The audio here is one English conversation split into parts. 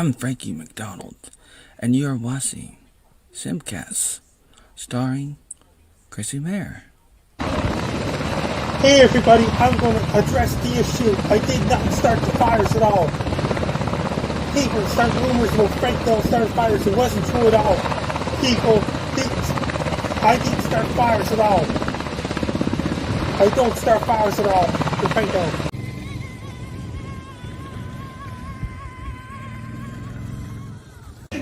I'm Frankie McDonald, and you're watching SimpCast, starring Chrissie Mayr. Hey everybody, I'm going to address the issue. I did not start the fires at all. People start rumors about Frank don't start fires. It wasn't true at all. I didn't start fires at all. I don't start fires at all. The Frank don't.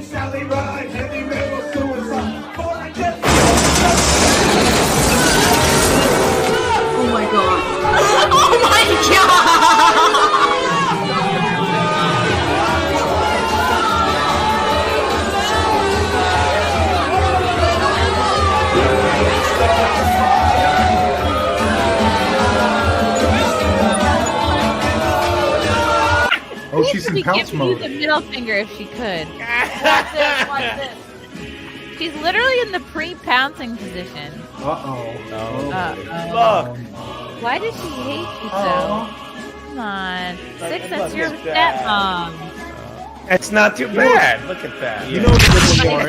Sally ride, heavy metal suicide. Oh my god. Oh my god! Oh, she's in pounce mode. Use the middle finger if she could. Watch this, watch this. She's literally in the pre-pouncing position. Uh-oh. Look. Why does she hate you so? Come on. Six, that's your stepmom. It's not too bad. Look at that. You know what's a good one more.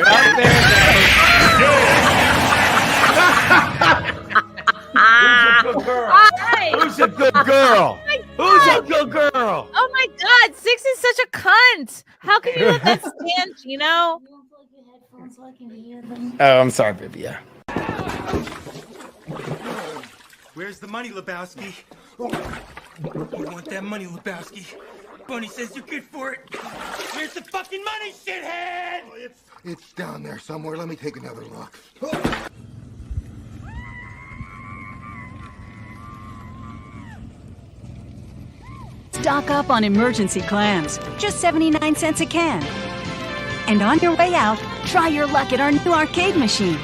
Who's a good girl? Who's a good girl? Oh my god, Six is such a cunt. How can you let that stand, Gino? Oh, I'm sorry, baby. Yeah. Where's the money, Lebowski? You want that money, Lebowski? Bunny says you're good for it. Where's the fucking money, shithead? It's down there somewhere. Let me take another look. Stock up on emergency clams, just 79 cents a can. And on your way out, try your luck at our new arcade machine.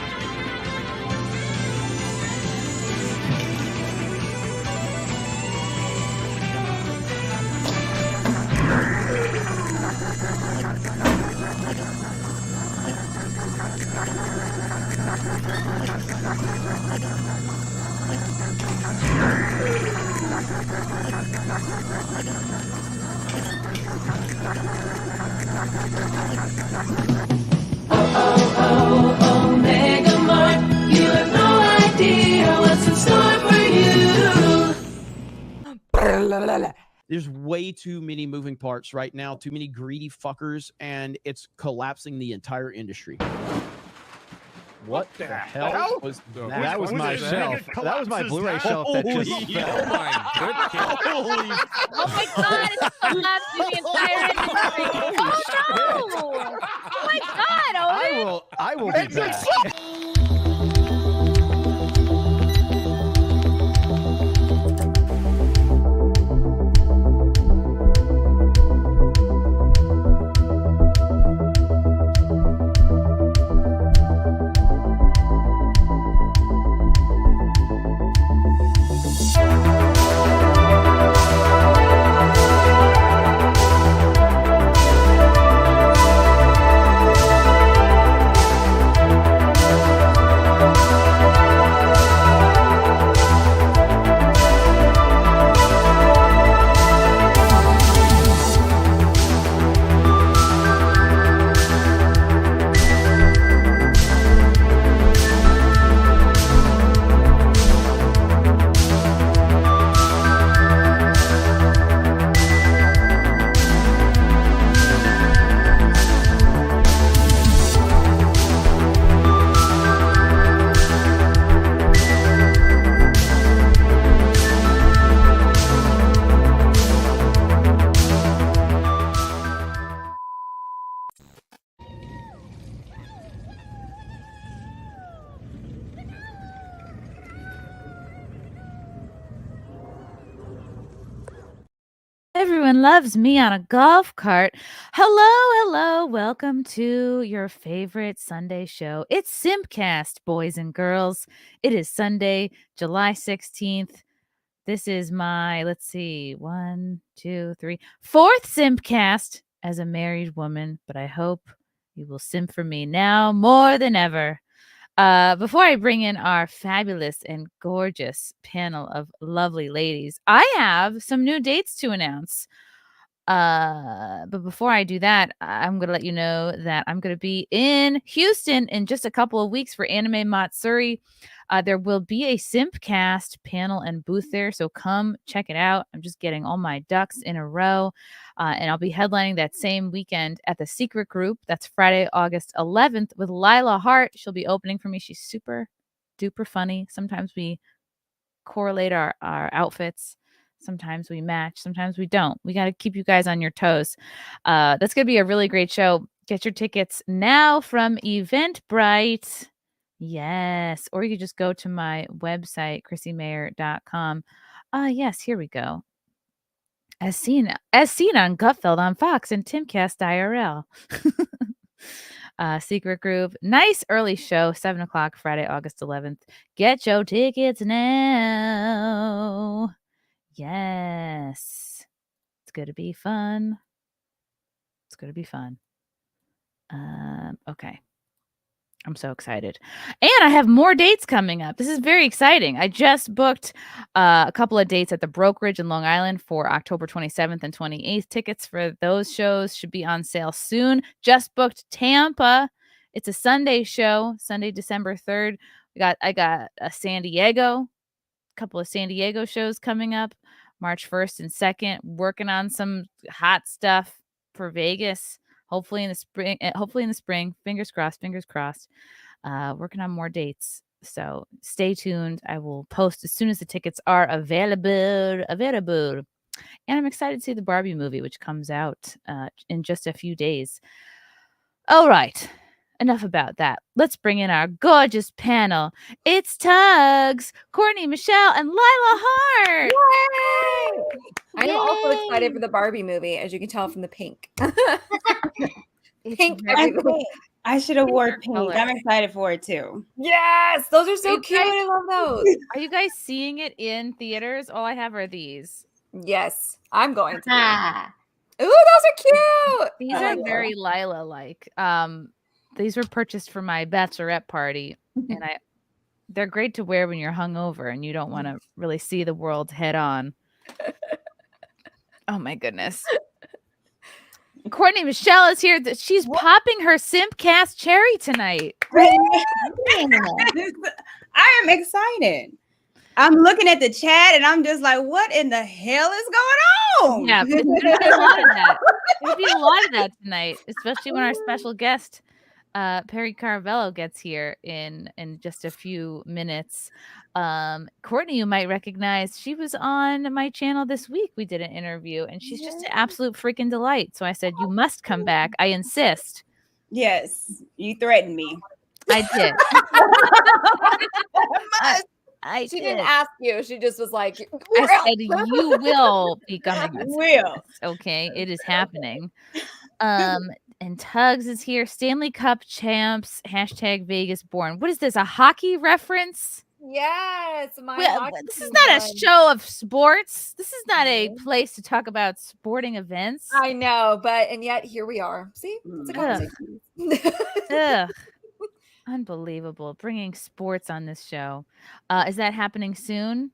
There's way too many moving parts right now, too many greedy fuckers, and it's collapsing the entire industry. What the hell was that? That was my shelf. That was my Blu-ray shelf that just fell. Oh my god, it's collapsing the entire industry. Oh no! Oh my god, Owen! I will be back. Everyone loves me on a golf cart. Hello. Welcome to your favorite Sunday show. It's SimpCast, boys and girls. It is Sunday, July 16th. This is my, let's see, 1, 2, 3, 4th SimpCast as a married woman, but I hope you will simp for me now more than ever. Before I bring in our fabulous and gorgeous panel of lovely ladies, I have some new dates to announce. But before I do that, I'm going to let you know that I'm going to be in Houston in just a couple of weeks for Anime Matsuri. There will be a SimpCast panel and booth there, so come check it out. I'm just getting all my ducks in a row, and I'll be headlining that same weekend at the Secret Group. That's Friday, August 11th with Lila Hart. She'll be opening for me. She's super duper funny. Sometimes we correlate our outfits. Sometimes we match, sometimes we don't. We got to keep you guys on your toes. That's going to be a really great show. Get your tickets now from Eventbrite. Yes. Or you could just go to my website, ChrissieMayr.com. Yes, here we go. As seen on Gutfeld on Fox and Timcast IRL. Secret Group. Nice early show, 7 o'clock, Friday, August 11th. Get your tickets now. Yes. It's going to be fun. It's going to be fun. Okay. I'm so excited. And I have more dates coming up. This is very exciting. I just booked a couple of dates at the Brokerage in Long Island for October 27th and 28th. Tickets for those shows should be on sale soon. Just booked Tampa. It's a Sunday show, Sunday, December 3rd. I got a San Diego, a couple of San Diego shows coming up, March 1st and 2nd. Working on some hot stuff for Vegas. Hopefully in the spring. Fingers crossed. Working on more dates. So stay tuned. I will post as soon as the tickets are available. And I'm excited to see the Barbie movie, which comes out in just a few days. All right. Enough about that. Let's bring in our gorgeous panel. It's Tuggs, Courtney, Michelle, and Lila Hart. Yay! I'm also excited for the Barbie movie, as you can tell from the pink. Pink. I should have worn pink. color. I'm excited for it too. Yes, those are so You cute. guys- I love those. Are you guys seeing it in theaters? All I have are these. Yes, I'm going to. Ah. Ooh, those are cute. These I are like very Lila-like. These were purchased for my bachelorette party, and they're great to wear when you're hungover and you don't want to really see the world head on. Oh my goodness. Courtney Michelle is here. She's popping her SimpCast cherry tonight. I am excited. I'm looking at the chat and I'm just like, what in the hell is going on? Yeah, it's gonna be a lot of that. There'll be a lot of that tonight, especially when our special guest Perry Caravello gets here in just a few minutes. Courtney, you might recognize, she was on my channel this week. We did an interview and she's just an absolute freaking delight. So I said, you must come back. I insist. Yes, you threatened me. I did. She didn't ask you. She just was like, I said, you will be coming. Will. Okay, it is happening. And Tuggs is here. Stanley Cup champs. # Vegas born. What is this? A hockey reference? Yes, this is not a show of sports. This is not a place to talk about sporting events. I know, and yet here we are. See, it's a conversation. Ugh. Unbelievable. Bringing sports on this show. Is that happening soon?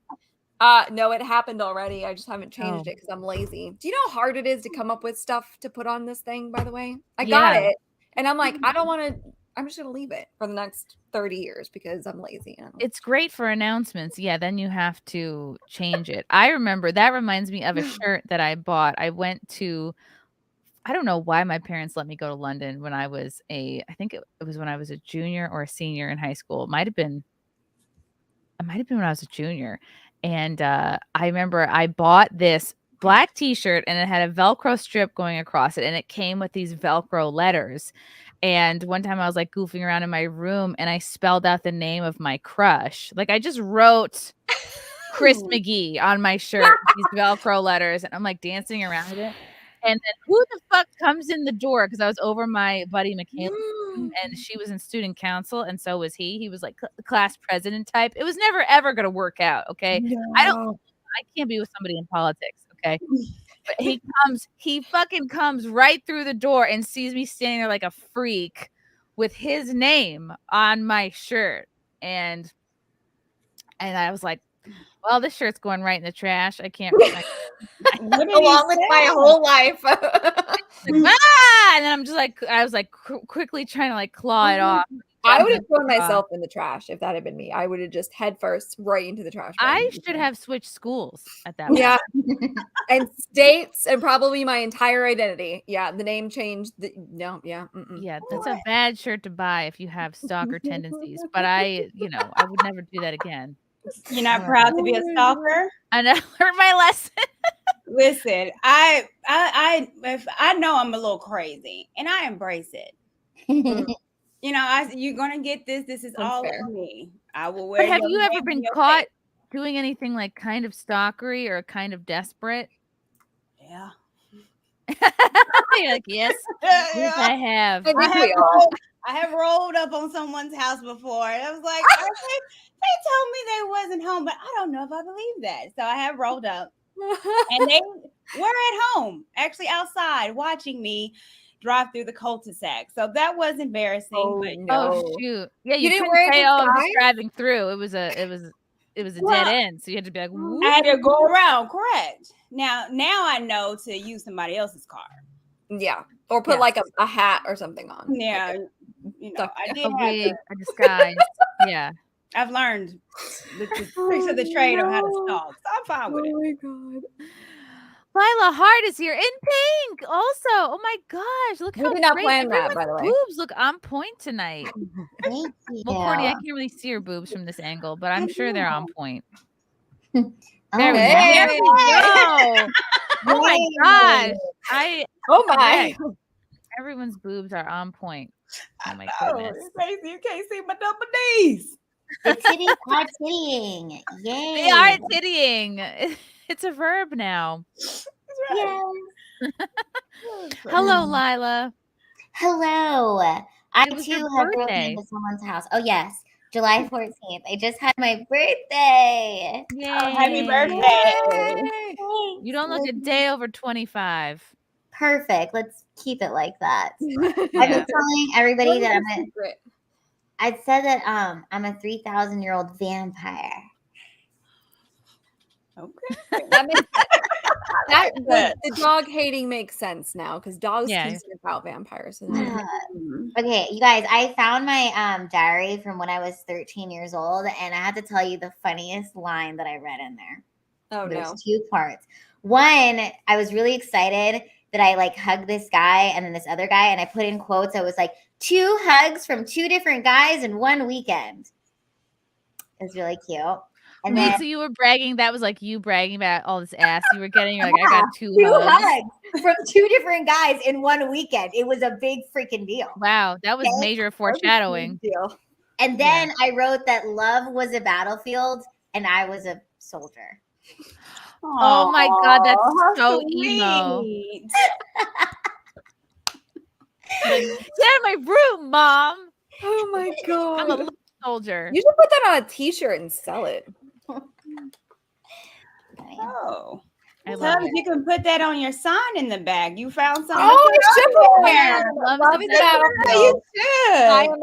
No, it happened already. I just haven't changed it because I'm lazy. Do you know how hard it is to come up with stuff to put on this thing, by the way? I got it. And I'm like, I don't want to. I'm just going to leave it for the next 30 years because I'm lazy. It's great for announcements. Yeah, then you have to change it. I remember, that reminds me of a shirt that I bought. I went to, I don't know why my parents let me go to London when I was I think it was when I was a junior or a senior in high school. It might have been when I was a junior. And I remember I bought this black t-shirt and it had a Velcro strip going across it. And it came with these Velcro letters. And one time I was like goofing around in my room and I spelled out the name of my crush. Like I just wrote Chris McGee on my shirt, these Velcro letters. And I'm like dancing around it. And then who the fuck comes in the door? Because I was over my buddy Michaela and she was in student council. And so was he. He was like class president type. It was never, ever going to work out. Okay. No. I can't be with somebody in politics. Okay. But he fucking comes right through the door and sees me standing there like a freak with his name on my shirt. And I was like, Well, this shirt's going right in the trash. I can't. Along with my whole life. And then I'm just like, I was like quickly trying to like claw it off. I would have thrown myself in the trash if that had been me. I would have just head first right into the trash. I should have switched schools at that point. Yeah. And states and probably my entire identity. Yeah. The name changed. No. Yeah. Yeah. That's a bad shirt to buy if you have stalker tendencies. But I would never do that again. You're not proud to be a stalker? I learned my lesson. Listen, I know I'm a little crazy, and I embrace it. You're gonna get this. This is all of me. I will wear. But have you ever been caught doing anything like kind of stalkery or kind of desperate? Yeah. You're like, yes, yes, I have. I have rolled up on someone's house before. And I was like, they told me they wasn't home, but I don't know if I believe that. So I have rolled up, and they were at home, actually outside, watching me drive through the cul-de-sac. So that was embarrassing. Oh shoot! Yeah, you didn't say, "Oh, I'm just driving through." It was a dead end, so you had to be like, whoop. I had to go around. Correct. Now I know to use somebody else's car. Yeah, or put like a hat or something on. Yeah, I did a disguise. Yeah, I've learned the tricks of the trade on how to stalk. So I'm fine with it. Oh my god. Lila Hart is here in pink. Also, oh my gosh, look how did not great. plan that, by the way. Boobs look on point tonight. Thank you. Well, Courtney, I can't really see your boobs from this angle, but I'm sure they're on point. Oh, there we go. Oh my gosh. Oh my. Everyone's boobs are on point. Oh my goodness. You can't see my double D's. The titties are tittying. Yay. They are tittying. It's a verb now. Yes. Hello, Lila. Hello. I It was too your have broken birthday. into someone's house. Oh yes, July 14th. I just had my birthday. Yay. Happy birthday. You don't look a day over 25. Perfect. Let's keep it like that. I've been telling everybody that I said that I'm a 3,000-year-old vampire. Okay. That makes sense. The dog hating makes sense now because dogs can sniff out vampires. Okay, you guys, I found my diary from when I was 13 years old, and I have to tell you the funniest line that I read in there. Oh, There's no. 2 parts. One, I was really excited that I like hugged this guy and then this other guy, and I put in quotes. I was like, 2 hugs from 2 different guys in 1 weekend. It was really cute. And Wait, then, so you were bragging? That was like you bragging about all this ass you were getting. You're like, I got 2 2 hugs. hugs from 2 different guys in 1 weekend. It was a big freaking deal. Wow, that was major foreshadowing. And then I wrote that love was a battlefield and I was a soldier. Oh my god, that's so emo. Get out of my room, Mom. Oh my god. I'm a little soldier. You should put that on a t-shirt and sell it. Oh. I So love it. you can put that on your sign in the bag. You found something. Oh, to I put on should. there. Love is battlefield. You should. I am a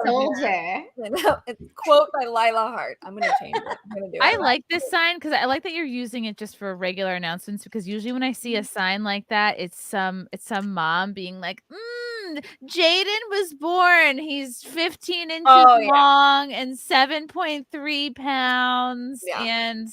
soldier. I'm a soldier. Quote by Lila Hart. I'm gonna change it. I'm gonna do it. I like this sign because I like that you're using it just for regular announcements, because usually when I see a sign like that, it's some mom being like, Jaden was born. He's 15 inches long and 7.3 pounds. Yeah. And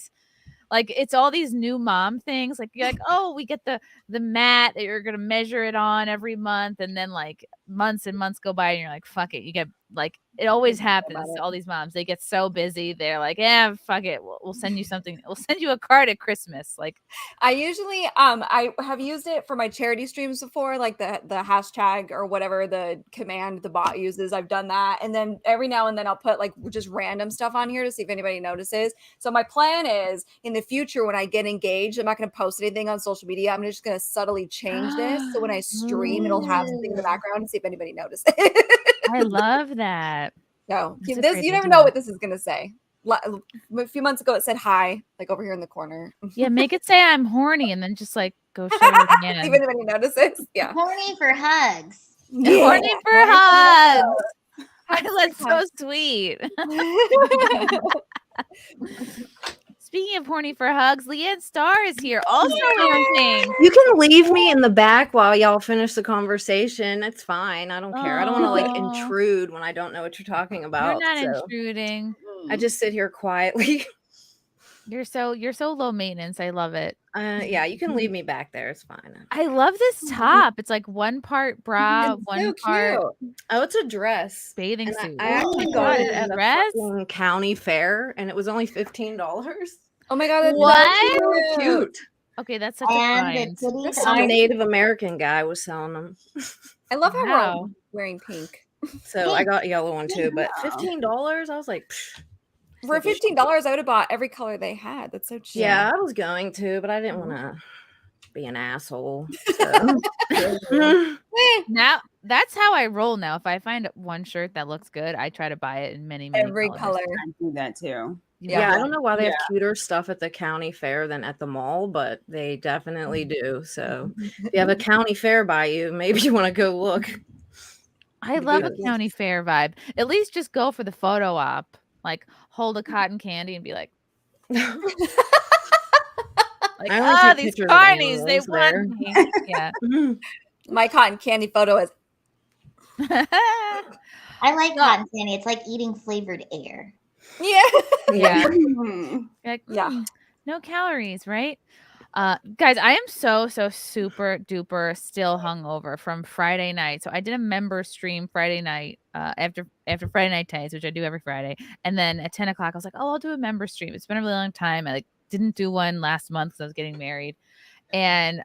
like it's all these new mom things. Like you're like, oh, we get the mat that you're gonna measure it on every month, and then like months and months go by and you're like, fuck it. You get like it always happens to all these moms. They get so busy, they're like, yeah, fuck it. We'll send you something. We'll send you a card at Christmas. Like I usually I have used it for my charity streams before, like the hashtag or whatever the command the bot uses. I've done that, and then every now and then I'll put like just random stuff on here to see if anybody notices. So my plan is in the future when I get engaged, I'm not going to post anything on social media. I'm just going to subtly change this so when I stream, it'll have something in the background and see if anybody notices. I love that. No, That's a this great you never idea. know what this is going to say. A few months ago, it said hi, like over here in the corner. Yeah, make it say I'm horny and then just like go show it See again. if anybody notices. Yeah. Horny for hugs. Horny for hugs. That's so sweet. Speaking of horny for hugs, LeeAnn Starr is here, also launching. You can leave me in the back while y'all finish the conversation. It's fine. I don't care. I don't want to like intrude when I don't know what you're talking about. You're not so intruding. I just sit here quietly. You're so low maintenance. I love it. Yeah, you can leave me back there. It's fine. I love this top. It's like one part bra, It's one so part. cute. Oh, it's a dress. Bathing And suit. I actually got it at a fucking county fair, and it was only $15. Oh my god, that's What? so Cute. Okay, that's such a find. Some Native American guy was selling them. I love how we're Wow. all wearing pink. So I got a yellow one too, but $15. I was like, psh. For $15, I would have bought every color they had. That's so cheap. Yeah, I was going to, but I didn't want to be an asshole. So. Now that's how I roll now. If I find one shirt that looks good, I try to buy it in many Every colors. color. I do that too. Yeah, I don't know why they have cuter stuff at the county fair than at the mall, but they definitely do. So if you have a county fair by you, maybe you want to go look. I love a county fair vibe. At least just go for the photo op. Like hold a cotton candy and be like, these carnies, they want me. Yeah. My cotton candy photo is. I like cotton candy. It's like eating flavored air. Yeah. Yeah. Like, no calories, right? Guys, I am so super duper still hungover from Friday night. So I did a member stream Friday night after Friday Night Tays, which I do every Friday. And then at 10 o'clock, I was like, oh, I'll do a member stream. It's been a really long time. I didn't do one last month because I was getting married. And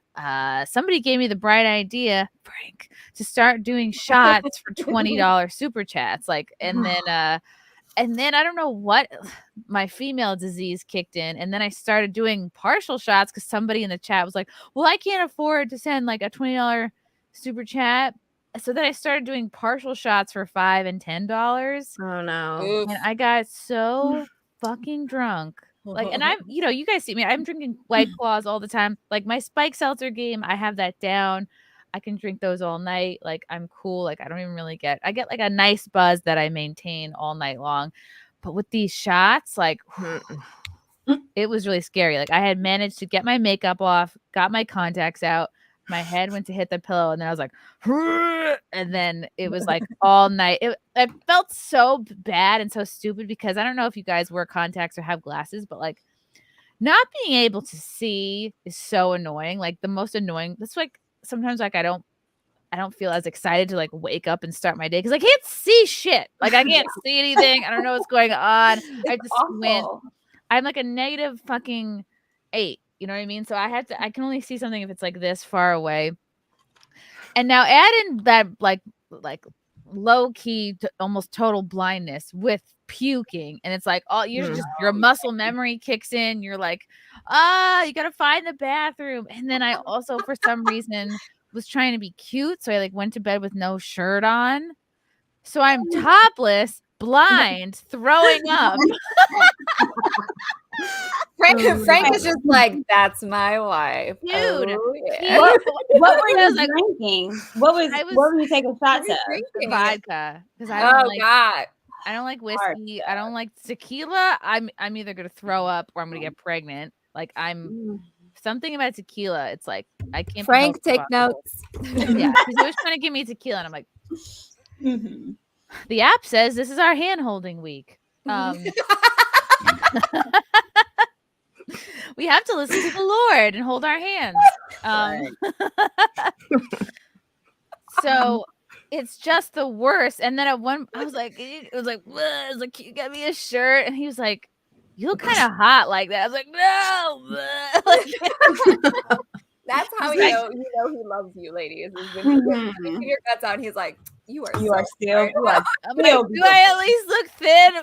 somebody gave me the bright idea, Frank, to start doing shots for $20 super chats. And then I don't know what my female disease kicked in. And then I started doing partial shots because somebody in the chat was like, well, I can't afford to send like a $20 super chat. So then I started doing partial shots for $5 and $10. Oh no. And I got so fucking drunk. Like, and I'm, you guys see me, I'm drinking White Claws all the time. Like my Spike Seltzer game, I have that down. I can drink those all night. Like I'm cool. Like I don't even really I get like a nice buzz that I maintain all night long. But with these shots, like it was really scary. Like I had managed to get my makeup off, got my contacts out. My head went to hit the pillow and then I was like, and then it was like all night. I felt so bad and so stupid because I don't know if you guys wear contacts or have glasses, but like not being able to see is so annoying. Like the most annoying. That's like, sometimes like I don't feel as excited to like wake up and start my day because I can't see shit. Like I can't see anything. I don't know what's going on. I just went. I'm like a negative fucking 8. You know what I mean? So I can only see something if it's like this far away. And now add in that like low key to almost total blindness with puking, and it's like your muscle memory kicks in. You're like, you gotta find the bathroom. And then I also for some reason was trying to be cute, so I like went to bed with no shirt on, so I'm topless, blind, throwing up. Frank is just like, that's my wife, dude. Oh, yeah. What were you drinking? What were you taking shots of? Vodka, because God. I don't like whiskey. I don't like tequila. I'm either gonna throw up or I'm gonna get pregnant. Like I'm something about tequila. It's like I can't. Frank, take notes. Yeah, he's always trying to give me tequila, and I'm like, the app says this is our hand holding week. We have to listen to the Lord and hold our hands. So it's just the worst. And then at one, I was like, it was like, you got me a shirt, and he was like, you look kind of hot like that. I was like, no. That's how you know he loves you, ladies. When your guts out, he's like, you are still. I'm like, do I at least look thin?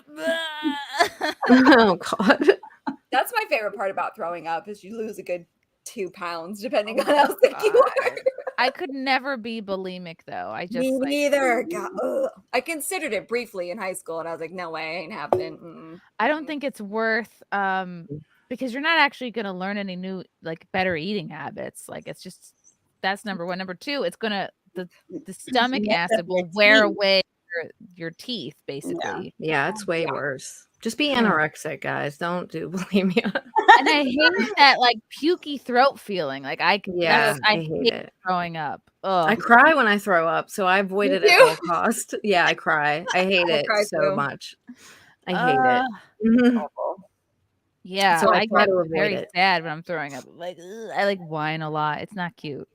Oh God. That's my favorite part about throwing up is you lose a good 2 pounds depending on how sick you are. I could never be bulimic though. I just Me neither. God, I considered it briefly in high school, and I was like, no way, ain't happening. I don't think it's worth because you're not actually going to learn any new like better eating habits. Like it's just that's number one. Number two, it's gonna the stomach acid will wear away your teeth, basically. Yeah, it's way worse. Just be anorexic, guys. Don't do bulimia. And I hate that like pukey throat feeling. Like I hate it. throwing up. I Ugh. cry when I throw up, so I avoid it at all costs. Yeah, I cry. I hate it cry so too. much. I hate it. Mhm. Yeah, So I I try get to avoid very it. sad when I'm throwing up. Like I like whine a lot. It's not cute.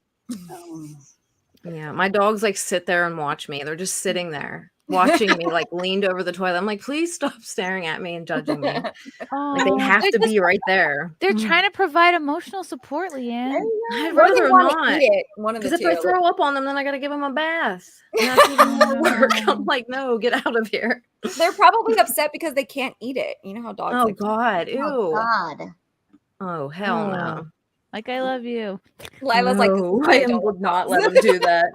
Yeah, my dogs like sit there and watch me. They're just sitting there watching me, like leaned over the toilet. I'm like, please stop staring at me and judging me. Like they have they're to just be right there. They're trying to provide emotional support, LeeAnn. I'd Or they rather wanna not. eat it, one of the Because if I two. throw up on them, then I gotta give them a bath. And that's even more work. I'm like, no, get out of here. They're probably upset because they can't eat it. You know how dogs Oh like God, ew. Oh God. Oh hell no. Like I love you. Lila's like, this is No, why I don't would not dogs. let them do that.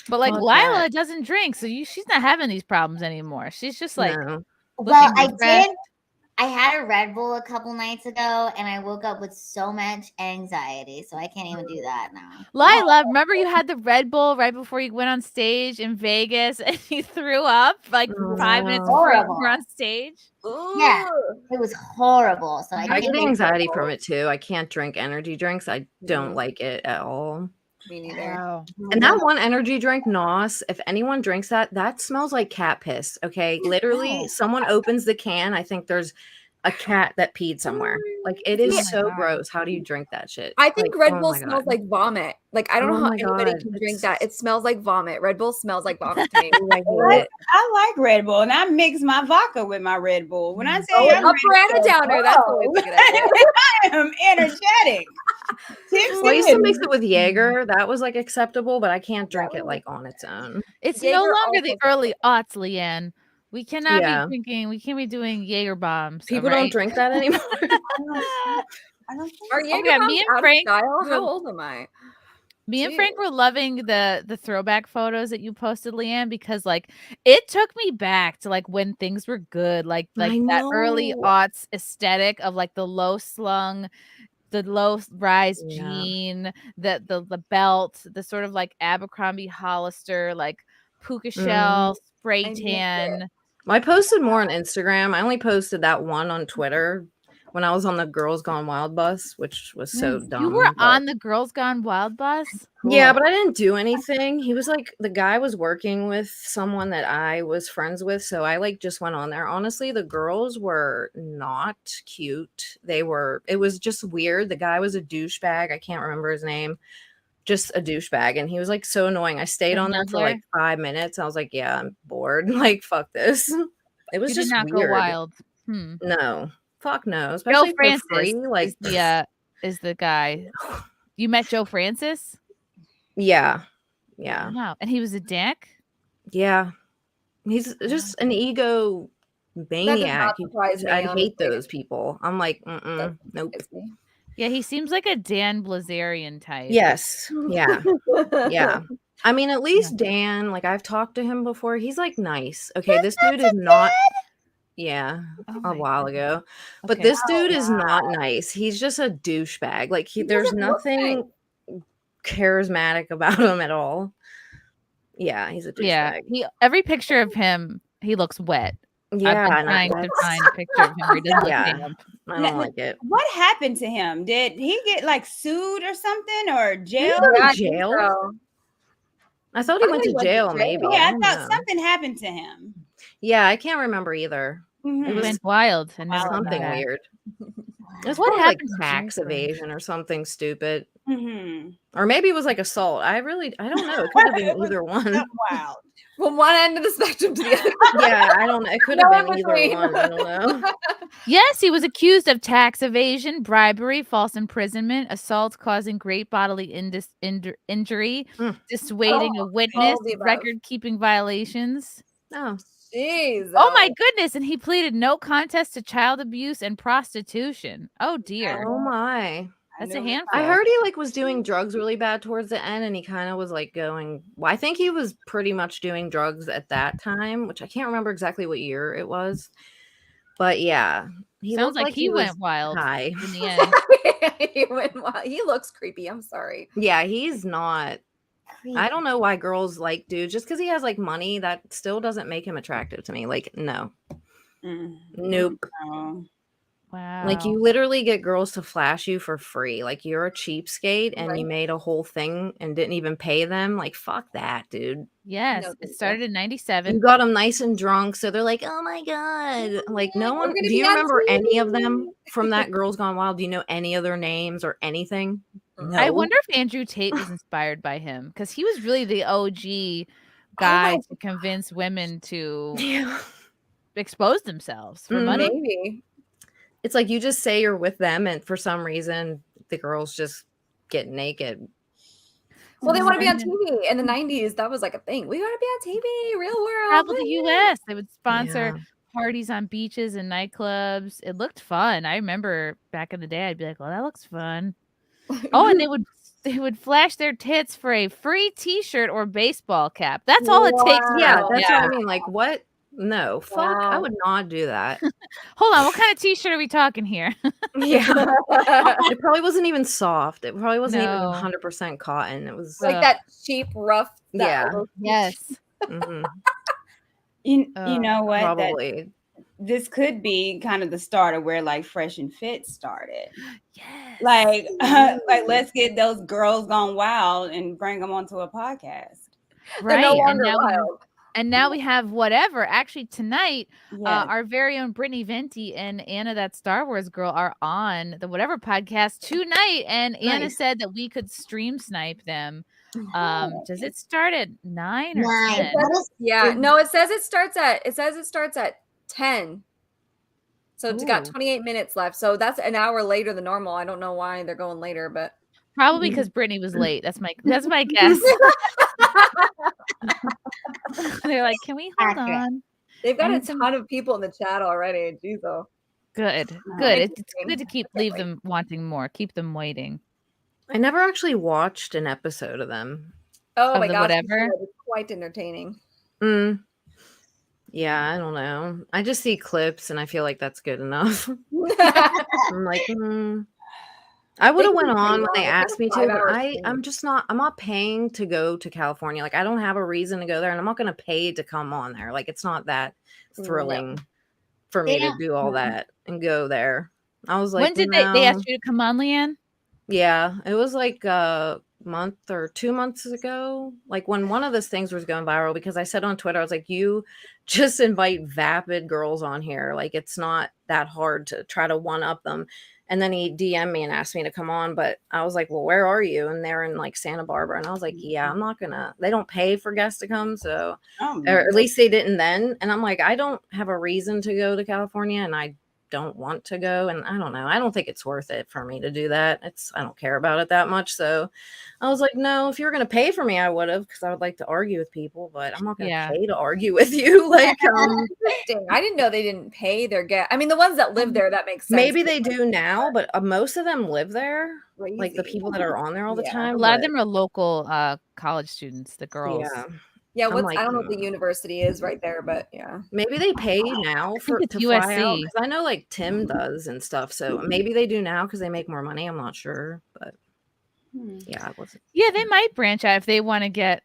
But like Fuck Lila that. doesn't drink, so she's not having these problems anymore. She's just like No. Well, I refreshed. did. I had a Red Bull a couple nights ago, and I woke up with so much anxiety, so I can't even do that now. Lila, remember you had the Red Bull right before you went on stage in Vegas and you threw up like 5 minutes before you were on stage? Yeah, it was horrible. So I I can't get do anxiety Red from Bull. it too. I can't drink energy drinks. I don't like it at all. Me neither. And that one energy drink, NOS, if anyone drinks that, that smells like cat piss. Okay. Literally, someone opens the can. I think there's a cat that peed somewhere. Like it is Yeah. so gross. How do you drink that shit? I think Like, Red oh Bull my smells God. like vomit. Like I don't Oh know how my anybody God, can drink that. It smells like vomit. Red Bull smells like vomit to me. I like Red Bull, and I mix my vodka with my Red Bull. When I say Oh, I'm upper ready and a to downer. That's go, always a good idea. I am energetic. Well, I used to mix it with Jaeger. That was like acceptable, but I can't drink it like on its own. It's Jaeger no longer also the early aughts, LeeAnn. We cannot Yeah. be drinking. We can't be doing Jaeger bombs. People don't drink that anymore. I don't think Are so. Jaeger yeah, bombs me and out of Frank style? were- How old am I? Me and Frank were loving the throwback photos that you posted, LeeAnn, because like it took me back to like when things were good, like I that early know. aughts aesthetic of like the low slung, the low rise Yeah. jean, the belt, the sort of like Abercrombie Hollister, like puka shell spray I missed tan. Well, I posted more on Instagram. I only posted that one on Twitter when I was on the Girls Gone Wild bus, which was so dumb. You were but- on the Girls Gone Wild bus? Yeah, Cool. but I didn't do anything. He was like, the guy was working with someone that I was friends with. So I like just went on there. Honestly, the girls were not cute. It was just weird. The guy was a douchebag. I can't remember his name. Just a douchebag. And he was like so annoying. I stayed on there for like 5 minutes. I was like, yeah, I'm bored. Like, fuck this. It was You just did not weird. go wild. No. Fuck no. Joe Especially for Francis free. Like, is the guy. You met Joe Francis? yeah. Yeah. Wow. And he was a dick? Yeah. He's just an ego maniac. surprise me, I hate honestly. those people. I'm like, nope. Yeah, he seems like a Dan Blazarian type. Yes. Yeah. Yeah. I mean, at least Dan, like I've talked to him before. He's like nice. Okay. This dude is not. Yeah. A while ago. But this dude is not nice. He's just a douchebag. Like there's nothing charismatic about him at all. Yeah, he's a douchebag. Yeah. Every picture of him, he looks wet. Yeah, I've been trying to find a picture of him where he doesn't look damp. I don't like it. What happened to him? Did he get like sued or something or jail? go to jail? I thought he went to jail, maybe. Yeah, I don't thought know. something happened to him. Yeah, I can't remember either. Mhm. It was went wild and never something came back. weird. It was What probably, like happened to tax Jason? evasion or something stupid. Mm-hmm. Or maybe it was like assault. I don't know. It could have been either one. Wow. From one end of the spectrum to the other. Yeah, I don't know. It could No have in been either between. one. I don't know. Yes, he was accused of tax evasion, bribery, false imprisonment, assault causing great bodily injury, dissuading a witness, all the above. record-keeping violations. Oh. Jeez. Oh my goodness. And he pleaded no contest to child abuse and prostitution. Oh dear. Oh my. That's a handful. I heard he like was doing drugs really bad towards the end, and he kind of was like going. Well, I think he was pretty much doing drugs at that time, which I can't remember exactly what year it was. But yeah, he Sounds looked like he was went wild high. in the end. He went wild. He looks creepy. I'm sorry. Yeah, he's not I don't know why girls like dudes just because he has like money. That still doesn't make him attractive to me. Like, no, nope. Wow. Like you literally get girls to flash you for free. Like you're a cheapskate and you Right. made a whole thing and didn't even pay them. Like fuck that, dude. Yes, No, it thank started in You 97. got them nice and drunk, so they're like, "Oh my god!" Like no We're one. gonna Do be you on remember any of TV. them from that Girls Gone Wild? Do you know any of their names or anything? I No. wonder if Andrew Tate was inspired by him because he was really the OG my guy to convince women to Yeah. expose themselves for Mhm. money. Maybe. It's like you just say you're with them, and for some reason, the girls just get naked. Well, they want to be on Women TV in the 90s. That was like a thing. We want to be on TV, real world. travel the US. They would sponsor Yeah. parties on beaches and nightclubs. It looked fun. I remember back in the day, I'd be like, "Well, that looks fun." Oh, and they would flash their tits for a free T-shirt or baseball cap. That's all it takes. Yeah, Wow. that's what I mean. Like, what? No, fuck. I Wow. would not do that. Hold on, what kind of T-shirt are we talking here? Yeah. It probably wasn't even soft. It probably wasn't even No. 100% cotton. It was Like that cheap, rough. Yeah. Yes. Mhm. You Oh, know what? That Probably. this could be kind of the start of where like Fresh and Fit started. Yes. Like, like let's get those girls gone wild and bring them onto a podcast. They're no Right. longer wild. And now we have whatever. Actually, tonight, Yes. our very own Brittany Venti and Anna, that Star Wars girl, are on the Whatever podcast tonight. And Anna Nice. said that we could stream snipe them. Does it start at 9 or 9. 10? Yeah. No, it says it starts at 10. So it's got Ooh. 28 minutes left. So that's an hour later than normal. I don't know why they're going later, but Probably because Brittany was late. That's my guess. They're like, can we hold Accurate. on? they've got I a need some- ton of people in the chat already. Jeez, though. Good. Thank It's you. good to leave them wanting more. Keep them waiting. I never actually watched an episode of them. Oh Of my the gosh, Whatever? it's quite entertaining. Mm. Yeah, I don't know. I just see clips and I feel like that's good enough. I'm like, I would have went on when they asked me to, but I'm not paying to go to California. Like I don't have a reason to go there and I'm not gonna pay to come on there. Like it's not that thrilling for me to do all that and go there. I was like, When did they ask you to come on, LeeAnn? Yeah, it was like a month or 2 months ago. Like when one of those things was going viral because I said on Twitter, I was like, you just invite vapid girls on here. Like it's not that hard to try to one up them. And then he DM'd me and asked me to come on, but I was like, well, where are you? And they're in like Santa Barbara. And I was like, yeah, I'm not gonna, they don't pay for guests to come. So, or at least they didn't then. And I'm like, I don't have a reason to go to California and I don't want to go. And I don't know. I don't think it's worth it for me to do that. I don't care about it that much. So I was like, no, if you were going to pay for me, I would have, because I would like to argue with people, but I'm not going to pay to argue with you. Like, Interesting. I didn't know they didn't pay their guests. I mean, the ones that live there, that makes sense. Maybe they do now, but most of them live there. Like the people that are on there all the time. A lot of them are local college students, the girls. Yeah, I'm like, I don't know what the university is right there, but yeah. Maybe they pay now to it's fly out. USC. 'Cause I know like Tim does and stuff. So maybe they do now because they make more money. I'm not sure, but yeah, it wasn't. Yeah, they might branch out if they want to get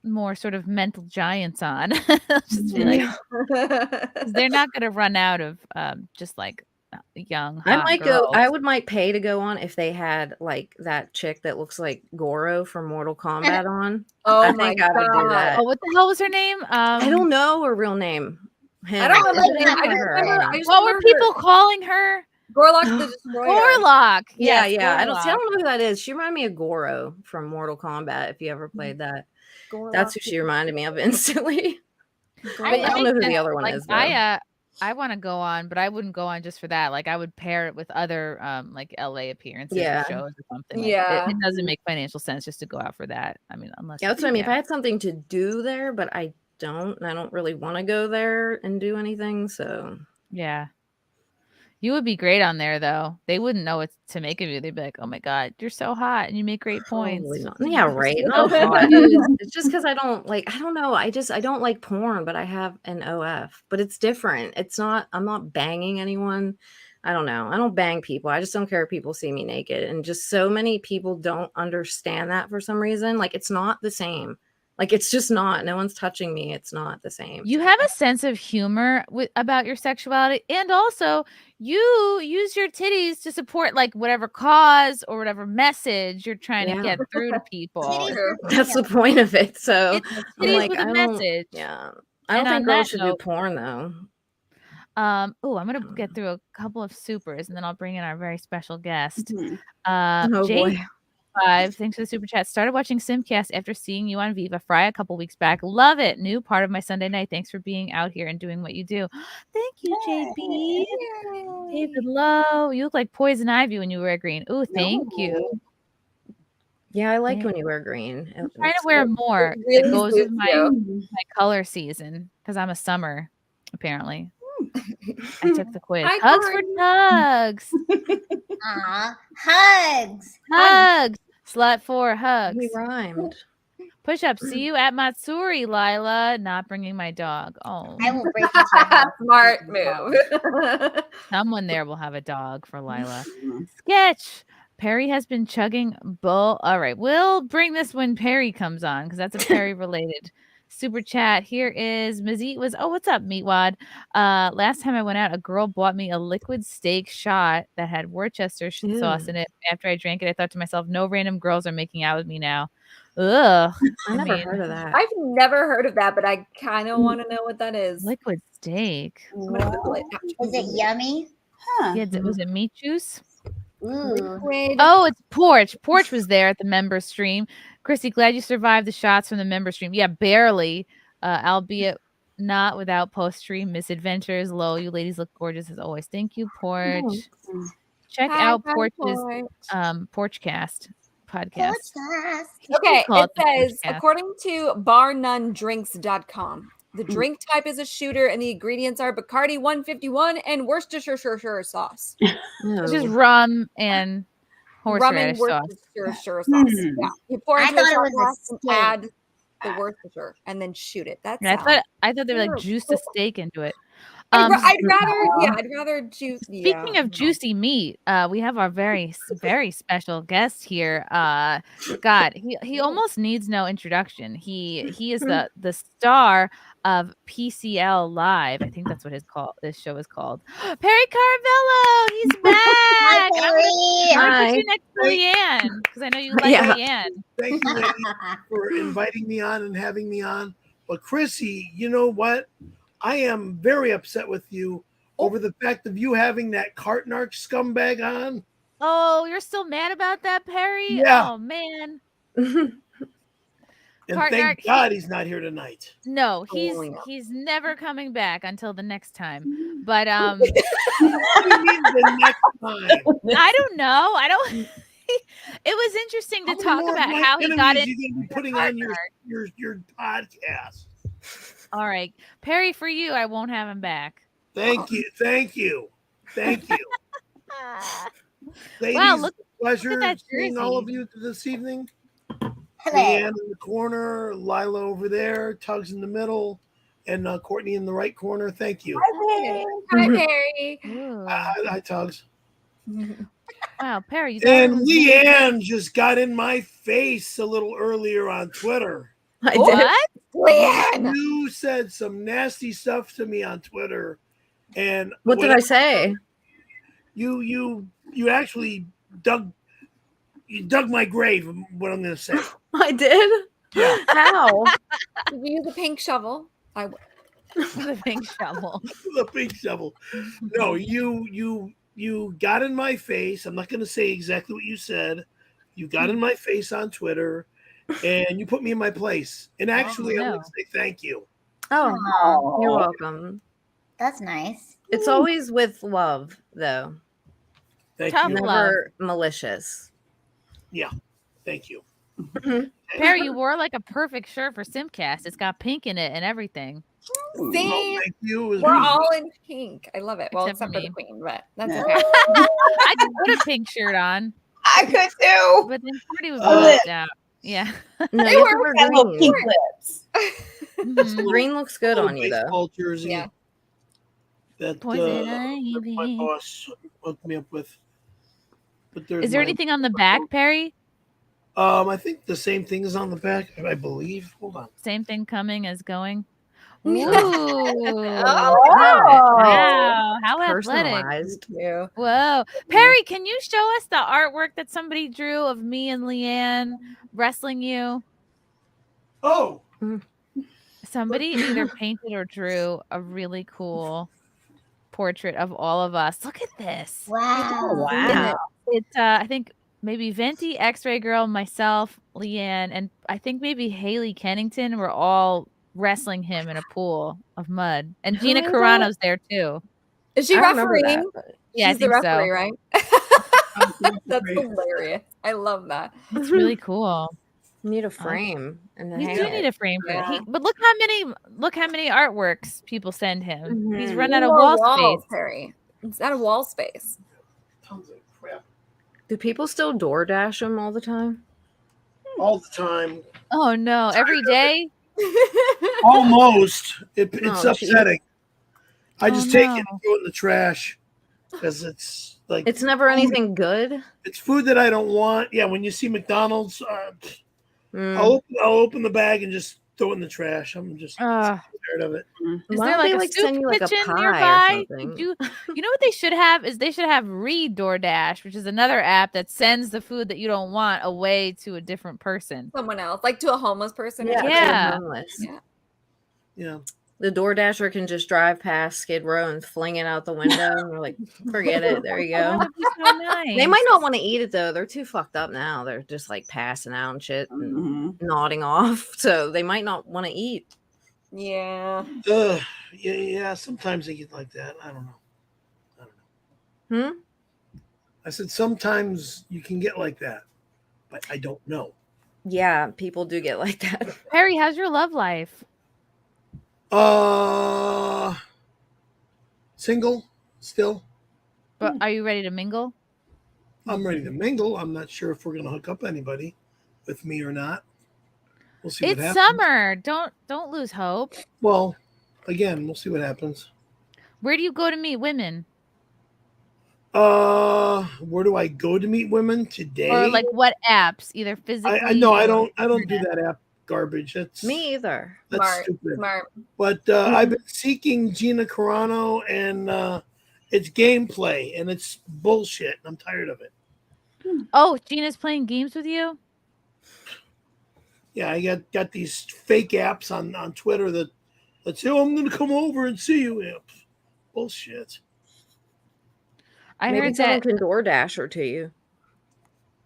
more sort of mental giants on. Just be like, 'cause they're not going to run out of just like young. I hot might girls. go. I might pay to go on if they had like that chick that looks like Goro from Mortal Kombat on. Oh I my think I would do that. Oh, what the hell was her name? I don't know her real name. I don't remember. Is it I just her? remember. I just What were remember people calling her? Gorlock the Destroyer. Gorlock. Yeah, Yes, yeah. I don't Gorlock. know who that is. She reminded me of Goro from Mortal Kombat. If you ever played that, Gorlock that's who she reminded me of instantly. But I That don't know makes who the sense. other one Like, is. Though. I want to go on, but I wouldn't go on just for that. Like I would pair it with other like LA appearances Yeah. or shows or something. Like, Yeah. it doesn't make financial sense just to go out for that. I mean, unless Yeah, that's what I mean. If I had something to do there, but I don't, and I don't really want to go there and do anything. So yeah. You would be great on there, though. They wouldn't know what to make of you. They'd be like, "Oh my god, you're so hot, and you make great points." Probably not. Yeah, right. So No, hot. it's just because I don't like. I don't know. I don't like porn, but I have an OF. But it's different. It's not. I'm not banging anyone. I don't know. I don't bang people. I just don't care if people see me naked. And just so many people don't understand that for some reason. Like, it's not the same. Like, it's just not. No one's touching me. It's not the same. You have a sense of humor about your sexuality, and also you use your titties to support like whatever cause or whatever message you're trying to get through to people. That's the point of it. So It's I'm titties like, with I a don't, message. yeah. I don't And on think girls that should do note- porn though. I'm gonna get through a couple of supers and then I'll bring in our very special guest. Oh, boy. J5, thanks for the super chat. Started watching SimpCast after seeing you on Viva Fry a couple weeks back. Love it. New part of my Sunday night. Thanks for being out here and doing what you do. Thank you, JB. David Lowe. You look like Poison Ivy when you wear green. Ooh, thank you. Yeah, I liked when you wear green. I'm trying to wear more. It goes with my color season because I'm a summer, apparently. I took the quiz. Hi, Hugs for Tuggs. Aw, hugs. Hugs. Slut for hugs. He rhymed. Push up. See you at Matsuri, Lila. Not bringing my dog. Oh. I won't break into your house. Smart move. Someone there will have a dog for Lila. Sketch. Perry has been chugging bull. All right. We'll bring this when Perry comes on because that's a Perry related super chat. Here is Mazit was, what's up, Meatwad? Last time I went out, a girl bought me a liquid steak shot that had Worcester sauce in it. After I drank it, I thought to myself, no random girls are making out with me now. Ugh. I never heard of that. I've never heard of that, but I kind of want to know what that is. Liquid steak. I'm gonna Google it. Is it yummy? Yeah, was it meat juice? Ooh. Oh, it's Porch. Porch was there at the member stream. Chrissy, glad you survived the shots from the member stream. Yeah, barely, albeit not without post-stream misadventures. Lol, you ladies look gorgeous as always. Thank you, Porch. Check out Porch's Porchcast podcast. Okay, call it it the says, Porchcast. according to barnundrinks.com, the drink type is a shooter and the ingredients are Bacardi 151 and Worcestershire sauce. It's just rum and Rum and horseradish sauce. Worcestershire sauce. Yeah. You pour I into a thought it shot was a glass and steak. add the Worcestershire and then shoot it. That's Yeah, I thought they would like juice the steak into it. I'd rather juice. Speaking of juicy meat, we have our very special guest here. God, he almost needs no introduction. He is the star of PCL Live. I think that's what this show is called. Perry Caravello, he's back. Hi, Perry. I'll put you next to LeeAnn because I know you like LeeAnn. Thank you, ladies, for inviting me on and having me on. But Chrissy, you know what? I am very upset with you over the fact of you having that Cartnark scumbag on. Oh, you're still mad about that, Perry? Yeah. Oh man. And Cartnark, thank God he's not here tonight. No, he's never coming back until the next time. But What do you mean the next time? I don't know. I don't. It was interesting to How many talk more of about my how he got enemies in. you gonna be putting on your podcast. All right, Perry, for you, I won't have him back. Thank you. Ladies, Wow, look pleasure at that seeing all of jersey. you this evening. Hello. LeeAnn in the corner, Lila over there, Tuggs in the middle, and Courtney in the right corner. Thank you. Hi, Perry. Hi, Tuggs. Wow, Perry. You And LeeAnn just got in my face a little earlier on Twitter. What? LeeAnn! You said some nasty stuff to me on Twitter, and What did I say? You actually dug my grave. What I'm going to say. I did. Yeah. How? Did you use a pink shovel? The pink shovel. The pink shovel. No, you got in my face. I'm not going to say exactly what you said. You got in my face on Twitter, and you put me in my place. And actually, I'm going to say thank you. Oh, you're welcome. That's nice. It's always with love, though. Thank Tough you. love. Never malicious. Yeah, thank you. Perry, you wore like a perfect shirt for SimpCast. It's got pink in it and everything. See, Thank you. It was we're reasonable. all in pink. I love it. Well, Except except for for the me. queen, but that's okay. I could put a pink shirt on, I could too. but then Courtney would be Oh, left out. Yeah. No, They you were have to wear got little green. pink lips. Mhm. Green looks good Little on you, though. baseball jersey. Yeah. that Poison my ivy. boss hooked me up with. But there's Is there my- anything on the back, Perry? I think the same thing is on the back. I believe. Hold on. Same thing coming as going. Yeah. Ooh. Oh. Wow. How athletic. Personalized. Yeah. Whoa. Perry, can you show us the artwork that somebody drew of me and LeeAnn wrestling you? Oh. Somebody either painted or drew a really cool portrait of all of us. Look at this. Wow. It's I think maybe Venti, X-Ray Girl, myself, LeeAnn, and I think maybe Haley Kennington were all wrestling him in a pool of mud. And Who Gina is Carano's there too. Is she I remember refereeing? that, but- Yeah, I She's the think so. referee, right? That's hilarious. I love that. It's really cool. Need a frame and then You hang do it. need a frame for it. Yeah. But look how many artworks people send him. He's Mhm. run Need out of more wall walls, space. Perry. It's out of wall space. Tons of crap. Do people still DoorDash them all the time? All the time. Oh no, every day? Almost. It's No, upsetting. I just Oh, take no. it and throw it in the trash because it's like It's never anything good. it's food that I don't want. Yeah, when you see McDonald's, Mm. I'll open the bag and just throw it in the trash. I'm just Ugh. tired of it. Is Why there don't like they, a like, soup send you, like, a kitchen pie or nearby? something? You know what they should have is they should have Read DoorDash, which is another app that sends the food that you don't want away to a different person. Someone else, like to a homeless person. or Yeah, something. Yeah. homeless. Yeah. Yeah. The DoorDasher can just drive past Skid Row and fling it out the window, and we're like, forget it. There you That go. would be so nice. They might not want to eat it though. They're too fucked up now. They're just like passing out and shit and nodding off. So they might not want to eat. Yeah. Yeah. Sometimes they get like that. I don't know. I said sometimes you can get like that, but I don't know. Yeah, people do get like that. Perry, how's your love life? Single still. But are you ready to mingle? I'm ready to mingle. I'm not sure if we're gonna hook up anybody with me or not. We'll see what It's happens. summer. Don't lose hope. Well, again, we'll see what happens. Where do you go to meet women? Where do I go to meet women today? Or like what apps? Either physically. I no, I or don't do internet? that app garbage. That's Me either. That's Smart. stupid. Smart. But I've been seeking Gina Carano, and it's gameplay, and it's bullshit. I'm tired of it. Oh, Gina's playing games with you? Yeah, I got these fake apps on Twitter that say, "Oh, I'm going to come over and see you." Yeah, bullshit. I Maybe heard someone that. can DoorDash her to you.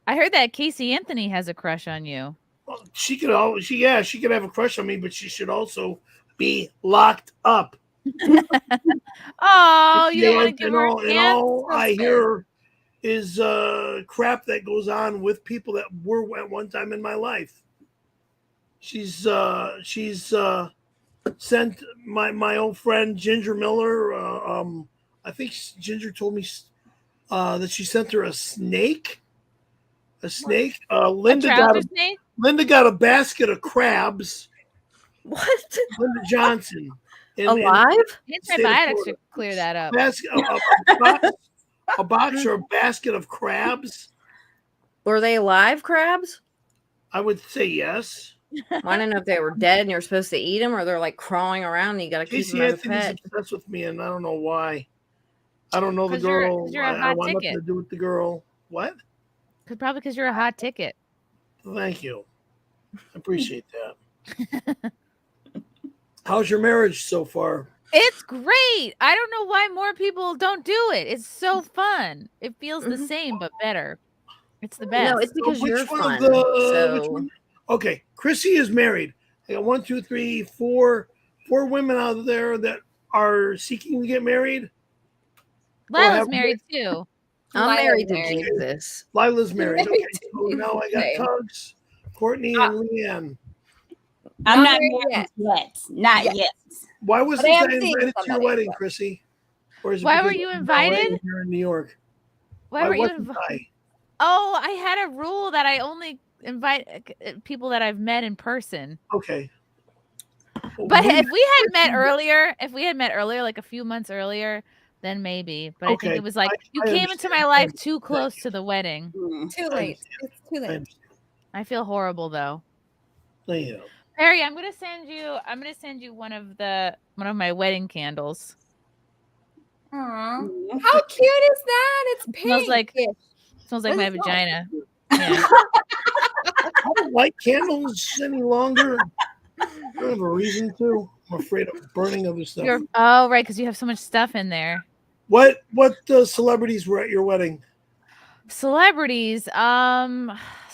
I heard that Casey Anthony has a crush on you. Well, she could have a crush on me, but she should also be locked up. Oh, you don't want to give and her all, a and chance? all That's I fair. hear is crap that goes on with people that were at one time in my life. She's sent my old friend Ginger Miller. I think Ginger told me that she sent her a snake. Linda trouser snake? Linda got a basket of crabs. What? Linda Johnson. Alive? Antibiotics should clear that up. A box or a basket of crabs. Were they live crabs? I would say yes. I don't know if they were dead and you're supposed to eat them, or they're like crawling around and you got to keep Casey them as a Anthony's pet. obsessed with me, and I don't know why. I don't know the 'Cause you're- girl. 'cause you're a I hot want nothing ticket. to do with the girl. What? Probably because you're a hot ticket. Thank you. I appreciate that. How's your marriage so far? It's great. I don't know why more people don't do it. It's so fun. It feels the same but better. It's the best. No, it's because Which you're one fun. of the- which So one- Okay, Chrissy is married. I got 1, 2, 3, 4 women out there that are seeking to get married. Lila's have- married too. I'm Lila's married to married. Jesus. Lila's married. Married Okay, to so now I got Jesus. Tuggs, Courtney, and LeeAnn. I'm Not not married married yet. Not Yes. yet. Why But wasn't I am I seeing invited to your somebody, wedding, but- Chrissy? Or is it Why because were you I'm in invited? LA here in New York? Why were you wasn't invited? I? Oh, I had a rule that I only invite people that I've met in person. Okay. But if we had met earlier, like a few months earlier, then maybe. But I think it was like you came into my life too close to the wedding. Too late. It's too late. I feel horrible though. Perry, I'm gonna send you one of my wedding candles. Aww. How cute is that? It's pink. Smells like my vagina. Yeah. I don't like candles any longer. I don't have a reason to. I'm afraid of burning other stuff. Right, because you have so much stuff in there. What celebrities were at your wedding? Celebrities.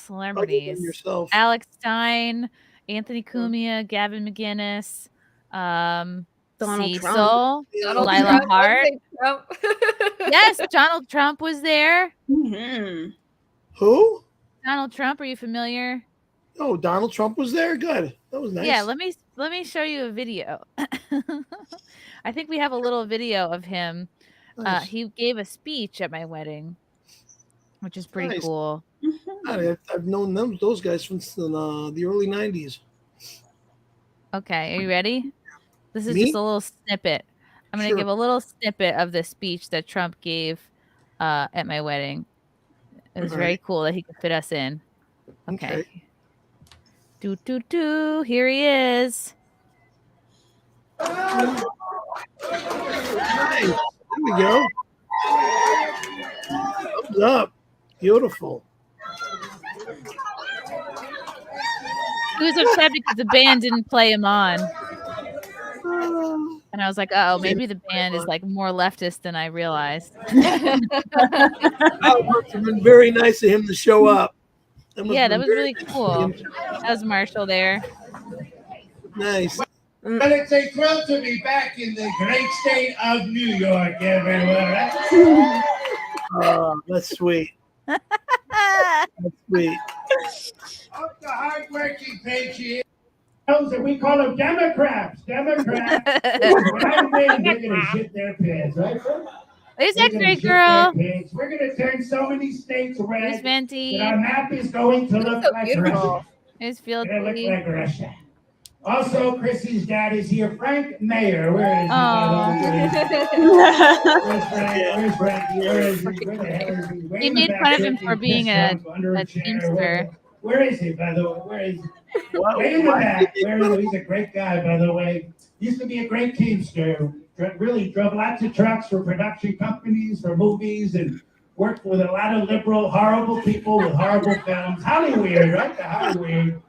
Yourself. Alex Stein, Anthony Cumia, Gavin McGinnis, Donald Cecil, Trump. Lila Hart. Yes, Donald Trump was there. Mm-hmm. Who? Donald Trump. Are you familiar? Oh, Donald Trump was there. Good. That was nice. Yeah. Let me show you a video. I think we have a little video of him. Nice. He gave a speech at my wedding, which is pretty cool. I've known those guys since the early 90s. Okay, are you ready? This is Me? just a little snippet. I'm going to give a little snippet of the speech that Trump gave at my wedding. It was very cool that he could fit us in. Okay. Here he is. Nice. There we go. Thumbs up. Beautiful. He was upset because the band didn't play him on. And I was like, oh, maybe the band is like more leftist than I realized. That must have been very nice of him to show up. That was really cool. That was Marshall there. Nice. But it's a thrill to be back in the great state of New York, everyone. Oh, that's sweet. That's sweet. Of the hardworking patriots. We call them Democrats. Democrats. When I win, they're going to shit their pants, right? There's X-ray girl. We're going to turn so many states red. There's Venti. That our map is going to look like Russia. There's Field. It'll look like Russia. Also, Chrissy's dad is here, Frank Mayr. Where is he? Where's Frank? Where is he? Where the hell is he? He made fun of him for being a teamster. Where is he, by the way? Where is he? Way in the back. Where is he? He's a great guy, by the way. Used to be a great teamster. Really drove lots of trucks for production companies, for movies, and worked with a lot of liberal, horrible people with horrible films. Hollywood, right? The Hollywood.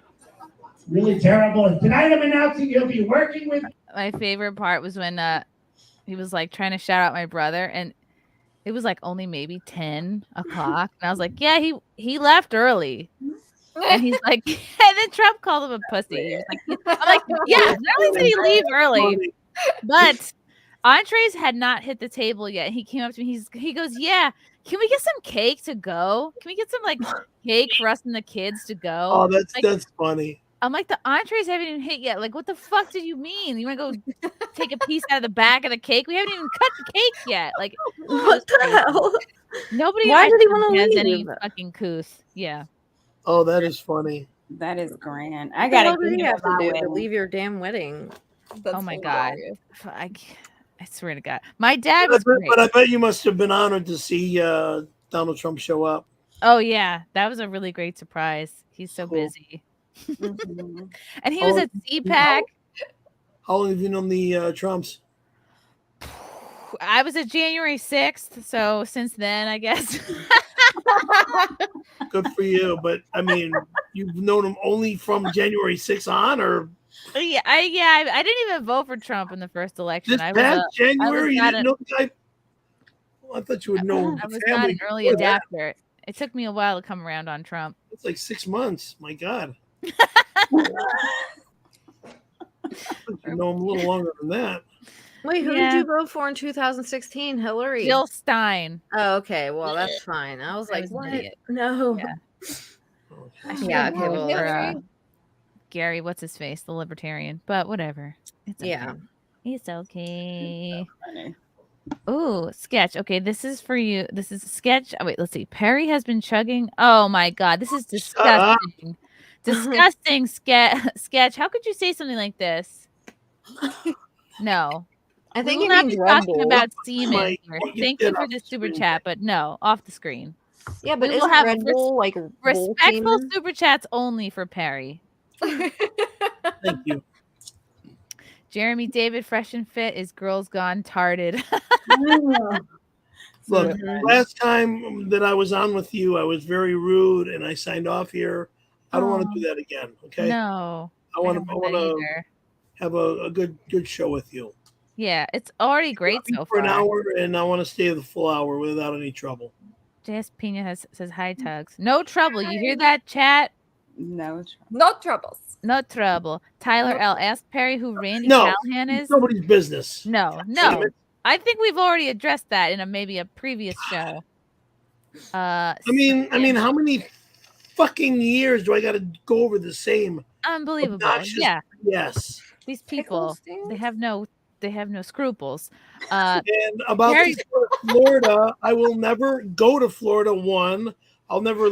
Really terrible. And tonight I'm announcing you'll be working with. My favorite part was when he was like trying to shout out my brother, and it was like only maybe 10 o'clock. And I was like, yeah, he left early. And he's like, and then Trump called him a pussy. He was like, I'm like, yeah, not only did he leave early, but entrees had not hit the table yet. He came up to me. He goes, yeah, can we get some cake to go? Can we get some like cake for us and the kids to go? Oh, that's funny. I'm like, the entrees haven't even hit yet. Like, what the fuck did you mean? You want to go take a piece out of the back of the cake? We haven't even cut the cake yet. Like, what the hell? Nobody. Why did he want to has leave? any fucking couth? Yeah. Oh, that is funny. That is grand. I gotta What did you have to do to leave your damn wedding? Oh my god! I swear to God, my dad was great. But I bet you must have been honored to see Donald Trump show up. Oh yeah, that was a really great surprise. He's so busy. And he was at CPAC. How long have you known the Trumps? I was at January 6th, so since then, I guess. Good for you, but I mean, you've known him only from January 6th on, or? Yeah, I didn't even vote for Trump in the first election. This past January, you didn't know the guy? Well, I thought you would know. I was not an early adapter. It took me a while to come around on Trump. It's like 6 months. My God. You know him a little longer than that. Wait, who did you vote for in 2016? Hillary? Jill Stein. Oh, okay. Well, that's fine. I was like, what? No. Yeah. Yeah, okay. Well, Gary, what's his face? The libertarian. But whatever. It's okay. Yeah. It's okay. Oh, sketch. Okay, this is for you. This is a sketch. Oh, wait, let's see. Perry has been chugging. Oh my God, this is disgusting. Disgusting sketch. How could you say something like this? No. I think we you will not mean be Red talking Bull. about semen Mike, here. you Thank did you for off the the super screen. chat, but no, off the screen. Yeah, but We will isn't have Red Bull like bull respectful semen? super chats only for Perry. Thank you. Jeremy David, fresh and fit, is girls gone tarded. Look, Mhm. last time that I was on with you, I was very rude and I signed off here. I don't want to do that again. Okay. No, I want don't to. I want that want to either. have a good show with you. Yeah, it's already great so For an far. hour, and I want to stay the full hour without any trouble. JS Pena says hi, Tuggs. No trouble. You hear that, chat? No troubles. No trouble. Tyler L. asked Perry who Randy No, Callahan is. it's nobody's business. No. I think we've already addressed that in maybe a previous show. I mean, how many fucking years do I got to go over the same? Unbelievable. Obnoxious Yeah. Yes. These people, they have no scruples. And about Perry- to go to Florida, I will never go to Florida. 1, I'll never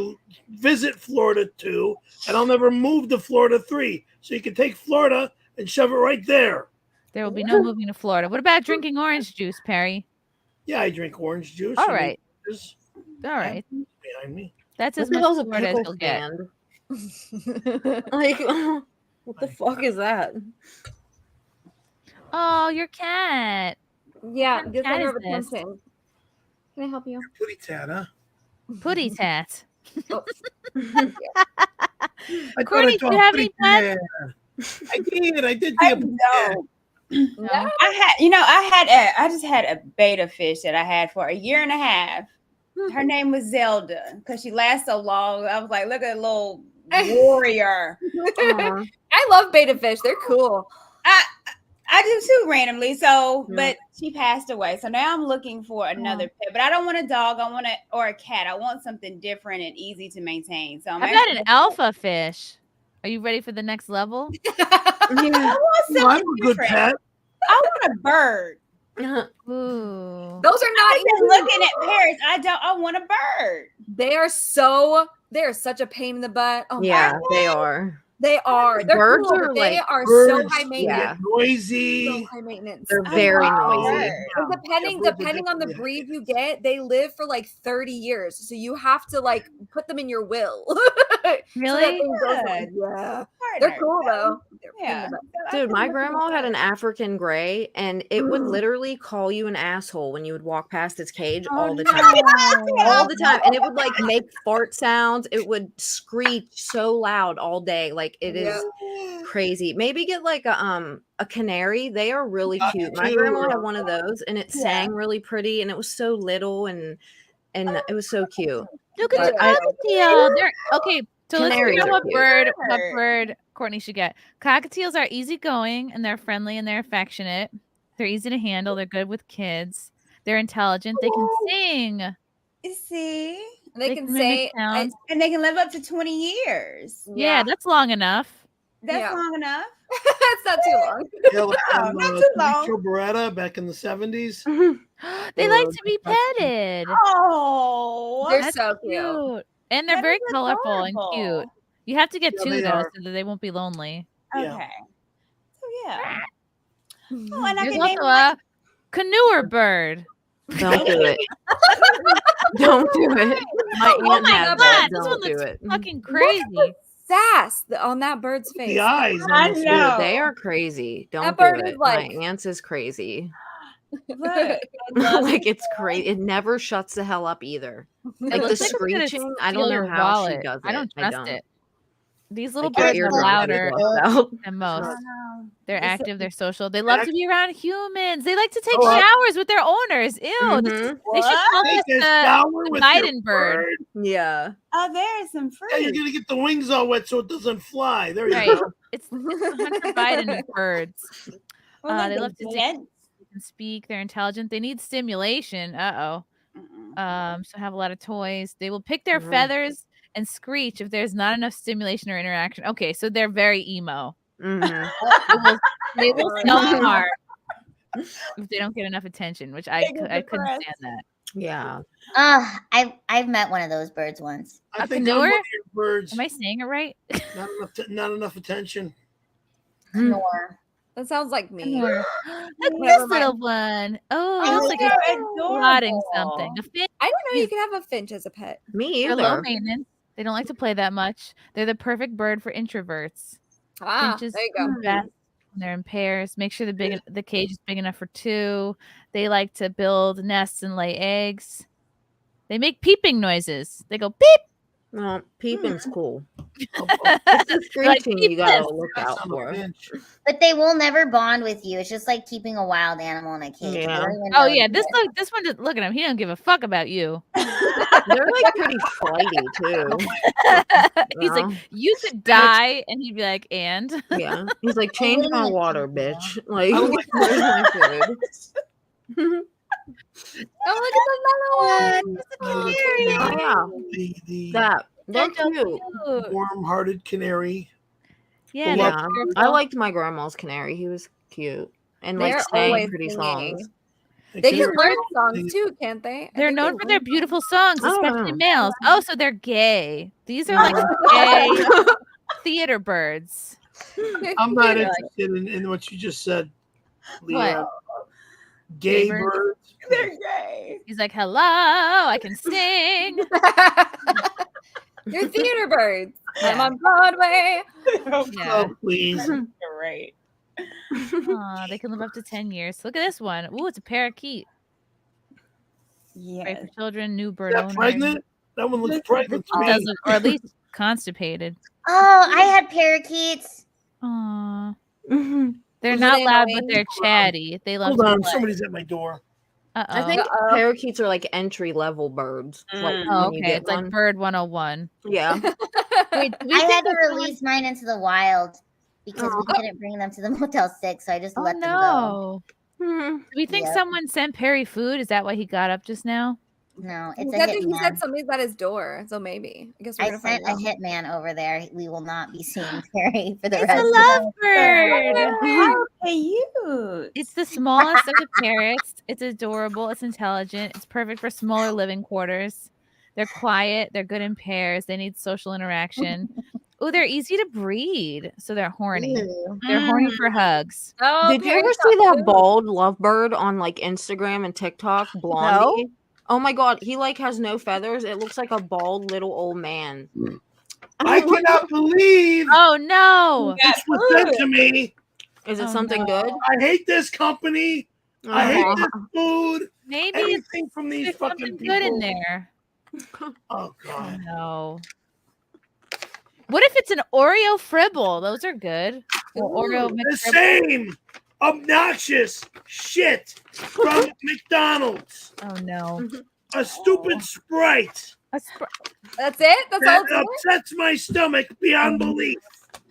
visit Florida. 2, and I'll never move to Florida. 3. So you can take Florida and shove it right there. There will be no moving to Florida. What about drinking orange juice, Perry? Yeah, I drink orange juice. All I mean, right. there's All right. behind me. That's as What the much hell's a Florida as pickle you'll get. stand? Like, what the fuck is that? Oh, your cat. Yeah, What get cat center is of this? attention. Can I help you? Putty tat, huh? Putty tat. I Courtney, do you have any pets? I did. I just had a beta fish that I had for a year and a half. Her name was Zelda because she lasts so long. I was like, look at a little warrior. I love beta fish. They're cool. I do too randomly. So, but she passed away. So now I'm looking for another pet. But I don't want a dog. or a cat. I want something different and easy to maintain. So How about an alpha fish? Are you ready for the next level? I want something I'm a good different. pet. I want a bird. Ooh. Those are not I'm just easy. looking at pairs. I want a bird. They are such a pain in the butt. Oh, Yeah, my they are. They are. They're Birds cool, are but they like- are so Birds high maintenance. Yeah. Noisy. So high maintenance. They're very noisy. And depending on the breed you get, they live for like 30 years. So you have to like put them in your will. Really? Yeah. They're cool though. Yeah. Dude, my grandma had an African gray, and it would literally call you an asshole when you would walk past its cage all the time. All the time. And it would like make fart sounds. It would screech so loud all day. Like it is crazy. Maybe get like a canary. They are really cute. My grandma had one of those, and it sang really pretty, and it was so little, and it was so cute. Look at But the I- cockatiel. They're okay. So let's Canaries figure out are what cute. bird Courtney should get. Cockatiels are easygoing and they're friendly and they're affectionate. They're easy to handle. They're good with kids. They're intelligent. They can sing. You see, They can mimic say sounds. and they can live up to 20 years. Yeah, that's long enough. That's long enough. It's not too long. Yeah, like No, from, not too long. Joe Beretta back in the 70s. They like to be petted. Oh, They're That's so cute. And they're That very is colorful and adorable. cute. You have to get Yeah, two they though, are. so that they won't be lonely. Okay. Yeah. So yeah. Oh, and I There's can also name my a canoer bird. Don't do it. Don't do it. My Oh aunt my had God, that. this Don't one do looks it. fucking crazy. Sass on that bird's face. The eyes. on I this know. bird. Dude, they are crazy. Don't bird do is it. like- My aunt's is crazy. Look, Like it's crazy. It never shuts the hell up either. It Like the looks like it's gonna screeching, I steal don't know your how she wallet. does it. I don't trust it. These little Like, your birds are eardrum louder goes out. than most. no. They're It's- active. They're social. They love to be around humans. They like to take Oh, showers with their owners. Ew. They should call Take this a shower the with Biden your bird. Yeah. Oh, there is some fruit. Yeah, you're gonna get the wings all wet so it doesn't fly. There you Right. go. It's the Hunter Biden of birds. Well, They look, love to the take, dead- they can speak. They're intelligent. They need stimulation. So have a lot of toys. They will pick their Mhm. feathers and screech if there's not enough stimulation or interaction. Okay, so they're very emo. Mhm. They will self-harm if they don't get enough attention, which I couldn't depressed. stand that. Yeah. I've met one of those birds once. I A think I'm one canoer? of your birds. Am I saying it right? Not enough attention. Snore. That sounds like me. Look at this Never mind. little one. Oh, it Oh, looks like they're it's plotting something. adorable. A finch. I didn't know you could have a finch as a pet. Me They're low either. maintenance. They don't like to play that much. They're the perfect bird for introverts. Ah, Finches there you go. are best when they're in pairs. Make sure the cage is big enough for two. They like to build nests and lay eggs. They make peeping noises. They go beep. Well, peeping's cool. It's the Like, screeching peep you gotta this. look out for. But they will never bond with you. It's just like keeping a wild animal in a cage. They Yeah. don't even Oh know yeah, you. this one. Look at him. He don't give a fuck about you. They're like pretty flighty too. He's Yeah. like, you could die, and he'd be like, and Yeah. He's like, change my water, bitch. Like, I like- where's my food? Oh, look at the Oh, canary. yeah. They're so cute. Warm-hearted canary. Yeah, Well, they're Yeah. cheerful. I liked my grandma's canary. He was cute and like They're sang always pretty singing. songs. They can learn songs too, can't they? I They're think known they for their learn beautiful songs, I don't especially know. males. Oh, so they're gay. These are like gay theater birds. I'm not They're interested in what you just said, What? Leah. Gay birds? birds. They're gay. He's like, hello, I can sing. They're theater birds. I'm Yeah. on Broadway. Yeah. Oh, please. Great. Aw, they can live up to 10 years. Look at this one. Ooh, it's a parakeet. Great Yes. for children, new bird Is that owners. pregnant? That one looks This pregnant to one me. does look, or at least constipated. Oh, I had parakeets. Aw. Mm-hmm. They're Was not it loud, annoying? but they're chatty. They love Hold to on, play. somebody's at my door. Uh-oh. I think Uh-oh. parakeets are like entry level birds. Like Oh, when you okay. get It's like one. Bird 101. Yeah. Wait, do we I think had to that someone- release mine into the wild because Oh. we couldn't bring them to the Motel 6, so I just Oh, let them go. no. Mhm. Do we think Yep. someone sent Perry food? Is that why he got up just now? No, He it's a said, he said hitman. somebody's at his door, so maybe. I guess we're I gonna find sent a out. hitman over there. We will not be seeing Perry for the It's rest a of the lovebird. How cute. It's the smallest of the parrots. It's adorable. It's intelligent. It's perfect for smaller living quarters. They're quiet. They're good in pairs. They need social interaction. Oh, they're easy to breed. So they're horny. Ew. They're horny for hugs. Oh, Did you ever Perry's see got that bald lovebird on like Instagram and TikTok? Blondie. Oh my god, he like has no feathers. It looks like a bald little old man. I cannot believe Oh no! this was sent to me. Is it Oh, something no. good? I hate this company. I hate Aw. this food. Maybe it's Anything from these there's fucking something people. good in there. Oh Oh god. no. What if it's an Oreo fribble? Those are good. Or Oreo The McFribble. same obnoxious shit from McDonald's. Oh no. A stupid Sprite That's it? That's all that it's in? upsets my stomach beyond belief.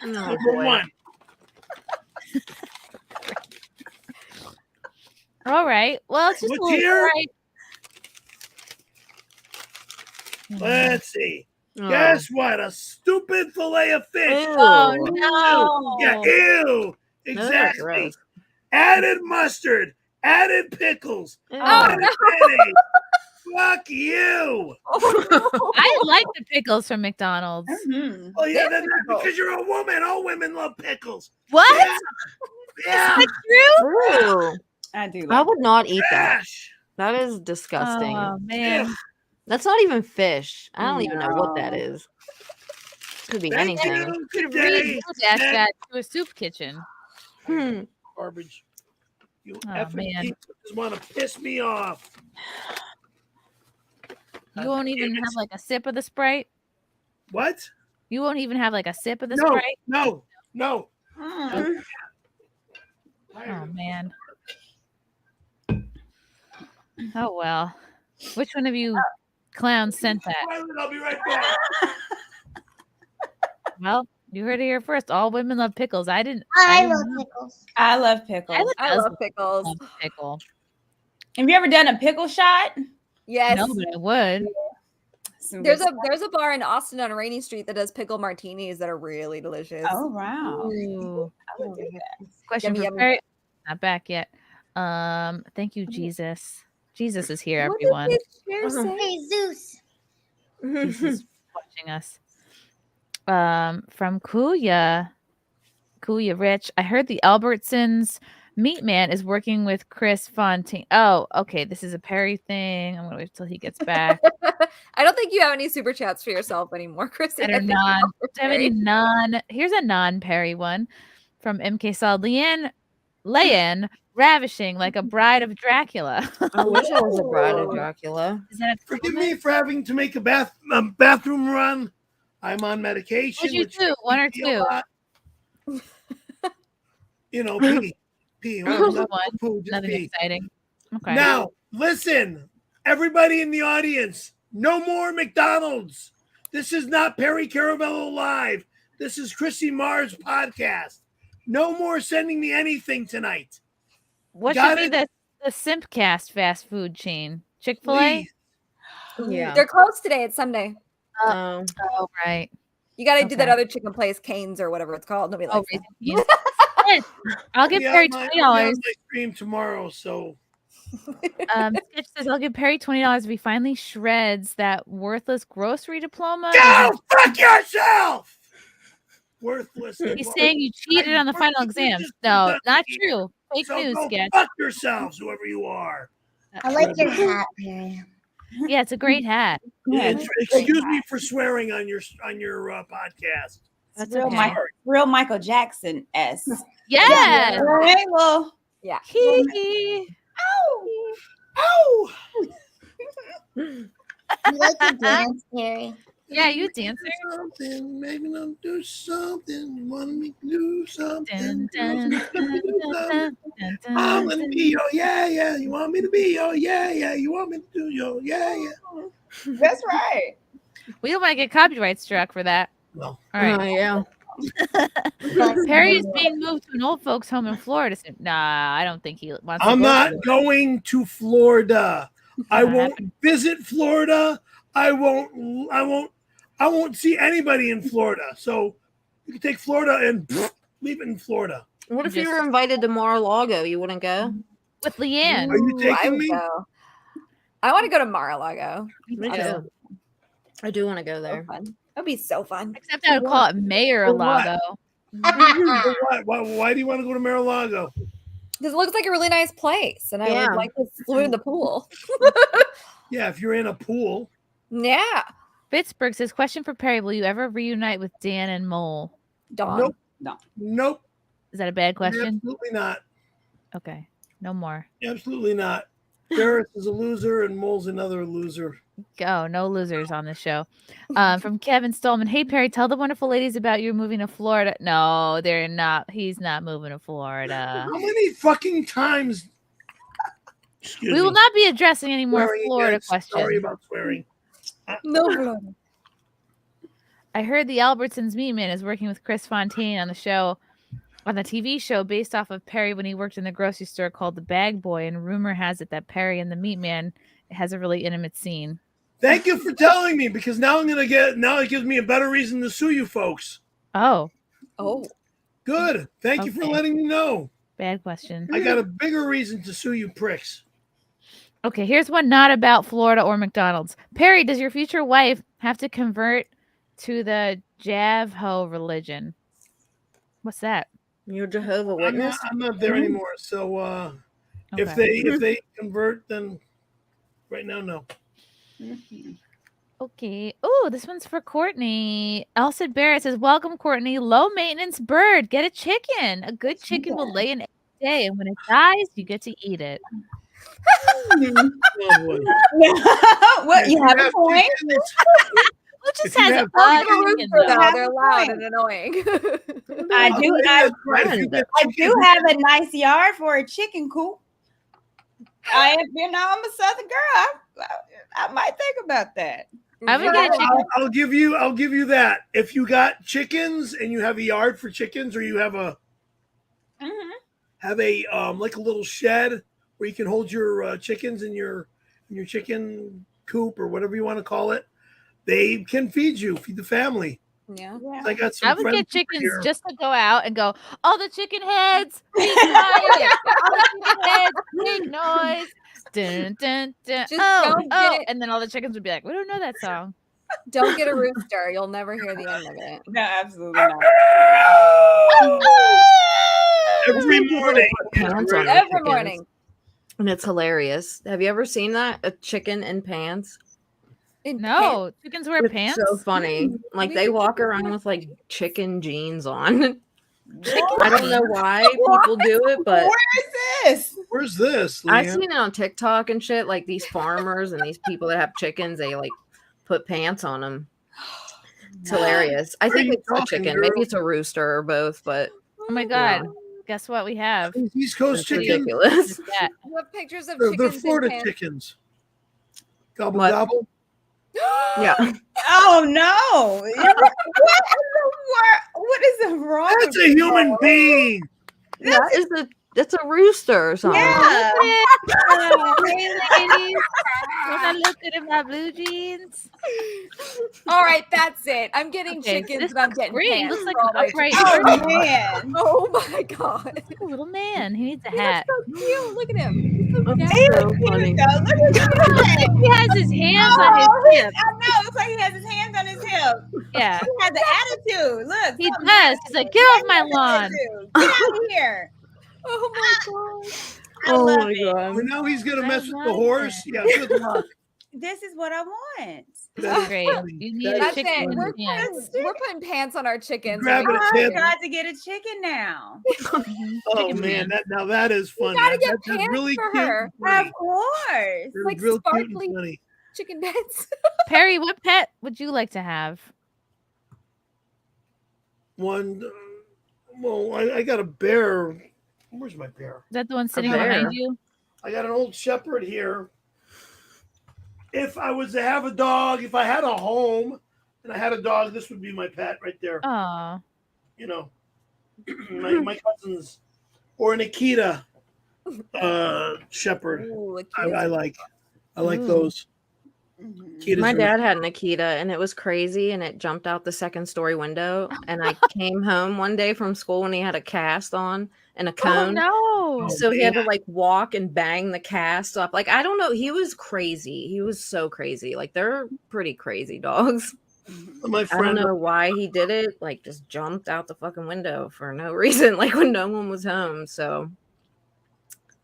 Oh, Number boy. one. All right. Well, it's just What's a little here? Sprite. Let's see. Oh. Guess what? A stupid fillet of fish. Ew. Oh Ew. no. Yeah, ew. Those are Exactly. gross. Added mustard. Added pickles. Ew. Added mayonnaise. Fuck you. I like the pickles from McDonald's. Mhm. Oh yeah, They're that's pickles. because you're a woman. All women love pickles. What? Yeah. Yeah. Is that true? Ew. I do. I Like would not eat that. Trash. That is disgusting. Oh man. That's not even fish. I don't even know what that No. is. Could be Thank anything. you Could today. dash that to a soup kitchen. Hmm. Garbage. You Oh, effing man. people just want to piss me off. You won't even have like a sip of the Sprite. What? You won't even have like a sip of the No, Sprite. no, no. mm. Oh man. Oh well. Which one of you clowns sent that? I'll be right back. Well, you heard it here first. All women love pickles. I didn't. I didn't love know. pickles. I love pickles. Ella I does love pickles. love pickle. Have you ever done a pickle shot? Yes. No, but I would. Some There's good a bar in Austin on Rainy Street that does pickle martinis that are really delicious. Oh wow. Ooh. I would do that. Question Yummy, for yummy. Perry. Not back yet. Thank you, Jesus. Jesus is here, What did everyone. this chair say? Hey, Zeus. Jesus is watching us. From Kuya. Kuya Rich. I heard the Albertsons Meat Man is working with Chris Fontaine. Oh, okay. This is a Perry thing. I'm gonna wait till he gets back. I don't think you have any super chats for yourself anymore, Chrissy. That are non. Do I have any non? Here's a non-Perry one from MK Solid. LeeAnn ravishing like a bride of Dracula. I wish I was a bride of Dracula. Is that a Forgive me for having to make a bathroom run. I'm on medication. What'd you which do? makes One me or feel two? hot. You know, pee. Oh, Not one. poo, just Nothing pee. exciting. Okay. Now, listen, everybody in the audience, no more McDonald's. This is not Perry Caravello Live. This is Chrissie Mayr's podcast. No more sending me anything tonight. What Got should be it? the SimpCast fast food chain? Chick-fil-A? Please. Yeah. They're closed today. It's Sunday. Oh, right. You got to do that Okay. other chicken place, Cane's or whatever it's called. Nobody likes Raising that. Cane's. I'll give Yeah, Perry I'll $20. be on my stream tomorrow, so Sketch says I'll give Perry $20 if he finally shreds that worthless grocery diploma. go fuck yourself. Worthless. He's saying you cheated on the final exams. No, not true. Fake So news, go Sketch. fuck yourselves, whoever you are. I like your hat, Perry. Yeah, it's a great hat. Excuse me for swearing on your podcast. That's real, okay. real Michael Jackson s. Yes. All right, well, yeah. Hee. Oh. You like to dance, Perry? Yeah, you dancing. Something, maybe I'll do something. You want me to do something? Dun, dun, dun, dun, dun, I'm gonna be your yeah. You want me to be your yeah. You want me to do your yeah. that's right. We don't want to get copyright struck for that. No. All right. Yeah. Perry is being moved to an old folks home in Florida. Nah, I don't think he wants to I'm go not to it. going to Florida. I won't visit Florida. I won't see anybody in Florida. So you can take Florida and leave it in Florida. What if you were invited to Mar-a-Lago? You wouldn't go? With LeeAnn. Are you I taking would me? go. I want to go to Mar-a-Lago. Me too. I do want to go there. That'd be so fun. Except I would call it Mayor-a-Lago. Why do you want to go to Mar-a-Lago? Because it looks like a really nice place, and I Yeah. would like to swim in the pool. Yeah, if you're in a pool. Yeah. Pittsburgh says, question for Perry, will you ever reunite with Dan and Mole? Dawn. Nope. Is that a bad question? Absolutely not. Okay. No more. Absolutely not. Ferris is a loser and Mole's another loser. Go. No losers on this show. From Kevin Stallman. Hey, Perry, tell the wonderful ladies about you moving to Florida. No, they're not. He's not moving to Florida. How many fucking times? We will not be addressing any more Swearing Florida again. questions. Sorry about swearing. No Florida. I heard the Albertsons Meat Man is working with Chris Fontaine on the show, on the TV show based off of Perry when he worked in the grocery store called The Bag Boy. And rumor has it that Perry and the Meat Man has a really intimate scene. Thank you for telling me, because now it gives me a better reason to sue you folks. Oh. Good. Thank you for Okay. letting me know. Bad question. I got a bigger reason to sue you pricks. Okay, here's one not about Florida or McDonald's. Perry, does your future wife have to convert to the Javho religion? What's that? You're Jehovah Witness? I'm not there anymore. So if Okay. they convert, then right now, no. Okay. Oh, this one's for Courtney. Elsa Barrett says, welcome, Courtney. Low maintenance bird. Get a chicken. A good chicken will lay an egg a day, and when it dies, you get to eat it. What, you have a point? Who just If you has have a Chicken, chicken, though. though? They're loud and annoying. I do do have a nice yard for a chicken coop. I'm a Southern girl. I might think about that. I would get a chicken. I'll give you that. If you got chickens and you have a yard for chickens, or you have a like a little shed where you can hold your chickens in your chicken coop or whatever you want to call it, they can feed the family. Yeah. I got some I would friends get chickens here. just to go out and go, all the chicken heads, be quiet. All the chicken heads, make noise. Dun, dun, dun. Just Oh, don't oh. get it. And then all the chickens would be like, we don't know that song. Don't get a rooster. You'll never hear the end of it. No, absolutely not. Every morning. Every morning. And it's hilarious. Have you ever seen that? A chicken in pants? No, chickens wear pants. So funny. Like they walk around with like chicken jeans on. I don't know why people do it, but Where's this? I've LeeAnn? seen it on TikTok and shit. Like these farmers and these people that have chickens, they like put pants on them. It's hilarious. I think it's a chicken. Maybe it's a rooster or both, but oh my god. Guess what we have? East Coast chicken. Ridiculous. Yeah. You have pictures of They're chickens. Florida in pants. chickens. Gobble What? gobble. Yeah. Oh no! What is wrong? That's a human being. That's a rooster or something. Yeah. Hey, ladies. When I look at my blue jeans. All right, that's it. I'm getting Okay, chickens this and I'm looks getting great. pants. Looks like for all an my upright chickens. person. Man. Oh my god. A little man. He needs a He's hat. so cute. Look at him. He's so That's cute. so funny. Look at that. He has his hands on his hip. I know. Looks like he has his hands on his hip. Yeah. He has an attitude. Look. He something does. He's like, get off my has an lawn. attitude. Get out of here. Oh my god. I Oh love my it. god. Well, now he's gonna I mess with the love horse. it. Yeah, good luck. This is what I want. That's great. funny. You need That a That's chicken it. in We're pants. putting pants on our chickens. Grab it, I Ted. got to get a chicken now. Oh Chicken man, pants. that is funny. gotta get That's pants really for cute. her. and funny. Of course. They're like real cute sparkly. and funny. Chicken pants. Perry, what pet would you like to have? One, well, I got a bear. Where's my bear? Is that the one sitting bear. behind you? I got an old shepherd here. If I was to have a dog, if I had a home and I had a dog, this would be my pet right there. Oh, You know, my cousins, or an Akita shepherd. Ooh, I like Ooh. those. Akitas My are dad had an Akita and it was crazy and it jumped out the second story window. And I came home one day from school and he had a cast on and a oh cone. no. So he had to like walk and bang the cast up. Like, I don't know. He was crazy. He was so crazy. Like, they're pretty crazy dogs. My I don't friend, know why he did it. Like, just jumped out the fucking window for no reason. Like, when no one was home. So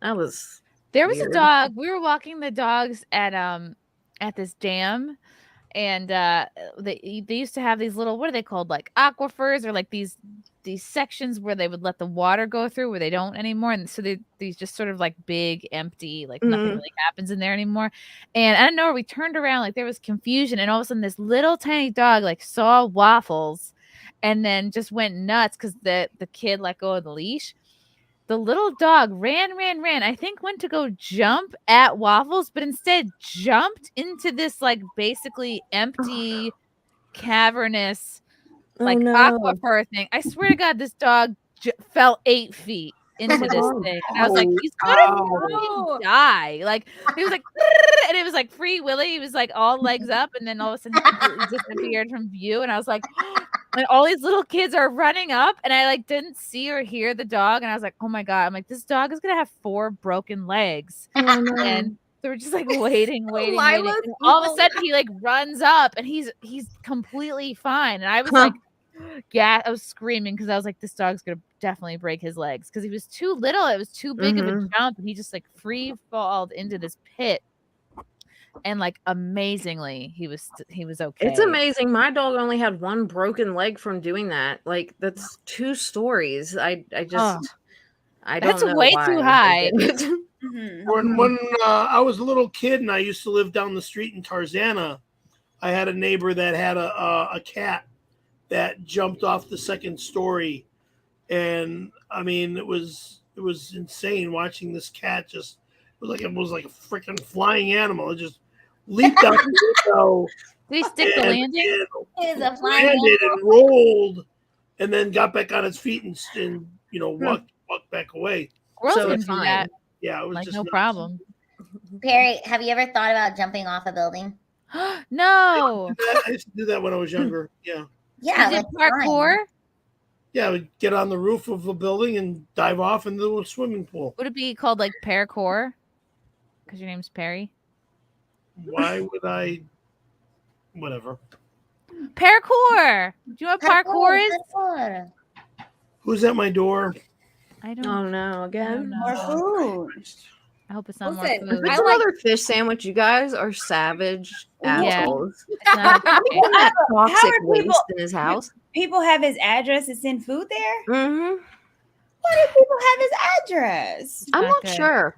that was There was a weird. dog. We were walking the dogs at this dam, and they used to have these little, what are they called, like aquifers, or like these sections where they would let the water go through where they don't anymore, and so these just sort of like big empty, like nothing really happens in there anymore. And I don't know, we turned around, like there was confusion, and all of a sudden this little tiny dog like saw Waffles and then just went nuts because the kid let go of the leash. The little dog ran. I think went to go jump at Waffles, but instead jumped into this like basically empty, cavernous, like aquifer thing. I swear to God, this dog fell 8 feet into this thing. And I was like, he's gonna fucking die. Like he was like, and it was like Free Willy. He was like all legs up, and then all of a sudden he completely disappeared from view. And I was like, and all these little kids are running up, and I like didn't see or hear the dog, and I was like, oh my god, I'm like, this dog is gonna have 4 broken legs. And they were just like waiting. And all of a sudden he like runs up, and he's completely fine. And I was like, yeah, I was screaming because I was like, this dog's gonna definitely break his legs because he was too little. It was too big of a jump, and he just like free falled into this pit. And like amazingly, he was okay. It's amazing. My dog only had 1 broken leg from doing that. Like, that's 2 stories. I don't That's know way why too they high. did it. when I was a little kid and I used to live down the street in Tarzana, I had a neighbor that had a cat that jumped off the second story, and I mean it was insane watching this cat just it was like a freaking flying animal. It just leaped out the window. Did he stick the landing? Landed and rolled, and then got back on its feet and walked back away. Squirrels So can it's do fine. that. Yeah, it was like just no nuts. problem. Perry, have you ever thought about jumping off a building? No. I used to do that when I was younger. Yeah. Yeah, Is it like parkour? Yeah, I would get on the roof of a building and dive off into a swimming pool. Would it be called like parkour? Because your name's Perry. Why would I? Whatever. Parkour. Do you know what parkour is? Parkour. Who's at my door? I don't. Oh no! Again, More food. I hope it's not Listen, more If food. it's another fish sandwich, you guys are savage Yeah. assholes. It's not a fish Look at that How toxic are people- waste in his house. People have his address to send food there? Mm-hmm. Why do people have his address? I'm not good. sure.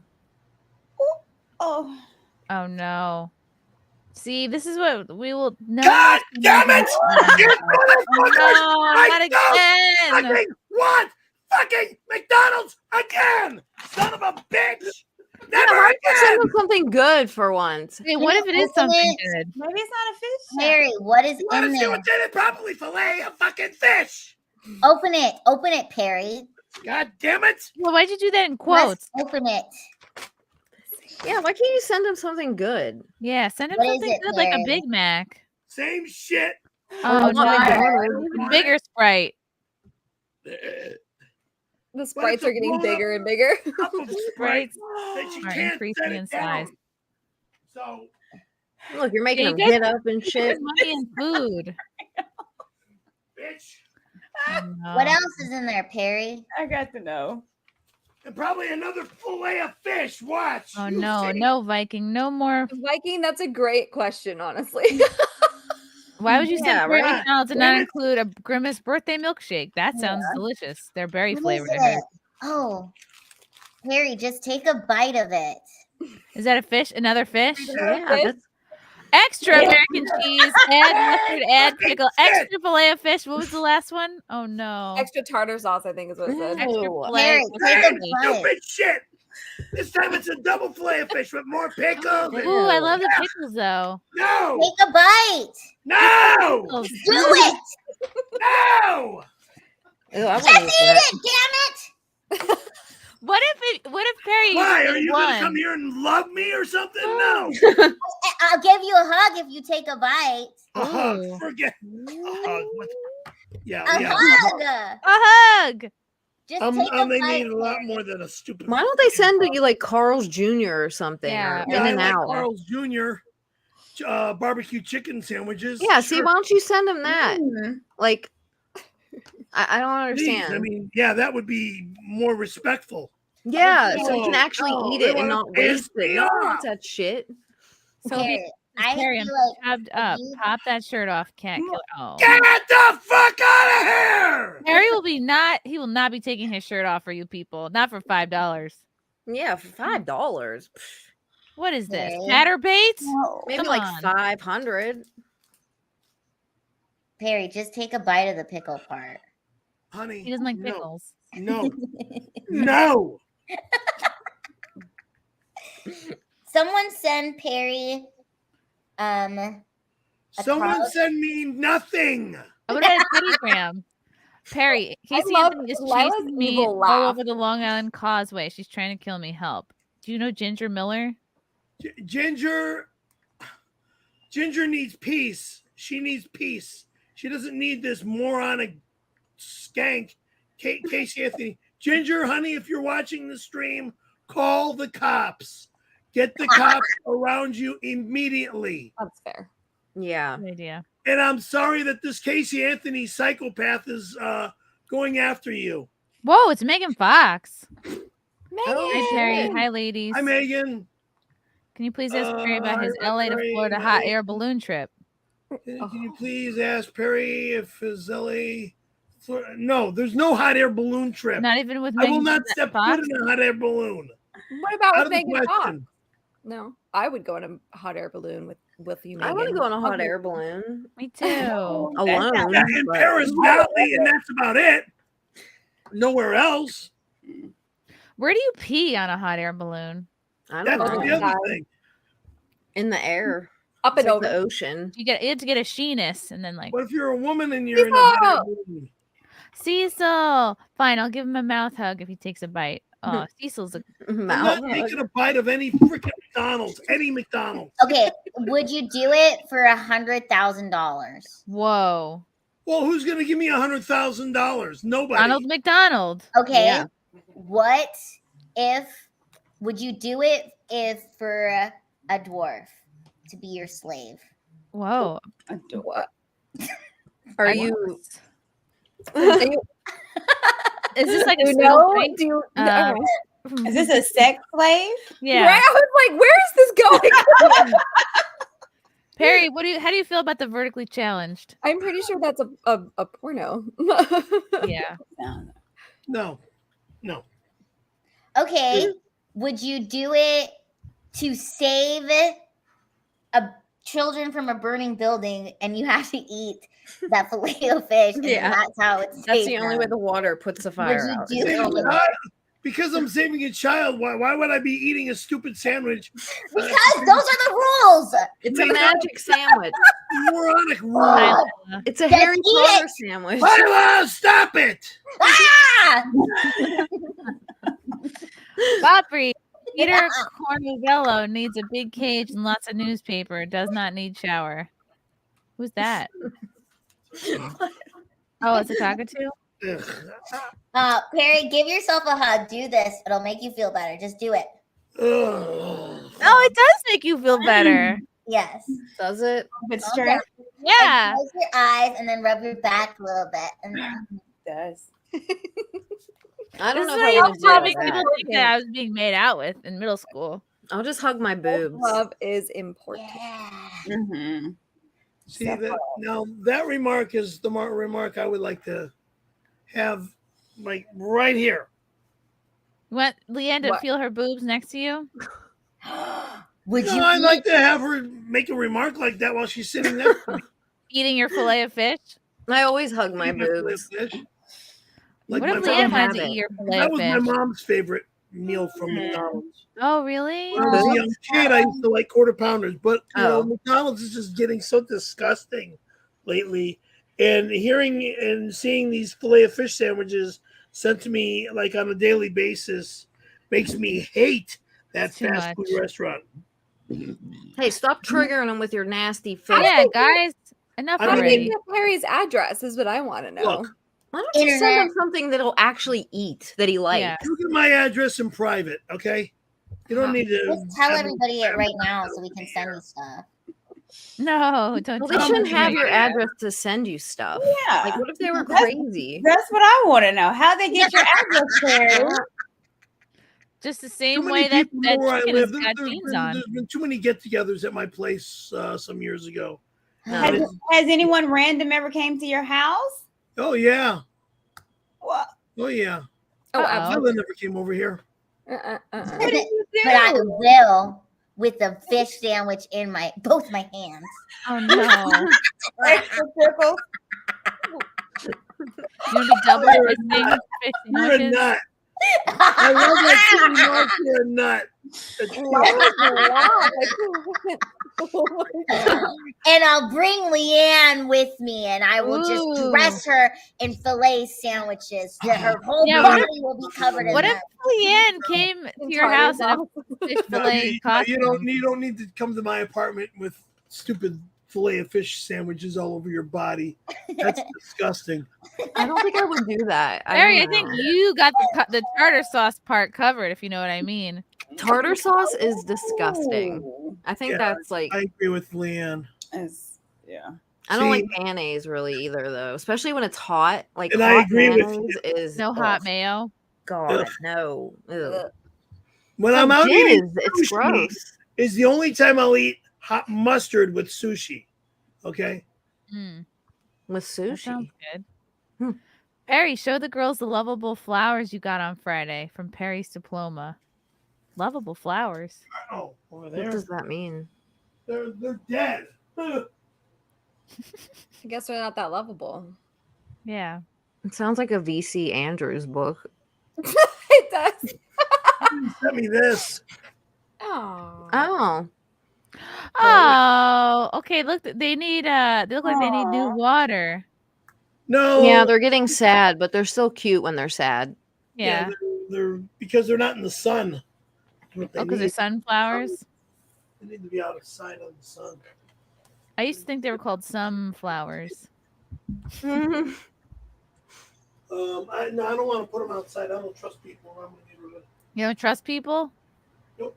Oh. Oh no. See, this is what we will. No. God damn it! Oh, no, not again. Fucking want fucking McDonald's again! Son of a bitch! Never Why don't you again! send him something good for once? Hey, what if it is Open something it. good? Maybe it's not a fish. Mary, what is You want in to see there? what's in it? Probably fillet of fucking fish! Open it. Open it, Perry. God damn it! Well, why'd you do that in Let's quotes? open it. Yeah, why can't you send him something good? Yeah, send him What is something it, good like a Perry? Big Mac. Same shit! Oh, not McDonald's. no. Bigger Sprite. The sprites are getting bigger and bigger. Sprites That you are can't increasing set in it down. size. So, Look, you're making Yeah, him you guys- get up and shit. Money and food. bitch. Oh, no. What else is in there, Perry? I got to know. And probably another fillet of fish. Watch. Oh You no, see. no Viking, no more. Viking, that's a great question, honestly. Why would you send Yeah, Perry right. McDonald's and not include a Grimace birthday milkshake? That sounds delicious. They're berry What is flavored. I heard. it? Oh, Perry, just take a bite of it. Is that a fish? Another fish? Yeah, that's Extra American cheese, add mustard, add pickle, shit. extra fillet of fish. What was the last one? Oh no. Extra tartar sauce, I think is what it said. Extra Ew. fillet. Perry, take a bite. Stupid shit. This time it's a double fillet of fish with more pickles. and- Ooh, I love the pickles though. No! Take a bite. No! Pickles. Do it. No! Ew, I Just wouldn't eat eat that. it, damn it. What if Perry Why? Are you won? gonna come here and love me or something? No. I'll give you a hug if you take a bite. A hug. Ooh. Forget. A hug. Yeah, A yeah. hug. A hug. Just I'm, take a they bite. need a lot Perry. more than a stupid. Why don't they send you like Carl's Jr. or something? Yeah, Or Yeah, In I and like Out. Carl's Jr. Barbecue chicken sandwiches. Yeah, see, Sure. why don't you send him that? Mm. Like, I don't Please, understand. I mean, yeah, that would be more respectful. yeah, so you can No, actually no, eat they it and wanna not piss waste it. me No one off. wants that shit. So Perry, I Perry, I'm feel like tabbed up. you- Pop that shirt off. Can't kill. Oh. Get the fuck out of here! Harry will be not. He will not be taking his shirt off for you people. Not for $5. Yeah, for $5. What is this? Perry. Chatterbait? Maybe Come like on. 500. Perry, just take a bite of the pickle part. Honey. He doesn't like no, pickles. No. No. Someone send Perry a Someone cloud. send me nothing. What about a kittygram? Perry, Casey love Anthony is Lila's chasing me evil all laugh. over the Long Island Causeway. She's trying to kill me. Help. Do you know Ginger Miller? Ginger needs peace. She needs peace. She doesn't need this moronic skank. Casey Anthony. Ginger, honey, if you're watching the stream, call the cops. Get the cops around you immediately. That's fair. Yeah. Good idea. And I'm sorry that this Casey Anthony psychopath is going after you. Whoa, it's Megan Fox. Megan. Hi, Perry. Hi, ladies. Hi, Megan. Can you please ask Perry about his hi, LA to Perry. Florida hot air balloon trip? Can you please ask Perry if his LA... No, there's no hot air balloon trip. Not even with I will Megan not step Fox? foot in a hot air balloon. What about Out with of the Megan Fox? question. No, I would go in a hot air balloon with you. I want to Megan. go on a hot air balloon. Me too. Alone. Yeah, in but- Paris Valley, and that's about it. Nowhere else. Where do you pee on a hot air balloon? I That's don't the know. other thing. In the air. Up It's and like over. the ocean. You have to get a sheeness and then like What if you're a woman and you're in a hot air balloon? Cecil. Fine, I'll give him a mouth hug if he takes a bite. Oh, Cecil's a I'm Mouth. not taking a bite of any freaking McDonald's. Any McDonald's. Okay, would you do it for $100,000? whoa. Well, who's going to give me $100,000? Nobody. Ronald McDonald. Okay, Yeah. what if? Would you do it if for a dwarf to be your slave? Whoa. What? Are I you? Is this like a You Snow know? White? Do you, no. Is this a sex slave? Yeah. Right? I was like, where is this going? Perry, how do you feel about the vertically challenged? I'm pretty sure that's a porno. Yeah. No. Okay, would you do it to save children from a burning building, and you have to eat that fillet of fish, and Yeah. that's how it's That's the only way the water puts the fire out. Would you do it? Because I'm saving a child, why would I be eating a stupid sandwich? Because those are the rules. It's a magic sandwich. Moronic rule. It's a Just Harry eat Potter it. sandwich. Lila, stop it! Ah! Bobby, Peter Caravello needs a big cage and lots of newspaper. Does not need shower. Who's that? Oh, it's a cockatoo? Perry, give yourself a hug. Do this. It'll make you feel better. Just do it. Oh, it does make you feel better. Yes. Does it? It's Okay. straight. Yeah. Close your eyes and then rub your back a little bit. And Does. I don't This know is if I what want to having do people that. think that I was being made out with in middle school. I'll just hug my boobs. Love is important. Mm-hmm. See that remark is the remark I would like to have, like right here. You want LeeAnn to What? feel her boobs next to you? would you? I'd like to have her make a remark like that while she's sitting there. Eating your fillet of fish? I always hug my boobs. Like What if my LeeAnn mom- wanted to eat your fillet that of was fish? my mom's favorite meal from McDonald's. Oh, really? When I was a young kid, I used to like quarter pounders, but you know, Oh. McDonald's is just getting so disgusting lately. And hearing and seeing these filet of fish sandwiches sent to me like on a daily basis makes me hate that It's too fast much. food restaurant. Hey, stop triggering them with your nasty fish. Yeah, guys. Enough I How do they already. get Perry's address is what I want to know. Look, Why don't you send Internet. him something that he'll actually eat that he likes? Yeah. you get my address in private, okay? You don't need to Just tell have- everybody it right now so we can send you stuff. No, don't Well, tell they shouldn't me. have your address to send you stuff. Yeah. Like, what if they were That's- crazy? That's what I want to know. How they get your address there? Just the Too same many way that people know where I chicken live. has got jeans on. There's been too many get-togethers at my place some years ago. Has, has anyone random ever came to your house? Oh yeah, What? oh yeah. Oh, Lila never came over here. What did you do? But I will with the fish sandwich in both my hands. Oh no. Extra pickles? You want to be double fisting fish You're a sandwiches? nut. I love that Courtney Mark. You're a nut. And I'll bring LeeAnn with me, and I will just dress her in fillet sandwiches. So her whole Yeah, body will be covered in What if them. LeeAnn came to your house in a fish No, fillet you costume? don't need to come to my apartment with stupid fillet of fish sandwiches all over your body. That's disgusting. I don't think I would do that. Barry, I don't think know. you got the tartar sauce part covered, if you know what I mean. Tartar sauce is disgusting. I think Yeah, that's like I agree with LeeAnn. Yeah. I don't like See- mayonnaise really either though, especially when it's hot. Like And hot I agree with mayonnaise is No hot mayo. God, Ugh. no. Ugh. When It's I'm like out eating jizz. It's sushi gross. is the only time I'll eat hot mustard with sushi. Okay. Mm, With that sounds sushi. good. Perry, show the girls the lovable flowers you got on Friday from Perry's diploma. Lovable flowers. Oh, over What there. does that mean? They're dead. I guess they're not that lovable. Yeah. It sounds like a VC Andrews book. It does. Send me this. Oh. Oh. Oh, okay. Look, they need they look like they need new water. No. Yeah, they're getting sad, but they're still cute when they're sad. Yeah. they're because they're not in the sun. What they Oh, because they're need. sunflowers. They need to be outside of the sun. I used to think they were called sunflowers. I don't want to put them outside. I don't trust people. I'm gonna get rid of it. You don't trust people? Nope.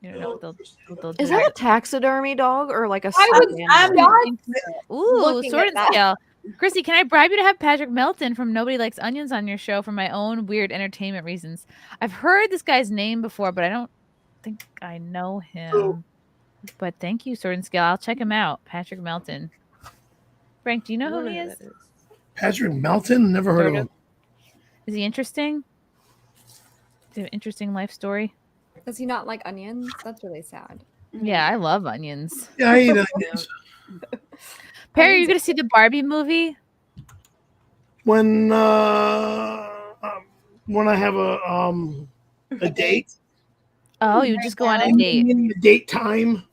You don't know what they'll do. Is that a taxidermy dog or like a I stuffed was, animal? Ooh, looking sword at and that. scale. Chrissy, can I bribe you to have Patrick Melton from Nobody Likes Onions on your show for my own weird entertainment reasons? I've heard this guy's name before, but I don't think I know him. But thank you, Sword and Scale. I'll check him out. Patrick Melton. Frank, do you know who he is? Patrick Melton? Never heard of him. Is he interesting? Does he have an interesting life story? Does he not like onions? That's really sad. Yeah, I love onions. Yeah, I eat onions. Perry, are you going to see the Barbie movie? When I have a date. Oh, you just go on a date. A date time.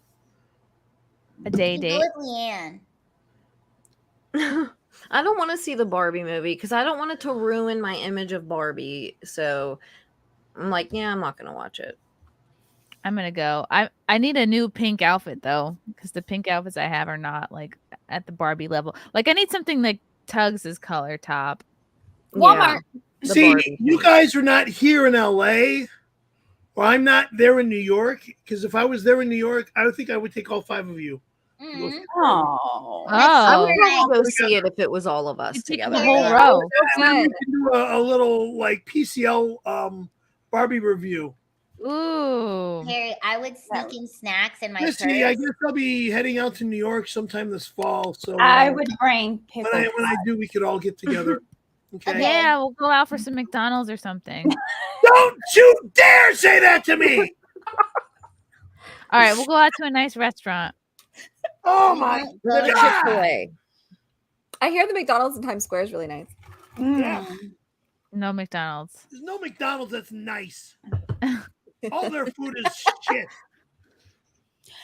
A day Go date. with LeeAnn. I don't want to see the Barbie movie because I don't want it to ruin my image of Barbie. So I'm like, yeah, I'm not gonna watch it. I'm gonna go. I need a new pink outfit though, because the pink outfits I have are not like at the Barbie level. Like I need something like Tuggs' color top. Walmart. The See, Barbie you guys are not here in LA, or I'm not there in New York. Because if I was there in New York, I would think I would take all 5 of you. Oh, I would Oh, probably go see it if it was all of us you take together. the whole row. And then we can do a little like PCL Barbie review. Ooh. Harry, I would sneak in snacks in my Chrissy, purse. I guess I'll be heading out to New York sometime this fall. So I would bring when pickles. when I do, we could all get together. Okay. Yeah, we'll go out for some McDonald's or something. Don't you dare say that to me! All right, we'll go out to a nice restaurant. Oh my Go to God. Chick-fil-A. I hear the McDonald's in Times Square is really nice. Yeah. No McDonald's. There's no McDonald's that's nice. All their food is shit.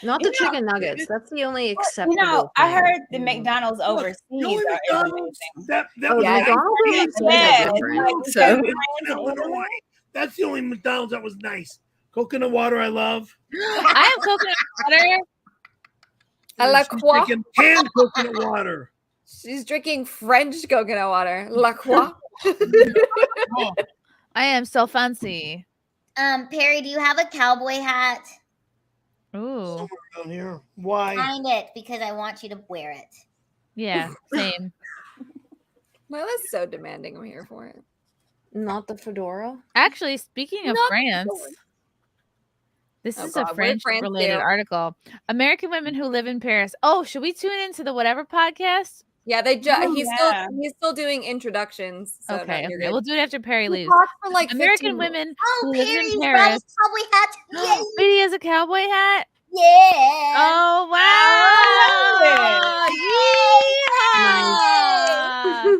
Not the chicken nuggets. That's the only acceptable. You know, I thing. heard the McDonald's Look, overseas the only are McDonald's that Oh, was yeah, nice McDonald's is Yeah, different. it's So like- in Illinois. That's the only McDonald's that was nice. Coconut water, I love. I have coconut water. A La She's Croix. drinking canned coconut water. She's drinking French coconut water. La Croix. I am so fancy. Perry, do you have a cowboy hat? Ooh. Somewhere down here. Why? Find it because I want you to wear it. Yeah, same. Well, that's so demanding. I'm here for it. not the fedora. Actually, speaking of Not France, the- this Oh, is God, a what did French France related do? article. American women who live in Paris. Oh, should we tune into the Whatever podcast? Yeah, Oh, he's yeah. still doing introductions. So Okay, no, you're okay. good. We'll do it after Perry He leaves. talked for like American 15 minutes. women Oh, who live Perry's in got Paris. his cowboy hat. Yay! Wait, he has a cowboy hat? Yeah. Oh, wow. Yeehaw!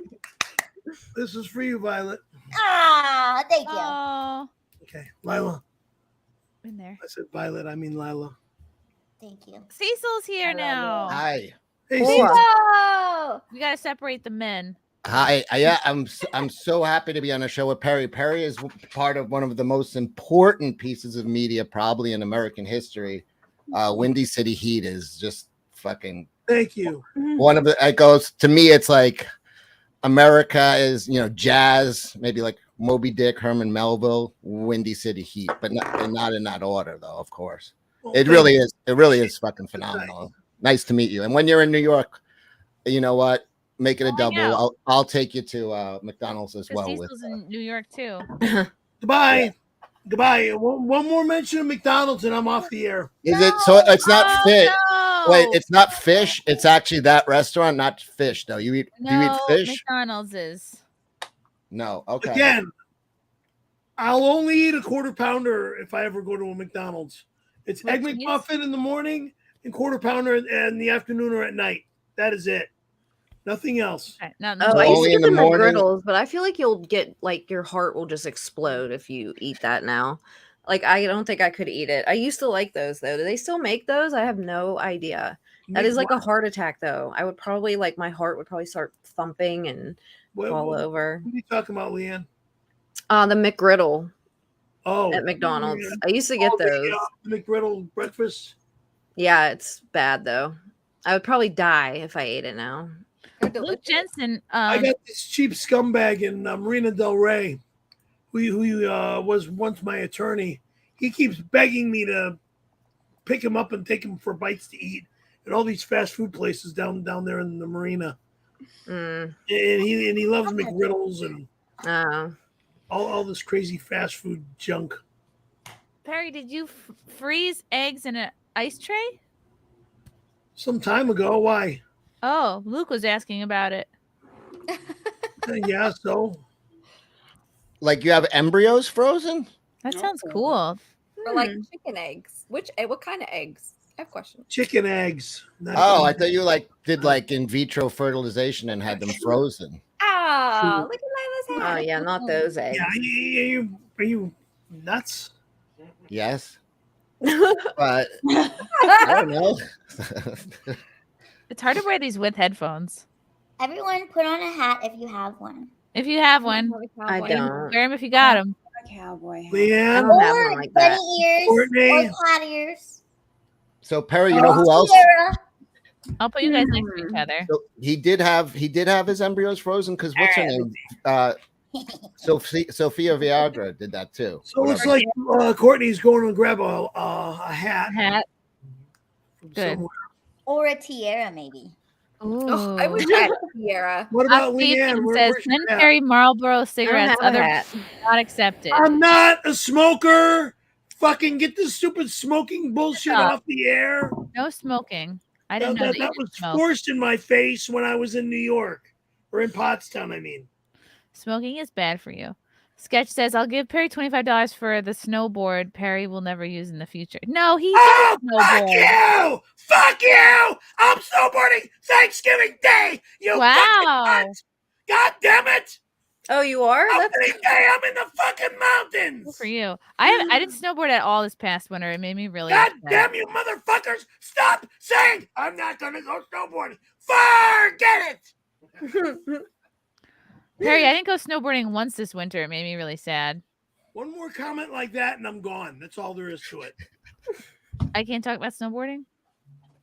This is for you, Violet. Ah, thank you. Oh, Okay, Lila. in there. I said Violet. I mean Lila. Thank you. Cecil's here now. Hi. Hey, Cool. Cecil. Oh, We gotta separate the men. Hi. Yeah, I'm so happy to be on a show with Perry. Perry is part of one of the most important pieces of media probably in American history. Windy City Heat is just fucking Thank you. one of the. It goes to me. It's like America is jazz, maybe like Moby Dick, Herman Melville, Windy City Heat, but not in that order though. Of course, it really is. It really is fucking phenomenal. Nice to meet you. And when you're in New York, you know what? Make it a double. I'll take you to McDonald's as well. Cecil's in New York too. Goodbye. Yeah. Goodbye. One more mention of McDonald's and I'm off the air. Is it so? It's not fish. No. Wait, it's not fish. It's actually that restaurant, not fish. Though do you eat fish? McDonald's is. No. Okay. Again, I'll only eat a quarter pounder if I ever go to a McDonald's. It's With egg cheese? McMuffin in the morning and quarter pounder in the afternoon or at night. That is it. Nothing else. Okay, no, Oh, I used Only to in get the the morning? McGriddles, but I feel like you'll get like your heart will just explode if you eat that now. Like I don't think I could eat it. I used to like those though. Do they still make those? I have no idea. That is like a heart attack though. I would probably my heart would probably start thumping and fall over. What are you talking about, LeeAnn? The McGriddle Oh, at McDonald's. yeah. I used to get those. The McGriddle breakfast. Yeah, it's bad though. I would probably die if I ate it now. Luke Jensen. I got this cheap scumbag in Marina Del Rey, who was once my attorney. He keeps begging me to pick him up and take him for bites to eat at all these fast food places down there in the marina. And he loves McGriddles and all this crazy fast food junk. Perry, did you freeze eggs in an ice tray? Some time ago. Why? Oh, Luke was asking about it. Yeah, so. Like you have embryos frozen? That sounds cool. Or like chicken eggs. What kind of eggs? I have questions. Chicken eggs. I thought you did in vitro fertilization and had them frozen. Ah, look at Lila's hat. Oh yeah, not those eggs. Yeah, are you nuts? Yes. But I don't know. It's hard to wear these with headphones. Everyone put on a hat if you have one. If you have one. I don't. Wear them if you got them. A cowboy hat. LeeAnn? I don't have Or one like that. bunny ears Courtney? or cat ears. So Perry, you know who else? Sierra. I'll put you guys next to each other. So he did have his embryos frozen because what's her name? Sophia Viagra did that too. So it's like Courtney's going to grab a hat. From Good. somewhere. Or a tiara, maybe. Oh, I wish I had a tiara. What about Stephen LeeAnn? says Where's send your hat? Perry Marlboro cigarettes. have a Other hat. not accepted. I'm not a smoker. Fucking get this stupid smoking bullshit Stop. off the air. No smoking. I didn't know That that you was smoke. forced in my face when I was in New York. Or in Pottstown, I mean. Smoking is bad for you. Sketch says, I'll give Perry $25 for the snowboard Perry will never use in the future. No, he Oh, doesn't fuck snowboard. you! Fuck you! I'm snowboarding Thanksgiving Day! You Wow. fucking cunt! God damn it! Oh, you are? Opening day, I'm in the fucking mountains! Good for you. I didn't snowboard at all this past winter. It made me really God upset. damn you motherfuckers! Stop saying I'm not gonna go snowboarding! Forget it! Perry, I didn't go snowboarding once this winter. It made me really sad. One more comment like that and I'm gone. That's all there is to it. I can't talk about snowboarding?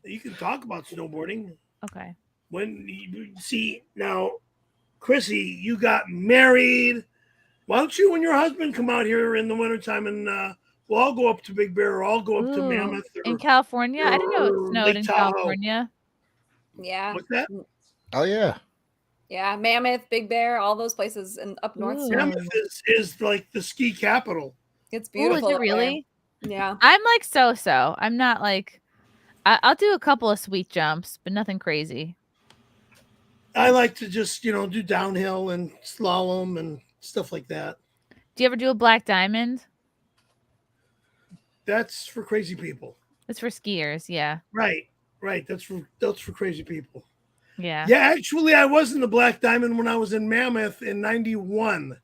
You can talk about snowboarding. Okay. When you see now, Chrissy, you got married. Why don't you and your husband come out here in the wintertime and we'll all go up to Big Bear or I'll go up to Ooh, Mammoth. in California? I didn't know it or snowed Lake in Tahoe. California. Yeah. What's that? Oh yeah. Yeah, Mammoth, Big Bear, all those places in up north. Ooh. Mammoth is like the ski capital. It's Ooh, beautiful. is it up there. really? Yeah. I'm like so. I'm not like I'll do a couple of sweet jumps, but nothing crazy. I like to just, do downhill and slalom and stuff like that. Do you ever do a black diamond? That's for crazy people. It's for skiers, yeah. Right. That's for crazy people. Yeah. Yeah, actually, I was in the Black Diamond when I was in Mammoth in '91.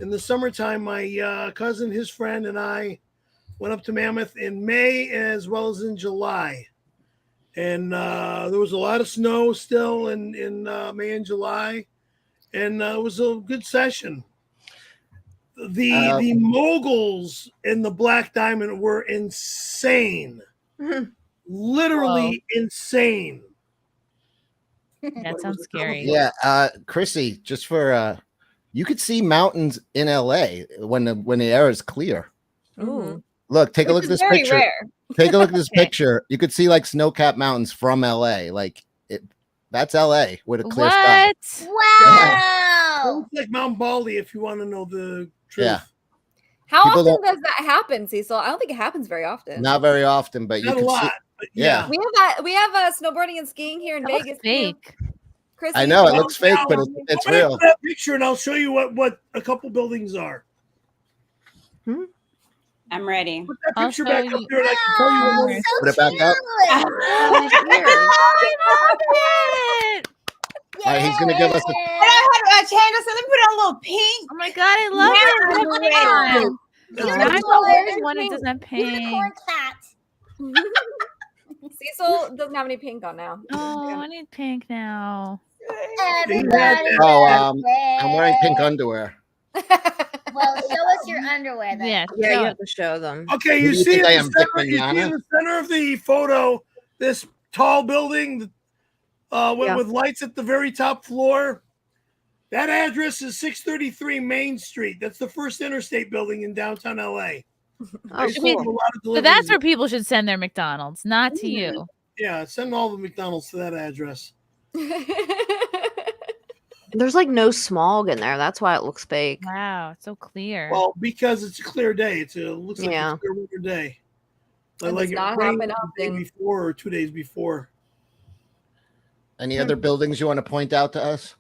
In the summertime, my cousin, his friend, and I went up to Mammoth in May as well as in July. And there was a lot of snow still in May and July. And it was a good session. The moguls in the Black Diamond were insane. Literally insane. That sounds scary. Yeah, Chrissy, just for you could see mountains in LA when the air is clear. Ooh. Look, take a look at this picture. Rare. Take a look at this picture. You could see like snow-capped mountains from LA. Like that's LA with a clear sky. Wow. It looks like Mount Baldy if you want to know the truth. Yeah. How People often does that happen, Cecil? I don't think it happens very often. Not very often, but you Not a can lot. see. But Yeah. We have snowboarding and skiing here in That looks Vegas. too. fake. Chrissy, I know it you looks fake, but it's Open up real. that picture and I'll show you what a couple buildings are. I'm ready. Put that picture I'll back show up you. there and I can tell you what it is. Put it back up. I love it. All right, he's gonna give us a. But I had a chance, so let me put on a little pink. Oh my god, I love it. I'm Pink ready. on. I'm always one that doesn't have pink. Unicorn cat. Cecil doesn't have any pink on now. Oh, I need pink now. Everybody Oh, loves I'm wearing pink red. underwear. Well, show us your underwear then. Yeah, Yeah, you so- have to show them. Okay, Who you do you see, think I in am, the Dick center, you see in Manana? the center of the photo this tall building with lights at the very top floor. That address is 633 Main Street. That's the first interstate building in downtown LA. I Oh, still have a cool. lot of So that's deliveries. where people should send their McDonald's, not to you. Yeah, send all the McDonald's to that address. There's like no smog in there. That's why it looks fake. Wow, it's so clear. Well, because it's a clear day. It looks like Yeah. a clear winter day. It Like does it not rained happen the day often. before or 2 days before. Any other buildings you want to point out to us?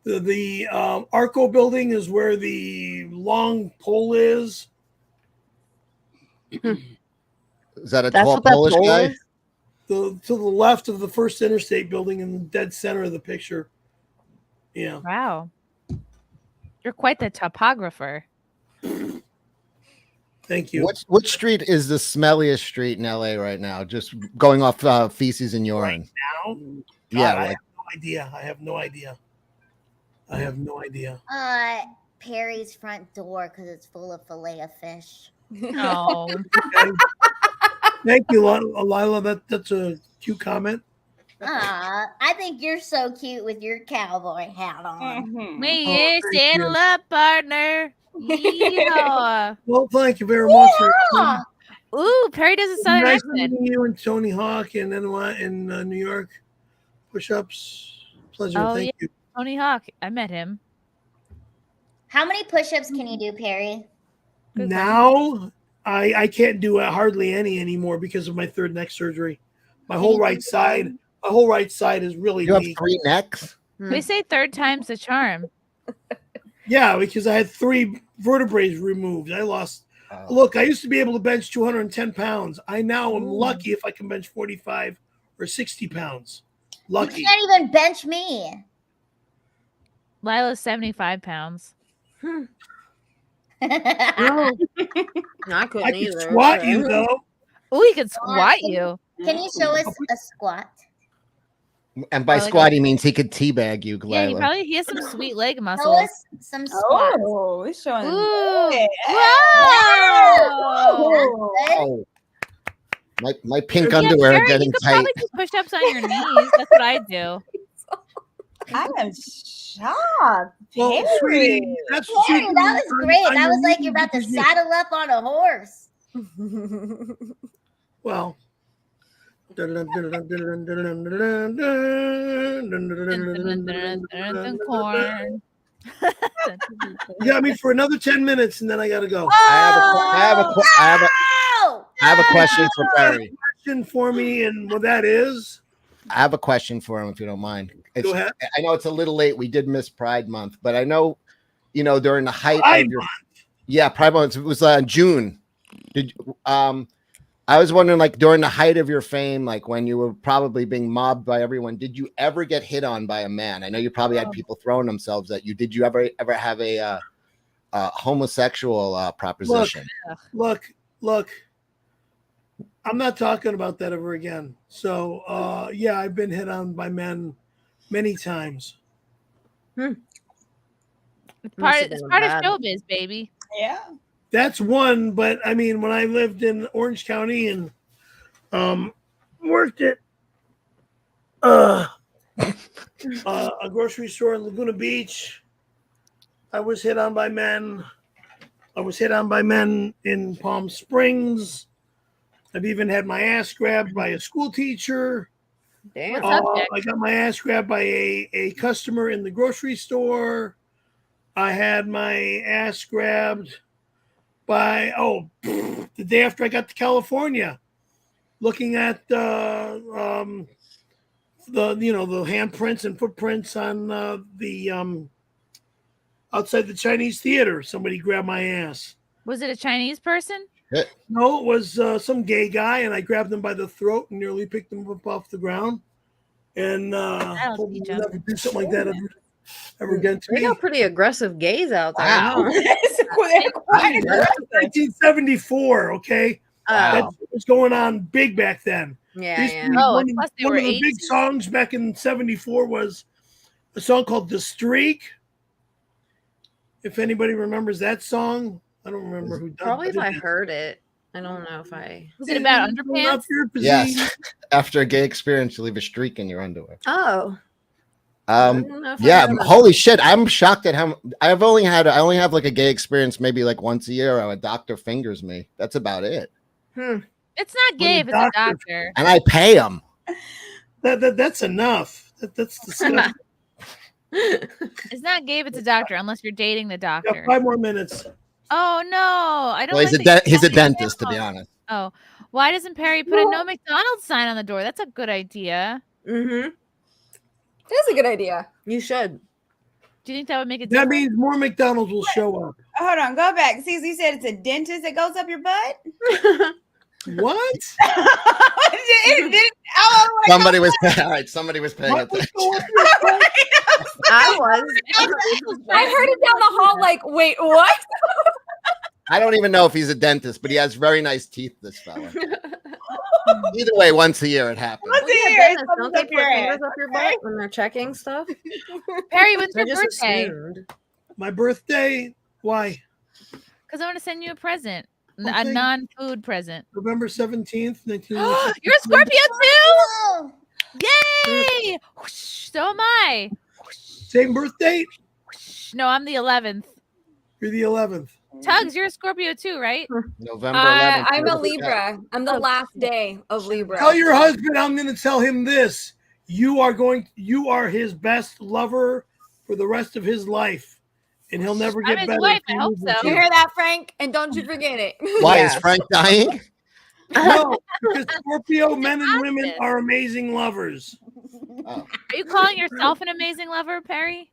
The Arco building is where the long pole is. Is that a That's tall what that Polish pole guy? is? To the left of the First Interstate building in the dead center of the picture. Yeah. Wow. You're quite the topographer. Thank you. Which street is the smelliest street in LA right now? Just going off feces and urine. Now? Yeah, God, I like, have no idea. I have no idea. I have no idea. Perry's front door because it's full of fillet of fish. Oh. Okay. Thank you, Lila. That's a cute comment. I think you're so cute with your cowboy hat on. Me, thank saddle you. up, partner. Yeah. Well, thank you very much. Yeah. Ooh, Perry does a southern Nice accent. meeting you and Tony Hawk in New York. Push-ups. Pleasure. Oh, Thank yeah. you. Tony Hawk. I met him. How many push-ups can you do, Perry? Now, I can't do hardly any anymore because of my third neck surgery. My whole right side is really you have weak. 3 necks? They say third time's the charm. Yeah, because I had 3 vertebrae removed. I lost. Look, I used to be able to bench 210 pounds. I now am lucky if I can bench 45 or 60 pounds. Lucky. You can't even bench me. Lila's 75 pounds. No, I couldn't I can either. squat you though. Oh, he could squat you. Can you show us a squat? And by squat, he means he could teabag you, Yeah, Lila. he has some sweet leg Show muscles. us some squats. Oh, he's showing. Ooh. it. Wow. Oh. My pink Yeah, underwear Perry, are getting you could tight. probably do push-ups on your knees. That's what I do. I am shocked. Well, sweetie, that's what Perry, you that was do great. on That your was like knees you're about to because you- saddle up on a horse. Well. Corn. You got me for another 10 minutes and then I gotta go. I have a question for Perry. Question for me, and what that is. I have a question for him, if you don't mind. Go ahead. I know it's a little late. We did miss Pride Month, but I know, during the height Pride of your Month. Pride Month. It was June. I was wondering, like, during the height of your fame, like when you were probably being mobbed by everyone, did you ever get hit on by a man? I know you probably had people throwing themselves at you. Did you ever have a homosexual proposition? Look. I'm not talking about that ever again. So, yeah, I've been hit on by men many times. It's part of showbiz, baby. Yeah. That's one, but I mean, when I lived in Orange County and worked at a grocery store in Laguna Beach, I was hit on by men. I was hit on by men in Palm Springs. I've even had my ass grabbed by a school teacher. Damn. I got my ass grabbed by a customer in the grocery store. I had my ass grabbed by the day after I got to California, looking at the handprints and footprints on the outside the Chinese theater. Somebody grabbed my ass. Was it a Chinese person? No, it was some gay guy, and I grabbed him by the throat and nearly picked him up off the ground. And told him to never do something like that ever again to They me. got pretty aggressive gays out there. Wow. Huh? 1974, okay? That was going on big back then. Yeah. One of the big songs back in 74 was a song called The Streak. If anybody remembers that song, I don't remember who did Probably it. if I heard it. I don't know if I. Was it about underpants? Yes. After a gay experience, you leave a streak in your underwear. Oh. don't know if I've Yeah, done that. holy shit. I'm shocked at how I only have like a gay experience maybe like once a year. A doctor fingers me. That's about it. It's not gay if it's a doctor. And I pay him. That's enough. That's disgusting. It's not gay if it's a doctor unless you're dating the doctor. 5 more minutes. Oh no, I don't. Well, like he's a dentist, to be honest. Oh, why doesn't Perry put a no McDonald's sign on the door? That's a good idea. Mm-hmm. That's a good idea. You should. Do you think that would make it? That means more McDonald's will show up. Hold on, go back. See, you said it's a dentist that goes up your butt. What? Somebody was all right. Somebody was paying attention. I was. I heard it down the hall. Like, wait, what? I don't even know if he's a dentist, but he has very nice teeth. This fella. Either way, once a year it happens. Once a Yeah, year, dentists, don't they put fingers up your butt when they're checking stuff? Perry, when's I your just birthday? assumed. My birthday? Why? Because I want to send you a present, a Okay. non-food present. November 17th, 19. You're a Scorpio too? Yay! Whoosh, so am I. Same birthday? No, I'm the 11th. You're the 11th. Tuggs, you're a Scorpio too, right? November 11th. I'm a Libra. I'm the last day of Libra. Tell your husband I'm going to tell him this. You are his best lover for the rest of his life. And he'll never get I'm his better. wife, if he I hope moves with so. You hear that, Frank? And don't you forget it. Why is Frank dying? No, because Scorpio men and women are amazing lovers. Are you calling yourself an amazing lover, Perry?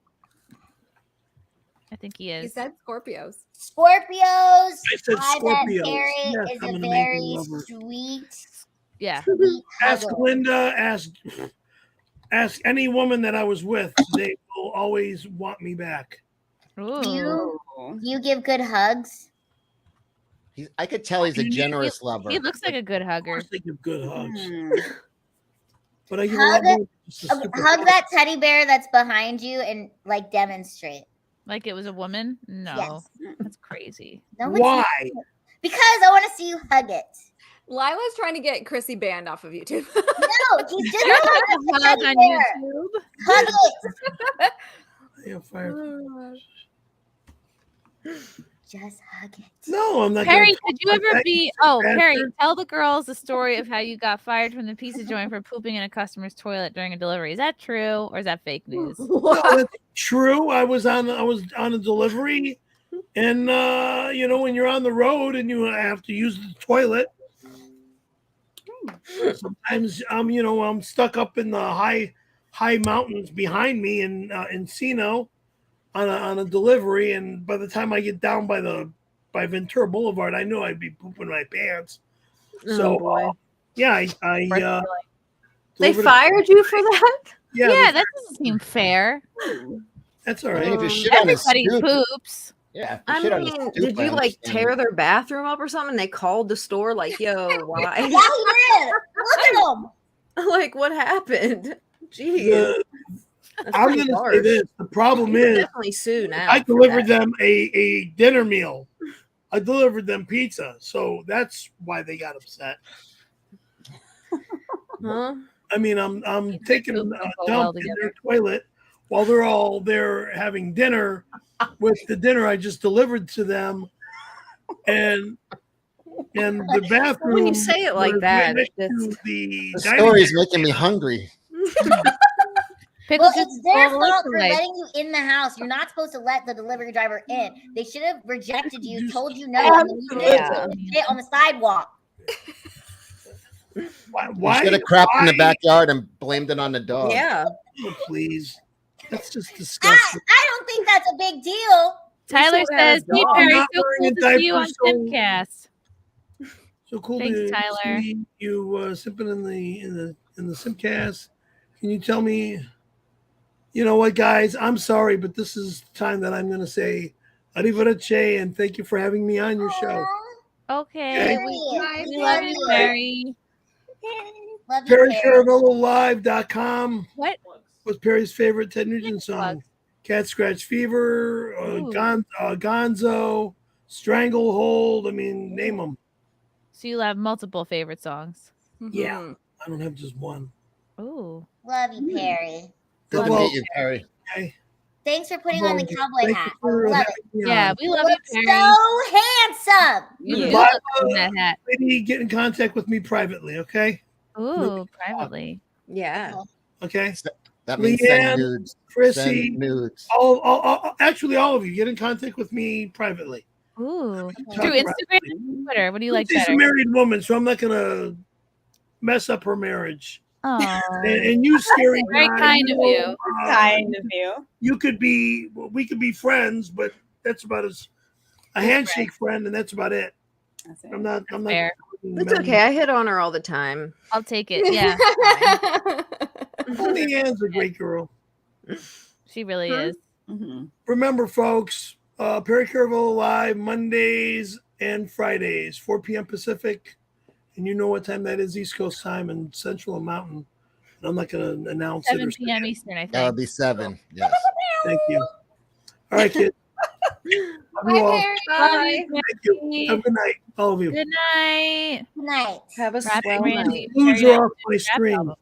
I think he is. He said Scorpios. Scorpios. I said I bet Scorpios. Perry Yes, is I'm a an very amazing lover. sweet. Yeah. Ask Linda, ask any woman that I was with. They will always want me back. Do you give good hugs? I could tell he's a generous lover. He looks like a good hugger. They give good hugs. Hmm. But I give Hug, a lot more just a stupid hug that teddy bear that's behind you and like demonstrate. Like it was a woman? No. Yes. That's crazy. No, it's Why? not. Because I want to see you hug it. Lila's trying to get Chrissy banned off of YouTube. No, he's just You're like like a a hug teddy on bear. YouTube. Hug it. Yeah, fire. Just hug it. No, I'm not. Perry, gonna could you talk ever like be? that, Oh, you Perry, bastard. tell the girls the story of how you got fired from the pizza joint for pooping in a customer's toilet during a delivery. Is that true or is that fake news? No, that's true. I was on a delivery, and when you're on the road and you have to use the toilet, sometimes I'm stuck up in the high mountains behind me in Encino on a delivery, and by the time I get down by Ventura Boulevard, I knew I'd be pooping my pants. So boy. yeah, They delivered- fired you for that? Yeah, Yeah, that doesn't seem fair. that's all I mean, right. if you shit on his Everybody stoop- poops. Yeah. if you I shit on his mean, stoop, did I you like understand. tear their bathroom up or something? They called the store like, yo, why? Yeah, he did. Look at him. Like, what happened? Jeez. The- That's I'm pretty going to say harsh. this. The problem You could is, definitely sue now. I for delivered that. them a dinner meal. I delivered them pizza, so that's why they got upset. Huh? I mean, I'm taking a poop and go well dump in their toilet while they're all there having dinner with the dinner I just delivered to them, and the bathroom. When you say it like was that, right next it's- to the The dining story's table. making me hungry. Well, it's their fault for letting you in the house. You're not supposed to let the delivery driver in. They should have rejected you, told you no, and then you didn't sit on the sidewalk. Why? You should have crapped in the why- backyard and blamed it on the dog. Yeah. Oh, please. That's just disgusting. I don't think that's a big deal. Tyler still have says, a "Hey dog. Perry, Not so wearing cool a to see you on diaper, so- SimpCast." So cool Thanks, to Tyler. see you sipping in the SimpCast. Can you tell me? You know what, guys? I'm sorry, but this is the time that I'm going to say arrivederci and thank you for having me on your show. Okay, Okay. we love you, Perry. Love you, Perry. PerryCaravelloLive.com What? was Perry's favorite Ted Nugent song. Cat Scratch Fever, Ooh. Gonzo, Stranglehold. I mean, name them. So you'll have multiple favorite songs. Yeah, I don't have just one. Ooh. Love you, Perry. Good to Love meet you. you, Perry. Okay. Thanks for putting on the cowboy Thank hat. you for I love having it. me Yeah, on. we You love you, look Perry. so handsome. You do Lila, look in that hat. Maybe get in contact with me privately, okay? Ooh, privately. Yeah. Okay. That means send LeeAnn, nudes. Chrissie, Send nudes. actually, all of you get in contact with me privately. Ooh. Talk Through Instagram privately. or Twitter. What do you like She's better? a married woman, so I'm not gonna mess up her marriage. Oh. And you, scary Very guy, kind of you. Kind of you. We could be friends, but that's about as a handshake friend, and that's about it. I'm not fair. It's okay. I hit on her all the time. I'll take it. Yeah. LeeAnn's a great girl. She really is. Remember, folks, Perry Caravello Live Mondays and Fridays, 4 p.m. Pacific. And you know what time that is, East Coast time and Central and Mountain. And I'm not going to announce 7 it. p.m. Eastern, I think. That'll be 7. Yes. Thank you. All right, kids. Love you all. Bye. Thank you. Have a good night, all of you. Good night. Good night. Have a Rapping swell Randy. night. Blues Perry are off my rap screen. album.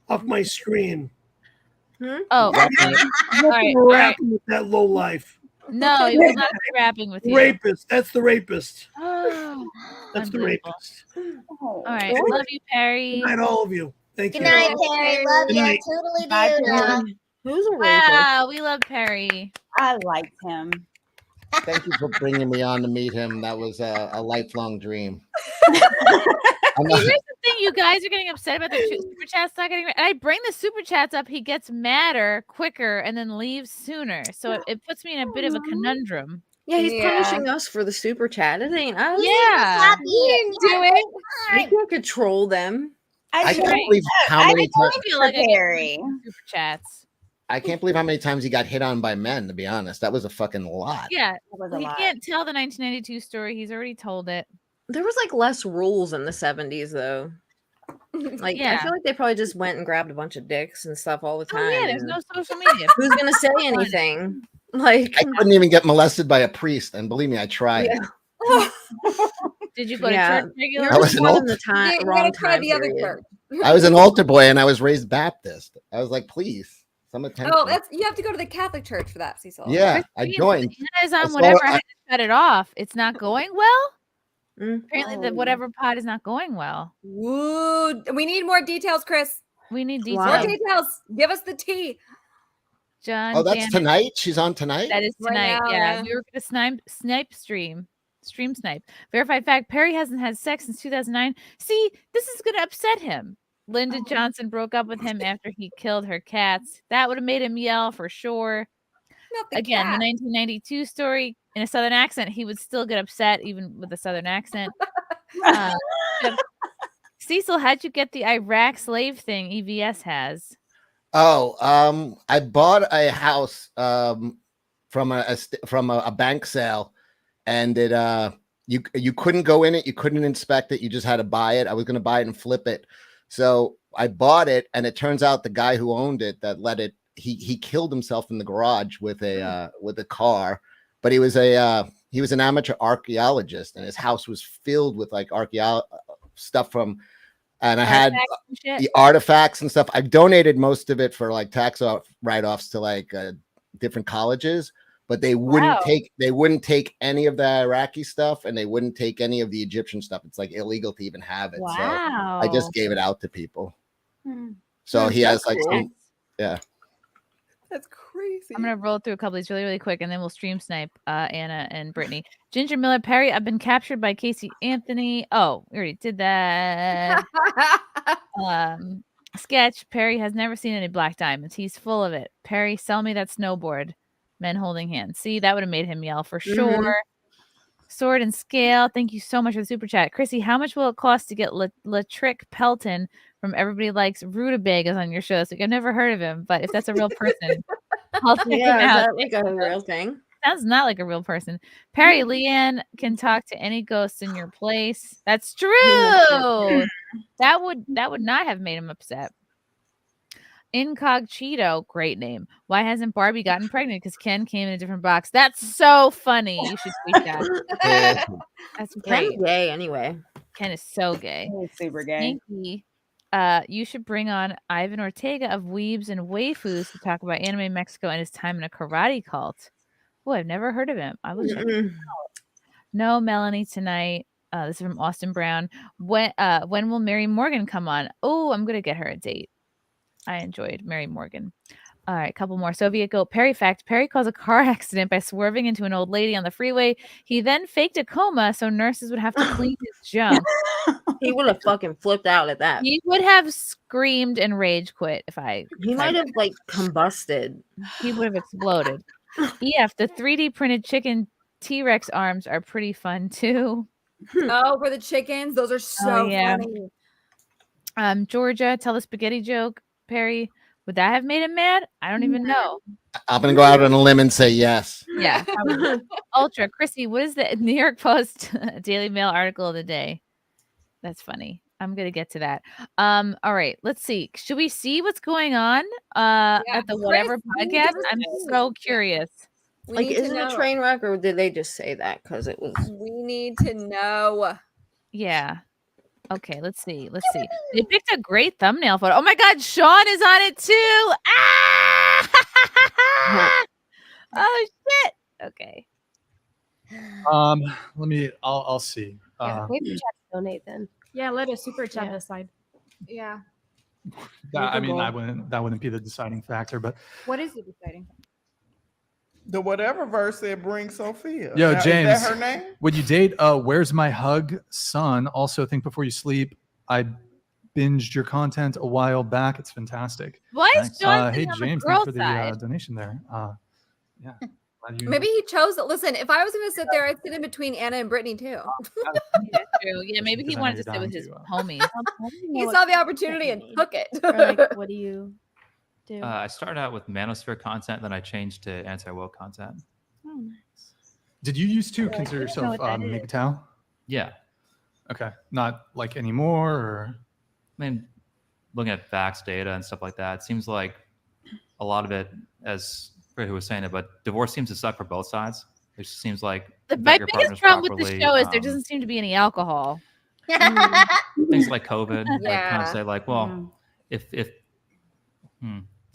Off my screen. Oh, okay. All right. All right. Rapping with that low life. No, he will not be rapping with you. Rapist. That's the rapist. Oh, That's the unbelievable. rapist. All right. Love you, Perry. Good night, all of you. Thank Good you. night, Perry. Love Good you. night. Totally Bye, do. Perry. Love. Who's a rapist? Wow, we love Perry. I liked him. Thank you for bringing me on to meet him. That was a lifelong dream. I'm Here's not- the thing, you guys are getting upset about the super chats not getting. And I bring the super chats up, he gets madder quicker and then leaves sooner. So it puts me in a bit of a conundrum. Yeah, he's Yeah. punishing us for the super chat. It ain't us. Yeah. Happy. Do it. We can't control them. I can't Right. believe how many times. I feel like I get Perry. super chats. I can't believe how many times he got hit on by men. To be honest, that was a fucking lot. Yeah, was a he lot. can't tell the 1992 story. He's already told it. There was like less rules in the 70s though. Like I Yeah. feel like they probably just went and grabbed a bunch of dicks and stuff all the time. Oh yeah, there's and no social media. who's gonna say anything? Like I couldn't even get molested by a priest, and believe me, I tried. Yeah. Did you go to Yeah. church You're regularly? I was just an one old- in the time, You wrong gotta try time the other period. church. I was an altar boy, and I was raised Baptist. I was like, please, some attention. Oh, that's you have to go to the Catholic church for that, Cecil. Yeah, I Christine, joined. Anna is I on saw- whatever. I I- had to shut it off. It's not going well. Mm. Apparently, the whatever pod is not going well. Woo. We need more details, Chris. We need Wow. More details. details. Give us the tea. John. Oh, that's Janet, tonight. She's on tonight. That is Right tonight. now, yeah, yeah. we were gonna snipe stream snipe. Verified fact: Perry hasn't had sex since 2009. See, this is gonna upset him. Lyndon Johnson broke up with him after he killed her cats. That would have made him yell for sure. Not the Again, cat. the 1992 story in a Southern accent, he would still get upset even with a Southern accent. Uh, Cecil, how'd you get the Iraq slave thing EVS has? Oh, I bought a house from a bank sale, and it you couldn't go in it, you couldn't inspect it, you just had to buy it. I was gonna buy it and flip it, so I bought it, and it turns out the guy who owned it that let it he killed himself in the garage with a car, but he was an amateur archaeologist, and his house was filled with like stuff from. And I had the artifacts and stuff. I donated most of it for like tax write-offs to like different colleges, but they wouldn't take any of the Iraqi stuff, and they wouldn't take any of the Egyptian stuff. It's like illegal to even have it. So I just gave it out to people. So he has like some, yeah. That's crazy. I'm gonna roll through a couple of these really, really quick, and then we'll stream snipe Anna and Brittany. Ginger Miller Perry, I've been captured by Casey Anthony. Oh, we already did that. Sketch. Perry has never seen any black diamonds. He's full of it. Perry, sell me that snowboard. Men holding hands. See, that would have made him yell for sure. Sword and Scale. Thank you so much for the super chat. Chrissy, how much will it cost to get Latrick Pelton from Everybody Likes Rutabagas on your show? So I've never heard of him, but if that's a real person, I'll check him Yeah, is out. that like a real thing? Sounds not like a real person. Perry, LeeAnn can talk to any ghost in your place. That's true. That would not have made him upset. Incogito, great name. Why hasn't Barbie gotten pregnant? Because Ken came in a different box. That's so funny. You should tweet that. That's great. Ken's gay anyway. Ken is so gay. He's super gay. Stinky. You should bring on Ivan Ortega of Weebs and Waifus to talk about anime Mexico and his time in a karate cult. Oh, I've never heard of him. I will check him out. No, Melanie tonight. This is from Austin Brown. When will Mary Morgan come on? Oh, I'm gonna get her a date. I enjoyed Mary Morgan. All right, a couple more. Soviet Goat Perry fact. Perry caused a car accident by swerving into an old lady on the freeway. He then faked a coma so nurses would have to clean his junk. He would have fucking flipped out at that. He would have screamed and rage quit if I. He might have like combusted. He would have exploded. EF, the 3D printed chicken T-Rex arms are pretty fun too. Oh, for the chickens, those are so funny. Georgia, tell a spaghetti joke. Perry, would that have made him mad? I don't even know. I'm gonna go out on a limb and say yes. Yeah. Ultra. Chrissy, what is the New York Post Daily Mail article of the day? That's funny. I'm gonna get to that. All right, let's see. Should we see what's going on at the Whatever podcast? I'm so curious. Like, is it a train wreck or did they just say that because it was? We need to know. Yeah. Okay, let's see. They picked a great thumbnail photo. Oh my God, Sean is on it too. Ah! Oh shit. Okay. I'll see. Wait for chat to donate then. Yeah, let a super chat decide. Yeah. I mean, that wouldn't be the deciding factor, but What is it deciding? The whatever verse said bring Sophia. yo, Now, James, is that her name? would you date Where's My Hug Son? Also, think before you sleep. I binged your content a while back. It's fantastic. Why is Thanks. John Hey, sitting on the James, girl thanks for the side? donation there. Yeah. Glad you- Maybe he chose it. Listen, if I was going to sit there, I'd sit in between Anna and Brittany too. True. Yeah, maybe he Because I know wanted to you're sit with down his to, homies. He saw the opportunity and took it. Or like, what do you do? I started out with manosphere content, then I changed to anti-woke content. Oh, nice. Did you used to Like, consider I don't know yourself what that is. MGTOW? Yeah. Okay. Not like anymore, or? I mean, looking at facts, data, and stuff like that, it seems like a lot of it, as who was saying it, but divorce seems to suck for both sides. It just seems like My your biggest partner's problem with the properly, show is there doesn't seem to be any alcohol. things like COVID, like kind Yeah. of say like, well, if that's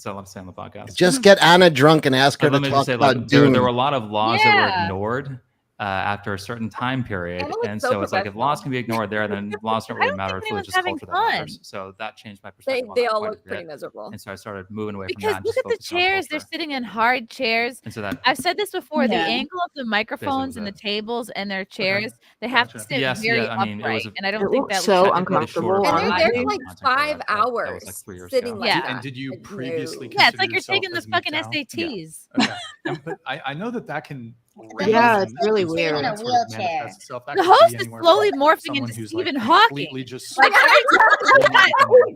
all I'm saying on the podcast. Just get Anna drunk and ask her But to let me talk just say, about like, Dune. there were a lot of laws that were Yeah. ignored after a certain time period, Emma was and so so it's like if laws can be ignored there, then laws don't really matter. It's really anyone's just having culture that fun. matters. So that changed my They, perspective. on they that all quite a look pretty bit. miserable. And so I started moving away from Because that. and look just at the focusing on chairs. They're culture. sitting in hard chairs. And so that I've said this before. The Yeah. angle of the microphones and the tables and their chairs, they have to Gotcha. sit Yes, very yeah, I mean, it upright. was a- And I don't It think looks that so looks uncomfortable. And they're there for honestly. like 5 hours That was like 3 years sitting ago. like Yeah. that. And did you Like, previously no. Yeah, it's consider like you're yourself taking the as fucking MGTOW? SATs. Okay. But I know that can Yeah, it's really Sitting in weird. a wheelchair. The host is slowly morphing into Stephen Hawking. Like every time we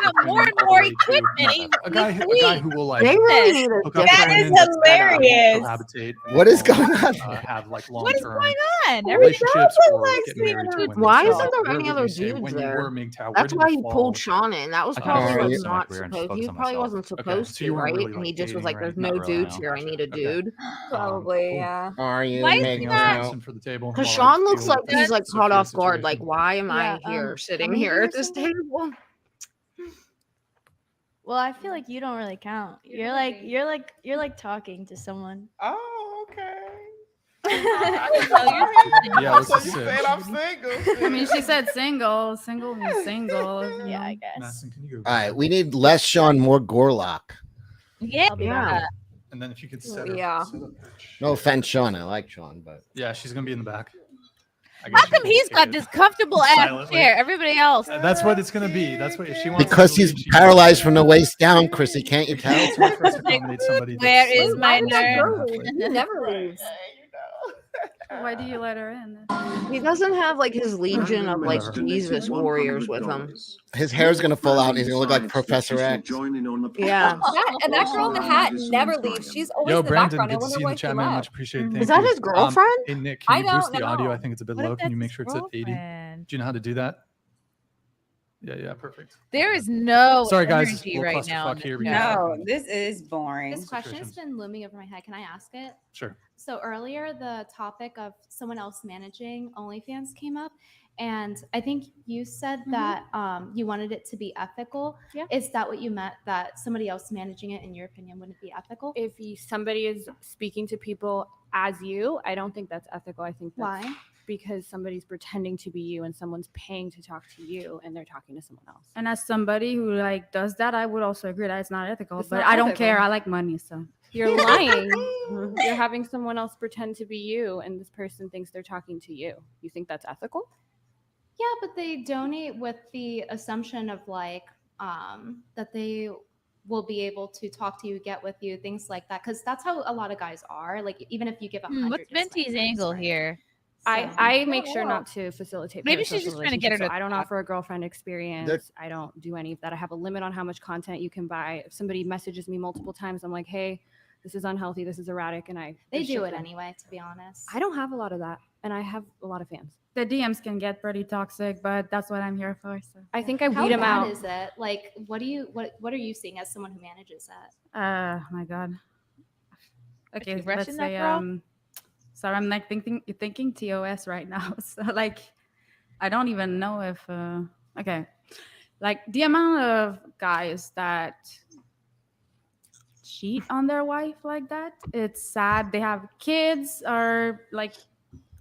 got more and more equipment. a guy who will like They really need a hook up That to is women that's hilarious. cohabitate What is and, going on? have like What is long-term going on? Everything relationships does or look like get married to Stephen women. Why So isn't there where any would other you say dudes when there? you were MGTOW, where That's did why you he fall? pulled Sean in. That was I kinda probably focused like on my not career and supposed. focused He on probably myself. wasn't Okay, supposed so you to, weren't right? really, And like, he just was dating like, or "There's anything? no Not really, dudes no. here. I need a Okay. dude." Probably, yeah. Are you Why is making he not- out? For the table. Because while I Sean looks deal like with he's like Sophia's caught off guard. Like, situation. why am Yeah, I here sitting how many here at years this is it? table? Well, I feel like you don't really count. You're like talking to someone. Oh, okay. Yeah, So let's you sit. said I'm single. I mean, she said single. Single means single. Yeah, I guess. Madison, can you go? All right, we need less Sean, more Gorlock. Yeah. I'll be Yeah. back. And then if you could set her. Yeah. set up- No offense, Sean. I like Sean, but Yeah, she's gonna be in the back. I How guess you come can he's take got it. this comfortable ass Silently. chair? Everybody else. That's what it's gonna be. That's what if she wants. because to he's leave, she- paralyzed from the waist down, Chrissy, can't you tell? It's hard for us to accommodate somebody Where that's, is like, my Why does that nerd? girl leave? He never leaves. Why do you let her in? He doesn't have like his legion of like Whatever. Jesus warriors with him. His hair's gonna fall out and he's gonna look like Professor X. Yeah. And that girl in the hat never leaves. She's always Yo, in the Brandon, background. I good to wonder see you in why the she chat, man. Much left. appreciated. Thank Is that you. his girlfriend? Hey, Nick, I can you boost don't the audio? know. I think it's a bit What low. if Can you that's make his sure it's at 80? girlfriend? Do you know how to do that? Yeah, perfect. There is no Sorry, guys, energy little right now. clusterfuck in here this because- chat. No, this is boring. This question has been looming over my head. Can I ask it? Sure. So earlier, the topic of someone else managing OnlyFans came up, and I think you said that you wanted it to be ethical. Yeah. Is that what you meant? That somebody else managing it, in your opinion, wouldn't be ethical? If somebody is speaking to people as you, I don't think that's ethical. I think that's Why? Because somebody's pretending to be you and someone's paying to talk to you and they're talking to someone else. And as somebody who like does that, I would also agree that it's not ethical. It's but not I don't ethical. care. I like money, so You're lying. You're having someone else pretend to be you and this person thinks they're talking to you. You think that's ethical? Yeah, but they donate with the assumption of like that they will be able to talk to you, get with you, things like that. Because that's how a lot of guys are. Like even if you give 100, What's Venti's angle here? I make sure not to facilitate. Maybe she's parasocial just trying to get her relationships, so to I don't talk. offer a girlfriend experience. I don't do any of that. I have a limit on how much content you can buy. If somebody messages me multiple times, I'm like, hey, this is unhealthy, this is erratic, and They restrict do it them. anyway, to be honest. I don't have a lot of that, and I have a lot of fans. the DMs can get pretty toxic, but that's what I'm here for. So I think I How weed them bad out. is it? Like, what are you seeing as someone who manages that? My God. Okay, you brushing let's that, say girl? so I'm like thinking TOS right now. So like I don't even know if okay. Like the amount of guys that cheat on their wife like that, it's sad. They have kids, or like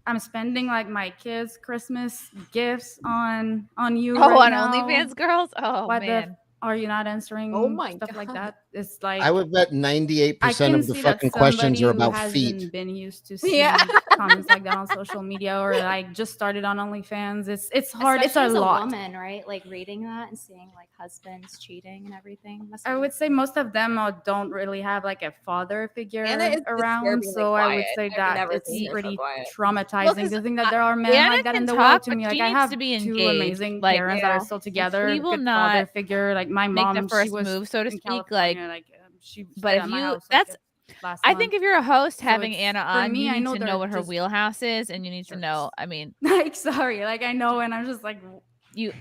I'm spending like my kids' Christmas gifts on you. Oh, right on now. OnlyFans girls? Oh, Why man. are you not answering Oh my stuff like God. that? It's like I would bet 98% I can of the see that fucking questions somebody are who about hasn't feet. been used to seeing comments like that on social media, or like just started on OnlyFans. It's hard. Especially it's a as lot. woman, right? Like reading that and seeing like husbands cheating and everything. Must I be- would say most of them don't really have like a father figure Anna is around, disturbingly so I would quiet. say I've that never it's seen her so pretty quiet. traumatizing to think that there are men Anna like that in can the talk, world. To but me, like she I needs have to be two engaged. amazing Like, parents that yeah. are still together. She will good father not figure. Like my make mom, the first she was move, so to in speak. California, she But stayed if at my you, house, that's, last I month. think if you're a host, So having it's- Anna for on, me, you I need know to they're know what her just wheelhouse is, and you need to know. I mean, like sorry, like I know, and I'm just like you.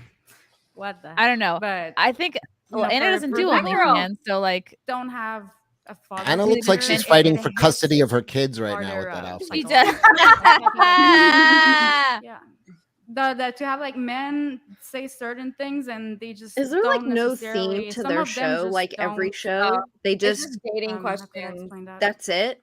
What the? I don't know. But I think. Well, Anna doesn't do people OnlyFans, so like. don't have a father. Anna looks like figure, she's fighting it for hits custody of her kids right now with harder, that outfit. She does. Yeah. That to have like men say certain things and they just Is there like don't no necessarily- theme to some their of them show? just Like every don't, show, they It's just just dating how can I questions. explain that? that's it.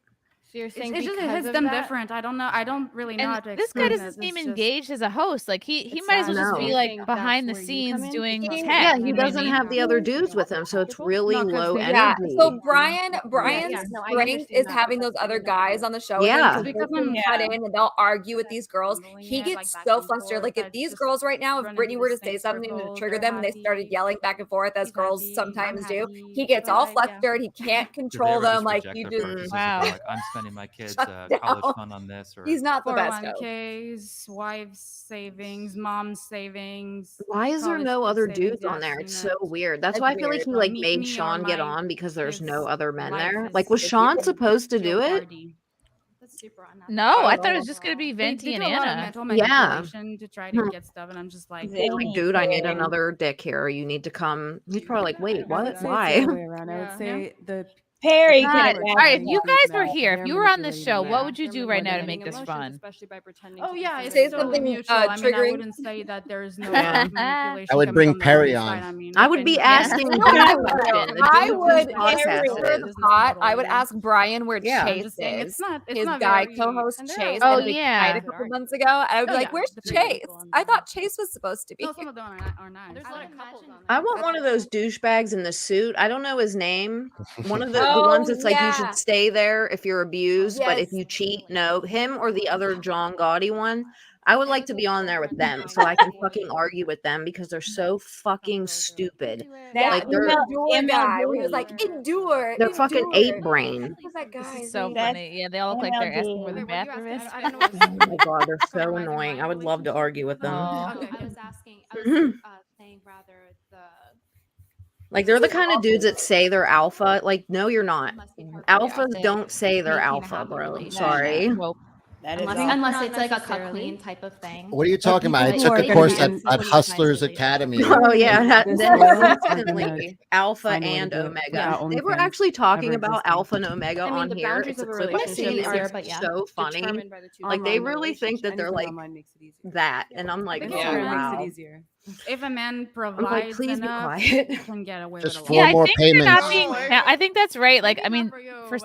So you're saying It just because hits of them that? different. I don't know. I don't really know how And to this guy explain doesn't it. seem It's just- engaged as a host. Like he It's might as well sad. just No. be You like think behind the that's where you come scenes in? doing He- tech. Yeah, you he know what I doesn't mean? have the other dudes with him, so it's really No, 'cause low they- Yeah. energy. So Brian's Yeah, no, I strength understand is that, having but those that's other even guys better. on the show. Yeah. And then Because they can cut in and they'll argue with these girls. He it, gets like, back so and flustered. forth, Like if that's these just girls right now, if running Brittany in were the to say same something to circle, trigger they're them and they started happy, yelling back and forth as he's girls happy, sometimes I'm do, happy, he gets but, all like, yeah. flustered. He can't Did they control ever them. just Like project you their just purposes Wow. about, like, I'm spending my kids' Shut college down. fund on this, or He's not the best host. 401ks, wife's savings, mom's savings. Why is there college no kid other savings, dudes on yeah, there? I've It's seen so it. weird. That's It's why I feel like weird. he So like me- made me or Sean get my on because there's no kids' other men life there. is Like, was It's Sean even supposed to do it? party. That's super unethical. No, I thought it Oh. was just gonna be They Venti do and a lot of Anna. mental Yeah. manipulation to try to Hmm. get stuff, and I'm just like, He's like, dude, I need Venti. another dick here. You need to come. He's probably like, wait, I what? would say Why? it's the other way around. I Yeah. would say the Perry the can people attest All right, if to you that. guys were here, if you were on this show, what would you do right now to make manipulating this emotions, fun? especially by pretending oh to be yeah, it's Say somebody totally something, mutual. I mean, I triggering. wouldn't say that there's no Yeah. manipulation. I would coming bring from the Perry other on. side. I mean, I would be yeah. asking You dude know what I would do? questions. I Dude would, whose if podcast we were is. the pot, I would ask Brian where Yeah. I'm Chase just saying, is. it's His not guy very- co-host and there are Chase. Oh, And they died yeah. a couple months ago. I would be Oh, like, yeah, "Where's the great Chase? people on I there. thought Chase was supposed to be No, here." some of them are nice. There's a lot of couples on there. I want one of those douchebags in the suit. I don't know his name. One of the Oh, ones that's like you yeah. should stay there if you're abused, but if Yes. you cheat, no. Him or the other John Gotti one. I would like to be on there with them so I can fucking argue with them because they're so fucking stupid. Yeah, Like the they're endure guy. Where he was like, "Endure, they're fucking endure." ape brain. Who's that guy? This is His so name? funny. Yeah, they all look like they're asking where the Wait, what bathroom you is. asking? I don't know. Oh my god, they're so annoying. I would love to argue with them. Oh. Okay, I was asking. I was saying rather the. Like they're the kind of dudes that say they're alpha. Like, no, you're not. Alphas Yeah. don't say they're Making a alpha, happy bro. relationship. Sorry. Nope. That is unless it's like a cut necessarily. clean type of thing. What are you talking about? I people took who a are course gonna at be Hustlers Academy. Oh yeah, This that's world are instantly gonna alpha find a way to and do it omega. without They were OnlyFans actually talking ever about existing. alpha and omega I mean, on the here. boundaries It's a of a clip I've relationship seen. are It's so funny. determined by the two Like they online really think that they're relationship. like Anything online makes it easier. that, and I'm like, Because oh if a man- wow. If a man I'm like, provides please be enough, quiet. he can get away Just with a four lot. more I think they're payments. not being. I think that's right. Like, I mean, for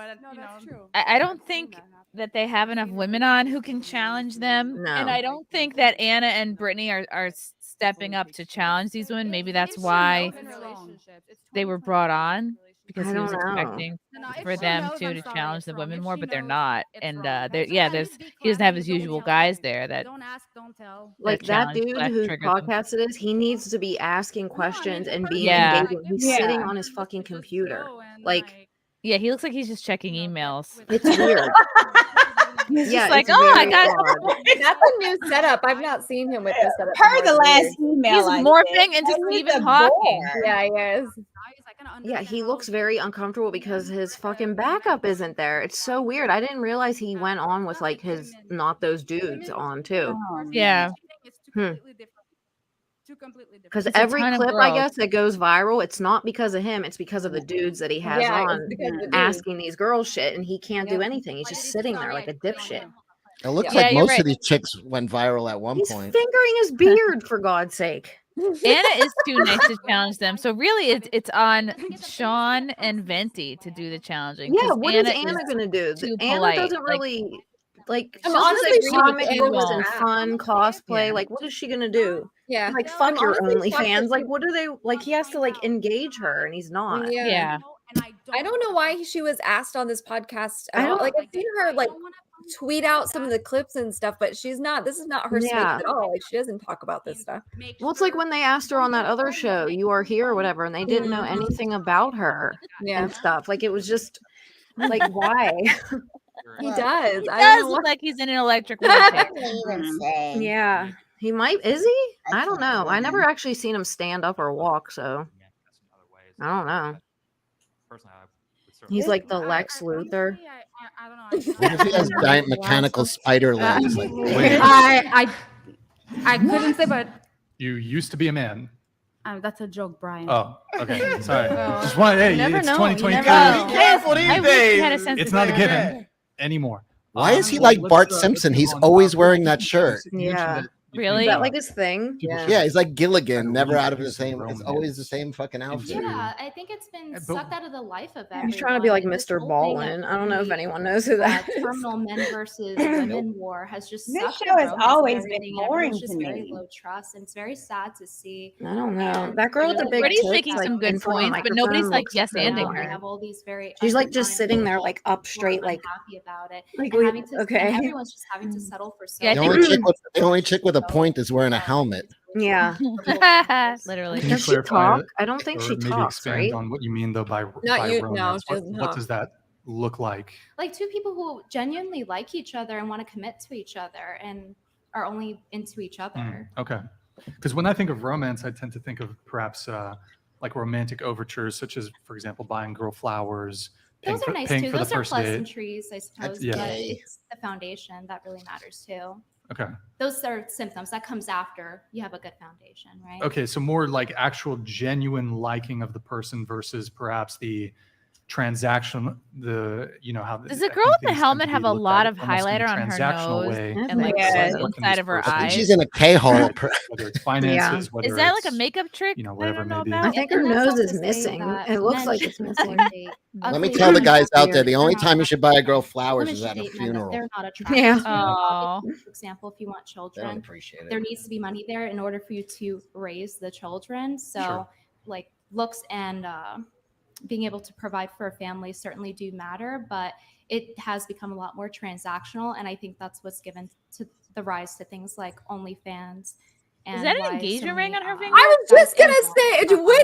I don't think that they have enough women on who can challenge them, and No. I don't think that Anna and Brittany are stepping up to challenge these women. Maybe that's why they were brought on, because I he was don't know. expecting for them to challenge the women more, but they're not. And he doesn't have his usual guys there that Don't ask, don't tell. Like that challenge dude that whose trigger them. podcast it is, he needs to be asking questions and being Yeah. engaging. He's sitting on his fucking computer. Like, Yeah, he looks like he's just checking emails. it's weird. He's Yeah, just like, it's oh, I very got odd. That's a new setup. I've not seen him with this setup. Per before. the It's last weird. email, He's I morphing did. into I was Stephen a Hawking. bore. Yeah, he is. Yeah, he looks very uncomfortable because his fucking backup isn't there. It's so weird. I didn't realize he went on with like his not those dudes on too. Yeah. Because It's a every ton of clip, I girls. guess, that goes viral, it's not because of him. It's because of the dudes that he has Yeah, it's on because of the dudes. asking these girls shit, and he can't do anything. He's just sitting there like a dipshit. It looks Yeah, like you're most right. of these chicks went viral at one He's point. fingering his beard, for God's sake. Anna is too nice to challenge them. So really, it's on Sean and Venti to do the challenging. Yeah, 'cause what is Anna Anna gonna do? too Anna polite. doesn't Like, really like. I'm She'll just honestly like shocked comic Anna books was and asked. fun cosplay. Yeah. Like, what is she gonna do? Yeah. Like, I'm fuck your honestly shocked that OnlyFans. she- Like, what are they like? He has to like engage her, and he's not. Yeah. I don't know why she was asked on this podcast I at all. don't- Like I've seen her like tweet out some of the clips and stuff, but she's not. This is not her space Yeah. at all. Like she doesn't talk about this stuff. Well, it's like when they asked her on that other show, "You Are Here" or whatever, and they didn't know anything about her Yeah. and stuff. Like, it was just like, why? He does. He I don't does know look why. like he's in an electric wheelchair. Yeah, he might. Is he? I don't know. I never actually seen him stand up or walk, so I don't know. He's like the Lex Luthor. What if he has giant mechanical spider legs? Like, Wait. I couldn't say, but You used to be a man. that's a joke, Brian. Oh, okay. Sorry. Well, Just one. Hey, you never it's know, you 2023. never know. Be careful these I wish he had a days. sense It's of not a humor. given anymore. why is he Well, like let's, Bart let's Simpson? move He's on. always wearing that shirt. You mentioned Yeah. that you Really? Is think, that like his thing? people Yeah. should- Yeah, he's like Gilligan, never out of the Romance. same. It's always the same fucking outfit. Yeah, I think it's been But- sucked out of the life of everyone. He's trying to be like and this Mr. whole thing Ballin. of I don't know if the, anyone knows who that is. terminal men versus women war has just This sucked show the has romance of always been everything. boring Everyone's just to very me. low trust, and it's very sad to see. I don't know. And That girl I with the really big Brittany's tits, making like, some good in front of a points, but nobody's microphone like looks yes so anding now boring. we her. have all these very She's like just undefined sitting there, people like up who are straight, like unhappy about it, like and we having to, okay. and everyone's just having to settle for so. Yeah, I The think only chick with a point is wearing a helmet. Yeah. Literally. Can you Does she clarify talk? I don't think or she maybe talks, expand right? on what you mean though by Not you. No, romance? she doesn't What talk. does that look like? Like two people who genuinely like each other and want to commit to each other and are only into each other. Okay. Because when I think of romance, I tend to think of perhaps like romantic overtures, such as, for example, buying girl flowers, paying Those are for, nice paying too. for the Those are first date. pleasantries, I suppose. yeah. But it's the foundation that really matters too. Okay. Those are symptoms that comes after you have a good foundation, right? Okay. So more like actual genuine liking of the person versus perhaps the transaction, how Does the girl with the helmet have a lot of highlighter on her transactional nose way. and like Yeah. the inside of her I think eyes? she's in a K-hole. Whether it's finances, whether Is that like it's, a makeup trick? whatever I it don't know may be. about? I think And her that's nose not is to say missing. that It looks men like it's should missing. not date Let me ugly tell the women. guys out there, the They're only not time you should buy a girl attractive. flowers Women is should at a date men that funeral. they're not attractive Yeah. to. Oh. For example, if you want They don't children, appreciate there it. needs to be money there in order for you to raise the children. So, Sure. like looks and being able to provide for a family certainly do matter, but it has become a lot more transactional, and I think that's what's given to the rise to things like OnlyFans. Is that an engagement ring on her finger? I was just gonna say, when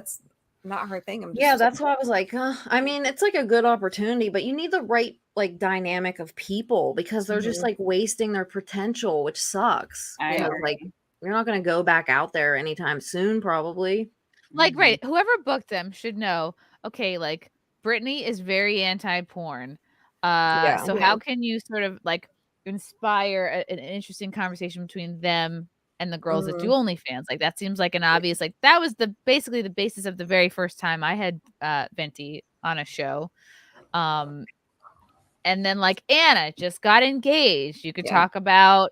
that's not her thing. I'm just Yeah, that's why I was like, I mean, it's like a good opportunity, but you need the right like dynamic of people because they're just Mhm. like wasting their potential, which sucks. I Because agree. like you're not gonna go back out there anytime soon, probably. Like, right, whoever booked them should know, okay, like Brittany is very anti-porn. Yeah. So Yeah. how can you sort of like inspire an interesting conversation between them and the girls that do Mhm. OnlyFans? Like that seems like an obvious, like that was basically the basis of the very first time I had Venti on a show. And then like Anna just got engaged. You could talk about,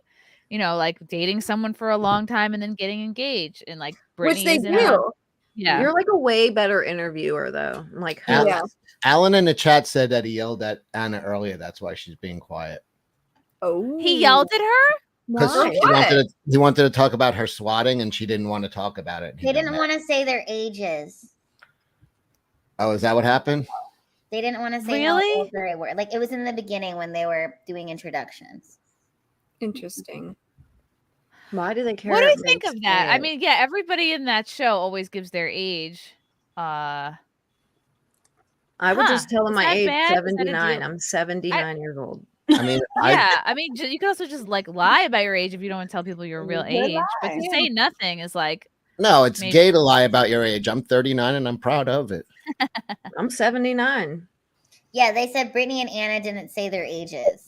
like dating someone for a long time and then getting engaged. And like Brittany they is in do. Yeah. You're like a way better interviewer though. Like Alan in the chat said that he yelled at Anna earlier. That's why she's being quiet. Oh, he yelled at her? Because he wanted to talk about her swatting and she didn't want to talk about it. They didn't want to say their ages. Oh, is that what happened? They didn't want to say how old they were. Like it was in the beginning when they were doing introductions. Interesting. Why do they care? What do you think of that? I mean, yeah, everybody in that show always gives their age. I would just tell them my age, bad? 79. I'm 79 years old. I mean, I mean, you can also just like lie about your age if you don't want to tell people your real age. But to say nothing is like no, it's gay to lie about your age. I'm 39 and I'm proud of it. I'm 79. Yeah, they said Brittany and Anna didn't say their ages.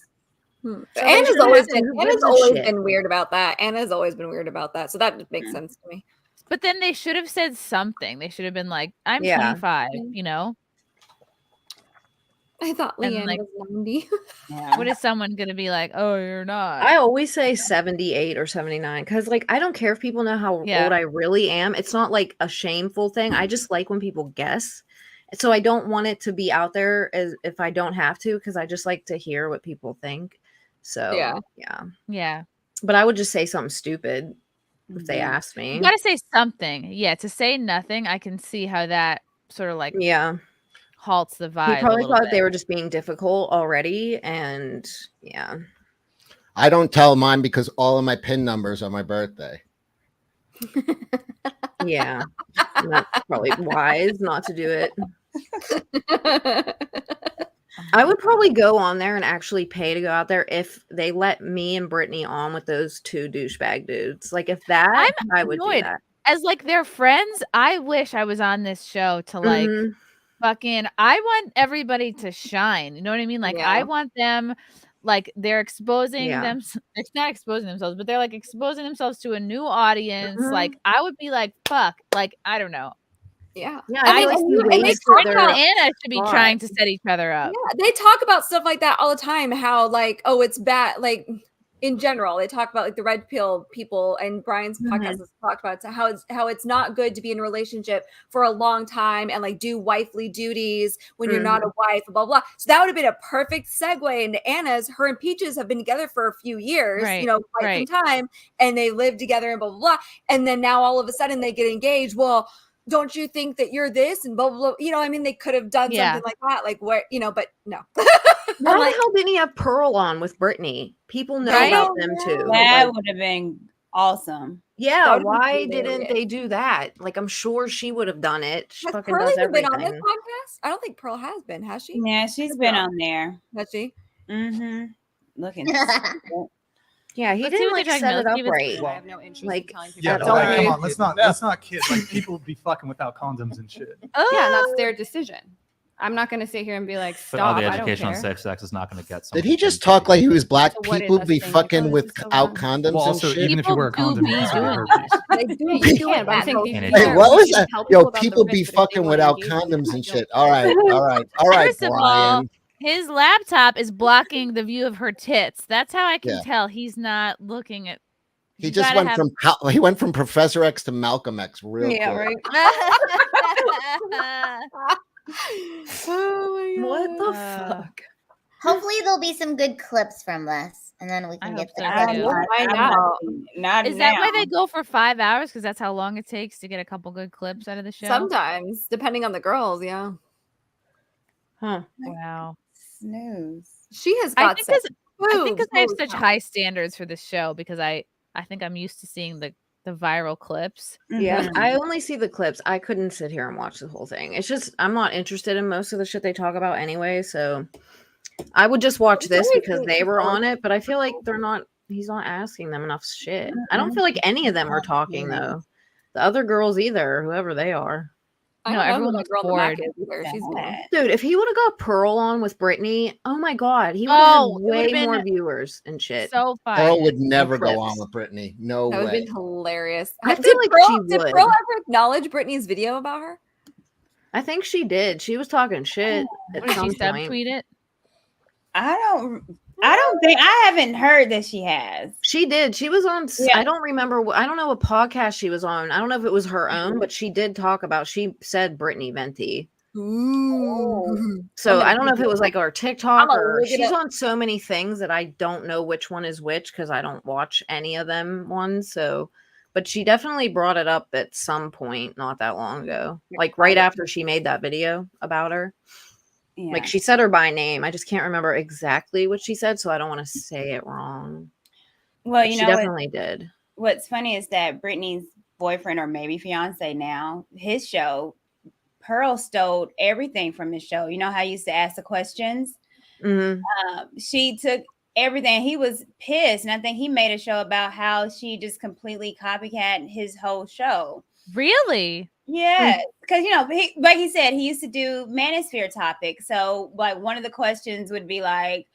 So Anna's always been weird about that. Anna's always been weird about that. So that makes sense to me. But then they should have said something. They should have been like, I'm 25, I thought LeeAnn was 90. What is someone going to be like, oh, you're not? I always say 78 or 79 because, like, I don't care if people know how old I really am. It's not like a shameful thing. I just like when people guess. So I don't want it to be out there as if I don't have to because I just like to hear what people think. So, yeah. But I would just say something stupid if they asked me. You got to say something. Yeah, to say nothing, I can see how that sort of like halts the vibe. He probably thought they were just being difficult already, and I don't tell mine because all of my PIN numbers are my birthday. Yeah, that's probably wise not to do it. I would probably go on there and actually pay to go out there if they let me and Brittany on with those two douchebag dudes. Like if that, I would do that. As like their friends, I wish I was on this show to like fucking. I want everybody to shine. You know what I mean? Like I want them. Like they're exposing them. It's not exposing themselves, but they're like exposing themselves to a new audience. Like I would be like, fuck. Like I don't know. Yeah. I mean, Courtney and Anna should be trying to set each other up. Yeah, they talk about stuff like that all the time. How like, oh, it's bad. Like in general, they talk about like the red pill people, and Brian's podcast has talked about how it's not good to be in a relationship for a long time and like do wifely duties when you're not a wife, blah blah. So that would have been a perfect segue into Anna's. Her and Peaches have been together for a few years, quite some time, and they live together and blah blah blah. And then now all of a sudden they get engaged. Well, don't you think that you're this and blah blah blah? I mean, they could have done something like that, like where but no. Why the hell didn't he have Pearl on with Brittany? People know about them too. That would have been awesome. Yeah, why didn't they do that? Like, I'm sure she would have done it. She fucking Pearl does even been everything. on this podcast? I don't think Pearl has been. Has she? Yeah, she's been on there. Has she? Looking. Yeah, he didn't like set it up right. I have no interest Like, in telling people. Yeah, that's but, like, all come right. on, let's not kid. Like people be fucking without condoms and shit. Yeah, and that's their decision. I'm not going to sit here and be like, But stop. all the I don't education on care. sex is not going to get. Did he just talk like he was black? So what is People us be saying fucking because it's so without wrong? condoms Well, and also, shit. even if you wear a condom, you can still get herpes. They do. You can, but I'm saying And Hey, it- what was should that? tell Yo, people about the people be risk, but if they fucking wanna without engage with condoms it, and I shit. don't All right, First of all, Brian. his laptop is blocking the view of her tits. That's how I can Yeah. tell he's not looking at. He You just gotta went from Professor X to Malcolm X real quick. Right. Oh my What the fuck? Hopefully there'll be some good clips from this, and then we can get the so, too. Find out. Not Is that why they go for 5 hours? Because that's how long it takes to get a couple good clips out of the show. Sometimes, depending on the girls, yeah. Huh. Wow. Snooze. She has I got think some because I have moves. such high standards for this show because I think I'm used to seeing the viral clips. Yeah, I only see the clips. I couldn't sit here and watch the whole thing. It's just I'm not interested in most of the shit they talk about anyway, so I would just watch this because they were on it, but I feel like he's not asking them enough shit. I don't feel like any of them are talking though. The other girls either, whoever they are. I No, don't know who everyone that looks girl in the back bored. is either. She's new. Dude, if he would have got Pearl on with Brittany, oh my god, he would have Oh, had it would've way more been viewers and shit. So fun. Pearl would never clips. go on with Brittany. No That would have way. been hilarious. I Did feel like Pearl, she did would. Pearl ever acknowledge Brittany's video about her? I think she did. She was talking shit at Did she some point. subtweet it? I don't think I haven't heard that she has. She did. She was on. Yeah. I don't remember. I don't know what podcast she was on. I don't know if it was her own, but she did talk about. She said Brittany Venti. Ooh. So I don't know if it was like our TikTok I'ma or look it she's up. on so many things that I don't know which one is which because I don't watch any of them ones. So, but she definitely brought it up at some point not that long ago, like right after she made that video about her. Yeah. Like she said her by name. I just can't remember exactly what she said, so I don't want to say it wrong. Well, But you she know, definitely did. What's funny is that Brittany's boyfriend or maybe fiance now, his show, Pearl stole everything from his show. You know how he used to ask the questions? Mhm. She took everything. He was pissed. And I think he made a show about how she just completely copycat his whole show. Really? Yeah, because like he said, he used to do manosphere topics. So, like, one of the questions would be like,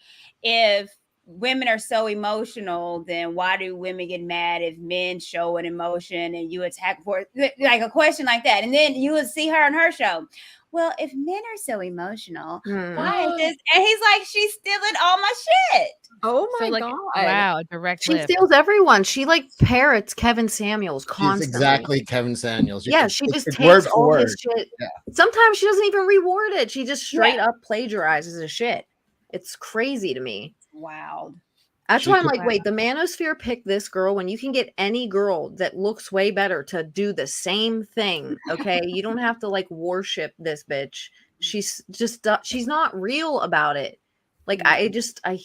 if women are so emotional, then why do women get mad if men show an emotion and you attack for it? Like a question like that, and then you would see her on her show. Well, if men are so emotional, why is this? And he's like, she's stealing all my shit. Oh my God! Wow, direct. She steals everyone. She like parrots Kevin Samuels constantly. She's exactly Kevin Samuels. Yeah, she just it's takes word for all word. his shit. Yeah. Sometimes she doesn't even reword it. She just straight up plagiarizes his shit. It's crazy to me. Wild. That's why I'm like, wait, the manosphere picked this girl when you can get any girl that looks way better to do the same thing. Okay. You don't have to like worship this bitch. She's just, she's not real about it. Like, I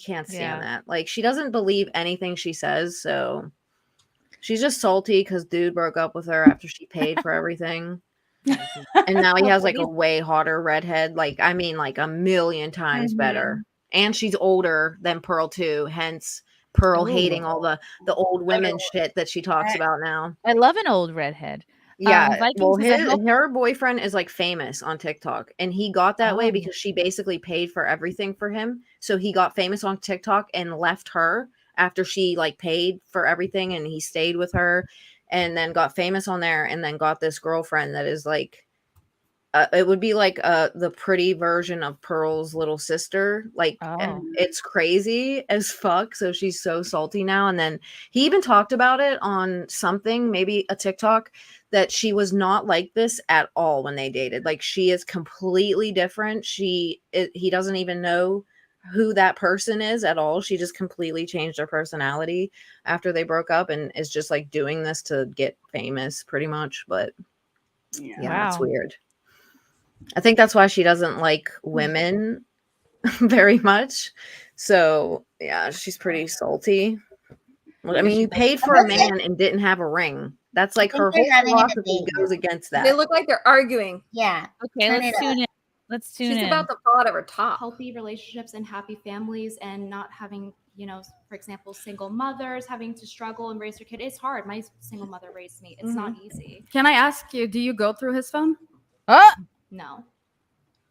can't stand that. Like, she doesn't believe anything she says. So she's just salty because dude broke up with her after she paid for everything. And now he has like a way hotter redhead. Like, I mean, like a million times better. And she's older than Pearl too. Hence Pearl hating all the old women shit that she talks about now. I love an old redhead. Yeah. Vikings Well, is a help- her boyfriend is like famous on TikTok, and he got that way because she basically paid for everything for him. So he got famous on TikTok and left her after she like paid for everything, and he stayed with her, and then got famous on there, and then got this girlfriend that is like, it would be like the pretty version of Pearl's little sister. Like, and it's crazy as fuck. So she's so salty now. And then he even talked about it on something, maybe a TikTok, that she was not like this at all when they dated. Like, she is completely different. He doesn't even know who that person is at all. She just completely changed her personality after they broke up and is just like doing this to get famous pretty much. But yeah, it's weird. I think that's why she doesn't like women very much. So yeah, she's pretty salty. Well, I mean, you paid for a man and didn't have a ring. That's like her whole philosophy goes against that. They look like they're arguing. Yeah. Okay, let's tune in. Let's tune in. She's about to fall out of her top. Healthy relationships and happy families, and not having, for example, single mothers having to struggle and raise their kid. It's hard. My single mother raised me. It's not easy. Can I ask you, do you go through his phone? No.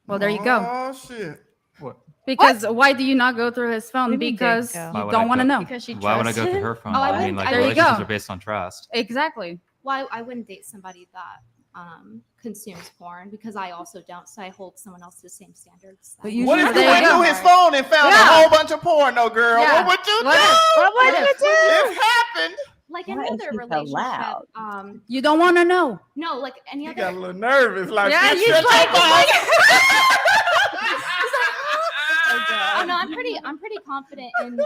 Well, there you go. Oh shit. What? Because why do you not go through his phone? What do you mean, Because Dingo? you don't want to know. Because she Why would I go trusts through him. her phone? Oh, I mean, like, there you relationships go. are based on trust. Exactly. Well, I wouldn't date somebody that consumes porn because I also don't. So I hold someone else to the same standards. But you What should- if you there went you through go. his phone and found a whole bunch of porno, girl? Yeah. What would you do? What would you do? It happened. Like Why any is other he so relationship, loud? You don't want to know. no, like any You other. got a little nervous. Like, Yeah, bitch, you shut like- your mouth. Oh no, I'm pretty confident in.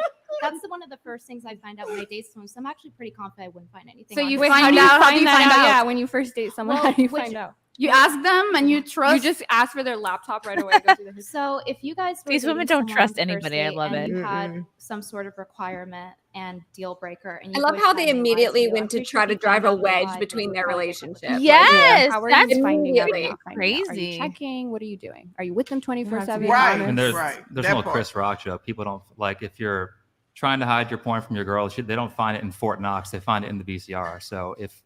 That's one of the first things I find out when I date someone. So I'm actually pretty confident I wouldn't find anything. So on you his find phone. out? How do you that find out? out? Yeah, when you first date someone, Well, how do you which- find out? You ask them and you trust. You just ask for their laptop right away. Go through the So if you guys were These women dating don't someone trust on the anybody. first I date love and it. you had some sort of requirement and deal breaker, and I you love both how had they me lie immediately you, I'm went to pretty try sure to if you drive a found out they wedge lied, between you their would relationship. Yes, How are you that's finding out? immediately Not finding out? Are you crazy. checking? What are you doing? Are you with them 24/7? Right. And there's Right. there's That no part. Chris Rock joke. People don't like if you're trying to hide your porn from your girl. They don't find it in Fort Knox. They find it in the VCR. So if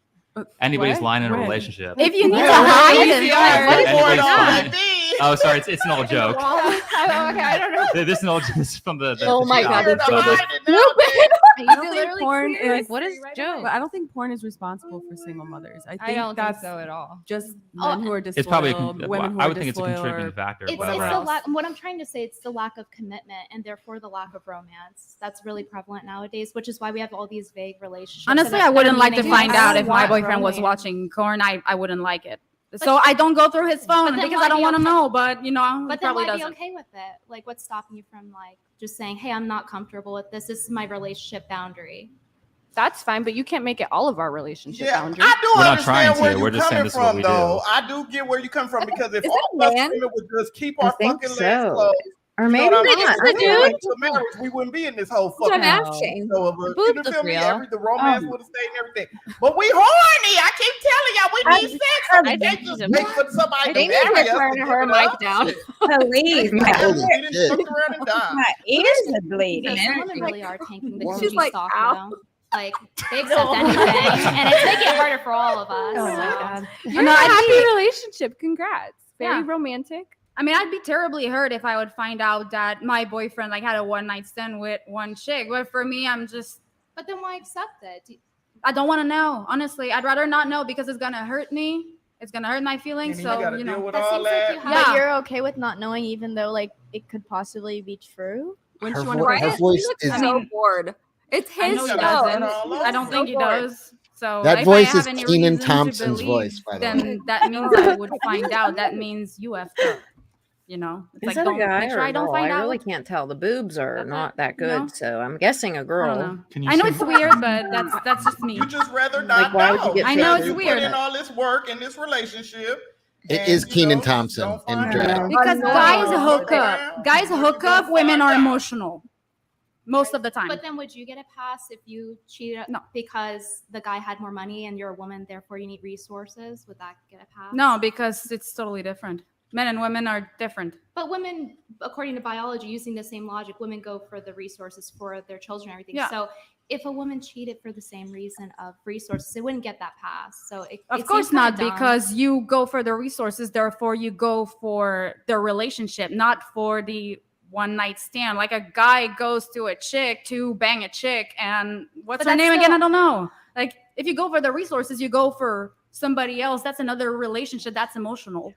anybody's what? lying in a When? relationship, If you need to Yeah, hide right. it, Yeah, what is Fort anybody's Knox. fine. Oh, sorry, it's an old joke. Oh, okay, I don't know. This is an old. This is from the Oh my God, joke. it's so Hide it now, You I don't feel think literally porn clear, is like, what is Joe? But I don't think porn is responsible for single mothers. I think don't think that's so at all. Just Oh, men who are It's probably a disloyal, con- women who I are would think it's a disloyal, contributing or factor. It's whatever the else. lack. What I'm trying to say, it's the lack of commitment and therefore the lack of romance. That's really prevalent nowadays, which is why we have all these vague relationships. Honestly, that I are wouldn't like to meaningless. find out if my want boyfriend was romance. watching porn. I wouldn't like it. So I don't go through his phone then because why I don't be want to okay- know. But you know, he But then probably why doesn't. be okay with it? Like, what's stopping you from like just saying, "Hey, I'm not comfortable with this. This is my relationship boundary." That's fine, but you can't make it all of our relationship Yeah, boundaries. I do We're not understand trying to. where We're you're just saying coming this is what from, we though. do. I do get where you're coming from because if Is all that of us man? women would just keep I our think fucking legs so. closed, Or you know maybe what I not. mean? I I don't feel know. like to marriage, we wouldn't be in this whole That's what fucking I'm asking. so of a, Boobs you look feel me? real. The romance would have stayed and everything. But we horny. I keep telling y'all we need sex. So we I can't think just she's a- wait for somebody to They need marry to us. turn to her give it mic up. down. Please, my, Holy We didn't shit. fuck around and die. my ears are bleeding. Some women really are tanking the She's coochie like, stock ow. though. Like they accept anything, and it's making it harder for all of us. Oh my so. god. You're in a happy relationship. Congrats. Very Yeah. romantic. I mean, I'd be terribly hurt if I would find out that my boyfriend like had a one night stand with one chick. But for me, I'm just But then why accept it? I don't want to know. Honestly, I'd rather not know because it's gonna hurt me. It's gonna hurt my feelings. And then you So gotta you deal know. with That all seems like that. you have. Yeah. But you're okay with not knowing, even though like it could possibly be true. Wouldn't Her, you want to vo- Right? her He voice looks is so bored. It's I his know he show. doesn't. all I don't over. think he So bored. does. So that if voice I have is any Kenan reason to Thompson's believe, voice, by the way. then that means I would find out. That means you effed up. You know, it's Is that a don't guy make sure or I a don't girl? find I out. really can't tell. The boobs are That's not it, that you good, know? so I'm guessing a I girl. don't know. Can you I know say it's weird, but that's just me. You just rather not why would you know. get I know because it's you weird. put in all this work in this relationship. It and, is you Kenan know, Thompson don't in find drag. out. Because Annoying. guys Annoying. hook up. Guys hook up. Women are emotional most of the time. But then would you get a pass if you cheated? No. Because the guy had more money and you're a woman, therefore you need resources. Would that get a pass? No, because it's totally different. Men and women are different. But women, according to biology, using the same logic, women go for the resources for their children and everything. Yeah. So if a woman cheated for the same reason of resources, it wouldn't get that pass. So Of it course seems kinda not, dumb. because you go for the resources, therefore you go for the relationship, not for the one night stand. Like a guy goes to a chick to bang a chick, and what's But her that's name again? still- I don't know. Like if you go for the resources, you go for somebody else. That's another relationship. That's emotional.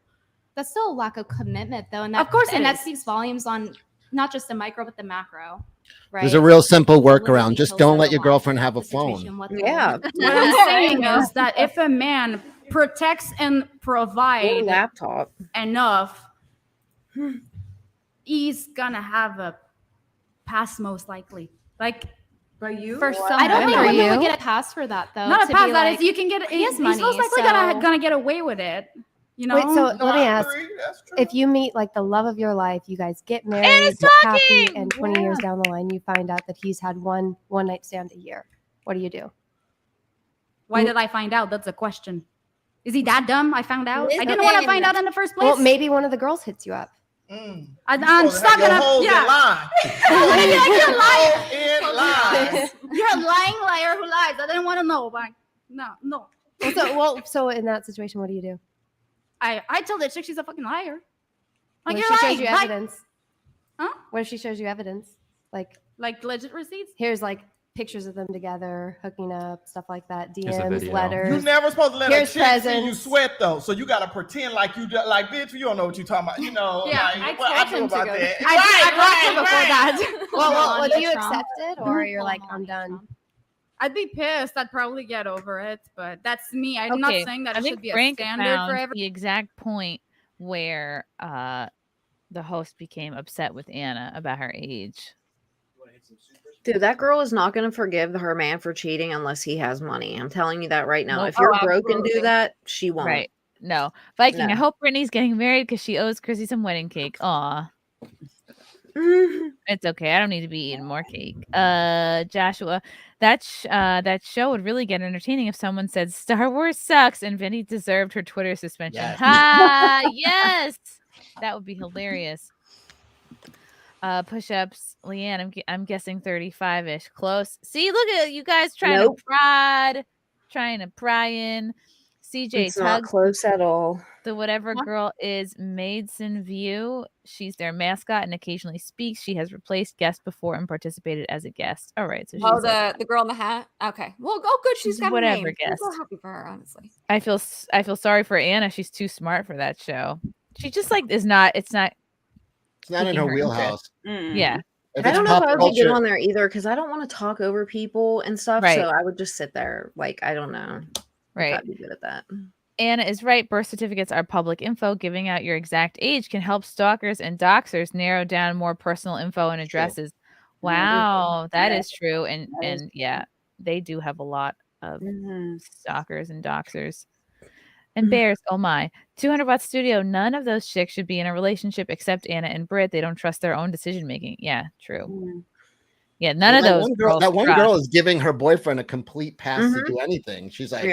That's still a lack of commitment, though, and that, Of course it and that is. speaks volumes on not just the micro but the macro. Right? There's a real simple Literally workaround. Just kills don't their let your life, girlfriend have a the situation, phone. what the- Yeah. What I'm saying is that if a man protects and Or provides laptop. enough, he's gonna have a pass most likely. Like By you? for some I don't think women. women would get a pass for that, though. Not a to pass. be That like, is, you can get. he has He's money, most likely so- gonna get away with it. You know. Wait, so No, let me I ask: agree. That's true. if you meet like the love of your life, you guys get married, it's get happy, talking! and 20 years down the line, you find out that he's had one night stand a year. What do you do? Why did I find out? That's a question. Is he that dumb? I found out. I didn't Listen. want to find out in the first place. Well, maybe one of the girls hits you up. I'm supposed to stuck have in your a hoes in line. You're lying. Hoes in line. You're a lying liar who lies. I didn't want to know, but no. So in that situation, what do you do? I told that chick she's a fucking liar. Like What if you're she lying. shows you Like- evidence? Huh? What if she shows you evidence? Like legit receipts? Here's like pictures of them together, hooking up, stuff like that. Here's a DMs, video. letters. You never supposed to let Here's a chick see you presents. sweat though, so you gotta pretend like you like bitch. You don't know what you talking about. You know, Yeah, like, I what I told knew him to about go. that. I blocked him before that. Well, do you Trump. accept it, or you're like, I'm done? I'd be pissed. I'd probably get over it, but that's me. I'm not saying that I it think should be a Frank standard found for everyone. the exact point where the host became upset with Anna about her age. Dude, that girl is not going to forgive her man for cheating unless he has money. I'm telling you that right now. Nope. If you're Oh, broke and do absolutely. that, she won't. Right. No. Viking, No. I hope Brittany's getting married because she owes Chrissy some wedding cake. Aw. It's okay. I don't need to be eating more cake. Joshua, that show would really get entertaining if someone said Star Wars sucks and Venti deserved her Twitter suspension. Yes. Ha! Yes, that would be hilarious. Push-ups, LeeAnn. I'm guessing 35-ish. Close. See, look at you guys trying to prod, trying to pry in. CJ It's not Tuggs, close at all. the whatever girl is Maidson View. She's their mascot and occasionally speaks. She has replaced guests before and participated as a guest. All right, so she's the girl in the hat. Okay, well, good. She's got whatever a name. I'm guest. so happy for her, honestly. I feel sorry for Anna. She's too smart for that show. She just like is not. It's not. It's not in her wheelhouse. Yeah. If I it's don't know if pop I would get culture- on there either because I don't want to talk over people and stuff. Right. So I would just sit there. Like, I don't know. Right. I'd be good at that. Anna is right. Birth certificates are public info. Giving out your exact age can help stalkers and doxers narrow down more personal info and addresses. Wow, that is true. And yeah, they do have a lot of stalkers and doxers. And bears, oh my. 200 Watt Studio, none of those chicks should be in a relationship except Anna and Britt. They don't trust their own decision making. Yeah, true. Yeah, none of That those one girl, girls that one trust. girl is giving her boyfriend a complete pass to do anything. She's like,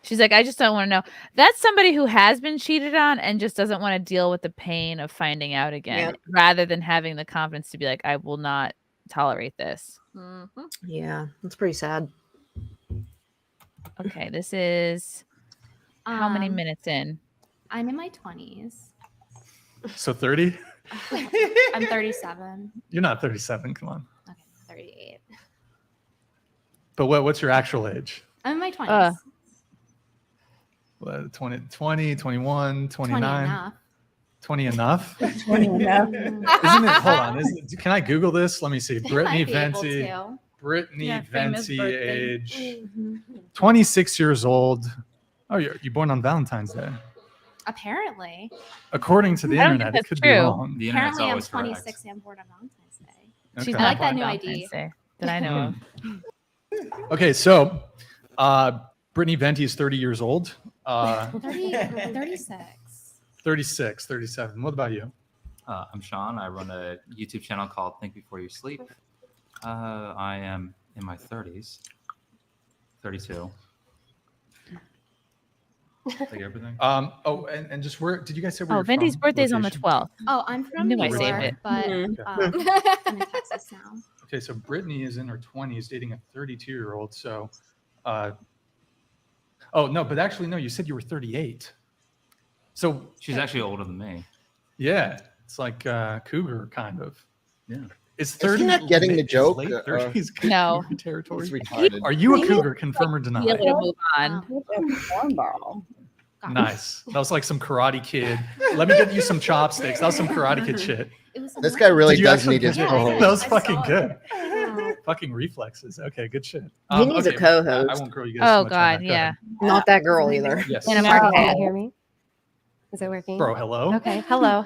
She's like, I just don't want to know. That's somebody who has been cheated on and just doesn't want to deal with the pain of finding out again, rather than having the confidence to be like, I will not tolerate this. Yeah, that's pretty sad. Okay, this is how many minutes in? I'm in my 20s. So 30? I'm 37. You're not 37. Come on. Okay, 38. But what's your actual age? I'm in my 20s. 20, 21, 29. 20 enough. 20 enough? Isn't it? Hold on. Can I Google this? Let me see. Brittany might be able Venti. to. Brittany Yeah, famous Venti birthday. age 26 years old. Oh, you're born on Valentine's Day. Apparently. According to the I don't internet, think it could that's be true. wrong. The internet's Apparently, I'm always correct. 26 and born on Valentine's Day. Okay. I like that new ID. That I know of. Okay, so Brittany Venti is 30 years old. 36. 36, 37. What about you? I'm Sean. I run a YouTube channel called Think Before You Sleep. I am in my 30s. 32. Like everything. Oh, and just where did you guys say where Oh, you're Venti's from? birthday is on the Location? 12th. Oh, I'm from Knew New I saved York, it. but Okay. I'm in Texas now. Okay, so Brittany is in her 20s dating a 32-year-old. So, oh, no, but actually, no, you said you were 38. So She's actually older than me. yeah, it's like cougar kind of. Yeah. Is Is 30 he not getting the joke? Late 30s No. cougar territory? It's retarded. Are you a cougar? Confirm or deny? Be able to move on. Cornball. Nice. That was like some Karate Kid. Let me get you some chopsticks. That was some Karate Kid shit. This guy really Did you does actually need his get- co-host. That was fucking good. Fucking reflexes. Okay, good shit. He needs a okay, co-host. I won't grow you guys. Oh too much on God, that. Go yeah. ahead. Not that girl either. Yes. Anna Can Marquez. you hear me? Is it working? Bro, hello. Okay, hello.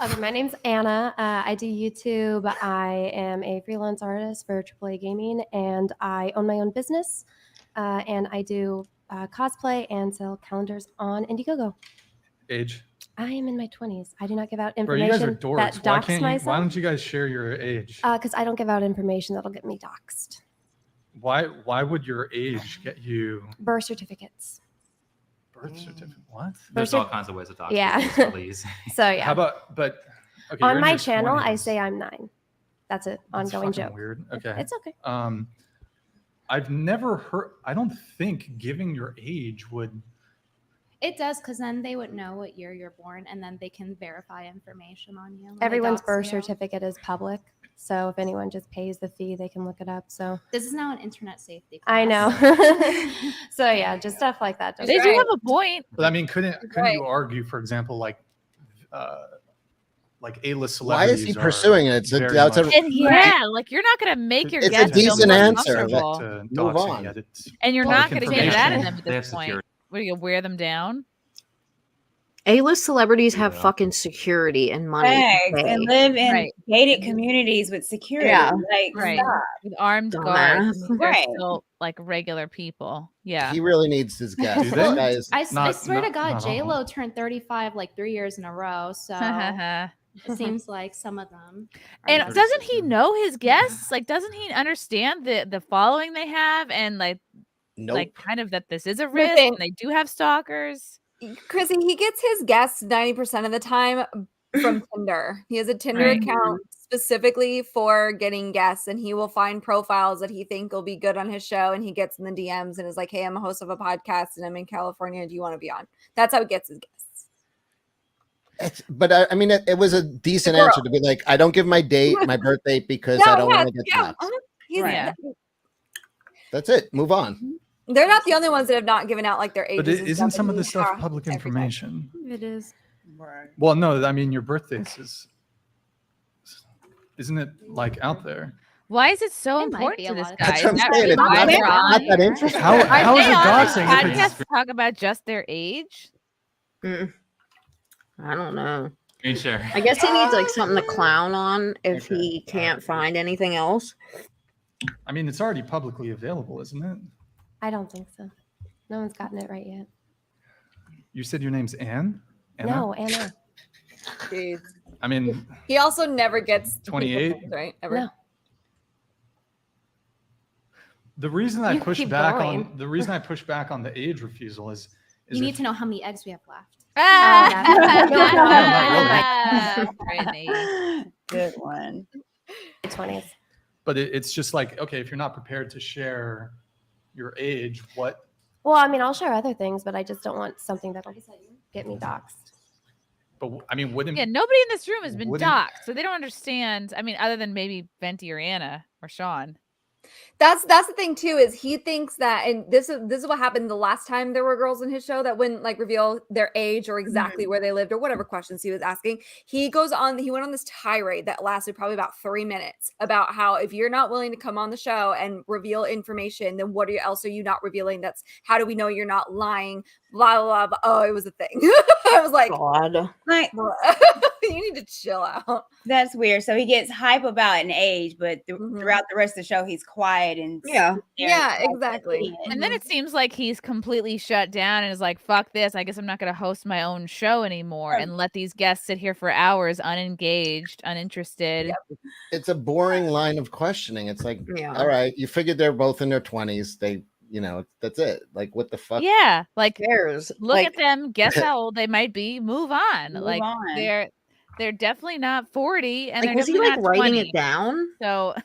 Okay, my name's Anna. I do YouTube. I am a freelance artist for AAA Gaming, and I own my own business. And I do cosplay and sell calendars on Indiegogo. Age. I am in my 20s. I do not give out Bro, you information guys are dorks. that Why dox can't you? Why myself. don't you guys share your age? Because I don't give out information that'll get me doxxed. Why would your age get you Birth certificates. birth certificate? What? There's all kinds of ways to talk. Yeah. It's really easy. So yeah. How about okay? you're On in my your channel, I 20s. say I'm 9. That's an That's ongoing fucking joke. Weird. Okay. It's okay. I've never heard. I don't think giving your age would. It does, because then they would know what year you're born, and then they can verify information on you. when they Everyone's dox birth you. certificate is public. So if anyone just pays the fee, they can look it up. So This is now an internet safety class. I know. So yeah, just stuff like that. They do have a point. But I mean, couldn't Right. you argue, for example, like A-list Why celebrities? is he are pursuing it? It's a- very that's a- much- And yeah, like you're not gonna make your It's a guests feel decent more answer. comfortable. to Move doxing on. yet. It's And you're not public gonna get it out of information. them at They have this point. security. What are you gonna wear them down? A-list celebrities have Yeah. fucking security and money. to Thanks, pay. and live in Right. gated communities with security. Yeah. Like, Right. stop. With armed Dumbass. guards. They're Right. still like regular people. Yeah. He really needs his guest. Do This they? guy is I Not- swear to not- God, not all. J-Lo turned 35 like 3 years in a row. So it seems like some of them. are And not- doesn't he know his guests? Like, doesn't he understand the following they have and like nope. kind of that this is a risk thing- and they do have stalkers? Chrissy, he gets his guests 90% of the time, from Tinder. He has a Tinder Right. account specifically for getting guests, and he will find profiles that he think will be good on his show, and he gets in the DMs and is like, "Hey, I'm a host of a podcast and I'm in California. Do you want to be on?" That's how he gets his guests. But I mean, it was a decent girl. answer to be like, I don't give my date, my birth date, because I don't want to get doxxed. He's- Right. That's it. Move on. They're not the only ones that have not given out like their ages. But and isn't stuff, some of and this he stuff has public everything. information? It is. Well, no, I mean your birthdays isn't it like out there? Why is it so It might important be to a this lot of guy? That's what I'm Is that saying. really It's why not they're not on? that interesting. How Are is they it on doxing? this podcast to talk about just their age? I don't know. Screen share. I guess he needs like something to clown on if he can't find anything else. I mean, it's already publicly available, isn't it? I don't think so. No one's gotten it right yet. You said your name's Anne? Anna? No, Anna. Jeez. I mean, He also never gets 28? right? Ever. No. the reason I You push keep back going. on the reason I push back on the age refusal is You need if- to know how many eggs we have left. Brittany. Good one. 20s. but it's just like, okay, if you're not prepared to share your age, what? Well, I mean, I'll share other things, but I just don't want something that'll get me doxxed. But I mean, wouldn't Yeah, nobody in this room has been Wouldn't- doxxed, so they don't understand. I mean, other than maybe Venti or Anna or Sean. That's the thing too, is he thinks that, and this is what happened the last time there were girls in his show that wouldn't like reveal their age or exactly where they lived or whatever questions he was asking. He went on this tirade that lasted probably about 3 minutes about how if you're not willing to come on the show and reveal information, then what else are you not revealing? That's how do we know you're not lying? Blah blah blah. Oh, it was a thing. I was like, God. Like, you need to chill out. that's weird. So he gets hype about an age, but throughout the rest of the show, he's quiet and Yeah. Yeah, exactly. And then it seems like he's completely shut down and is like, fuck this. I guess I'm not going to host my own show anymore and let these guests sit here for hours unengaged, uninterested. It's a boring line of questioning. It's like, Yeah. all right, you figured they're both in their 20s. They, that's it. Like, what the fuck? Yeah. Like, cares? Look Like- at them. Guess how old they might be. Move on. Move like, on. they're definitely not 40. And Like, they're was he definitely like not writing 20. it down? So,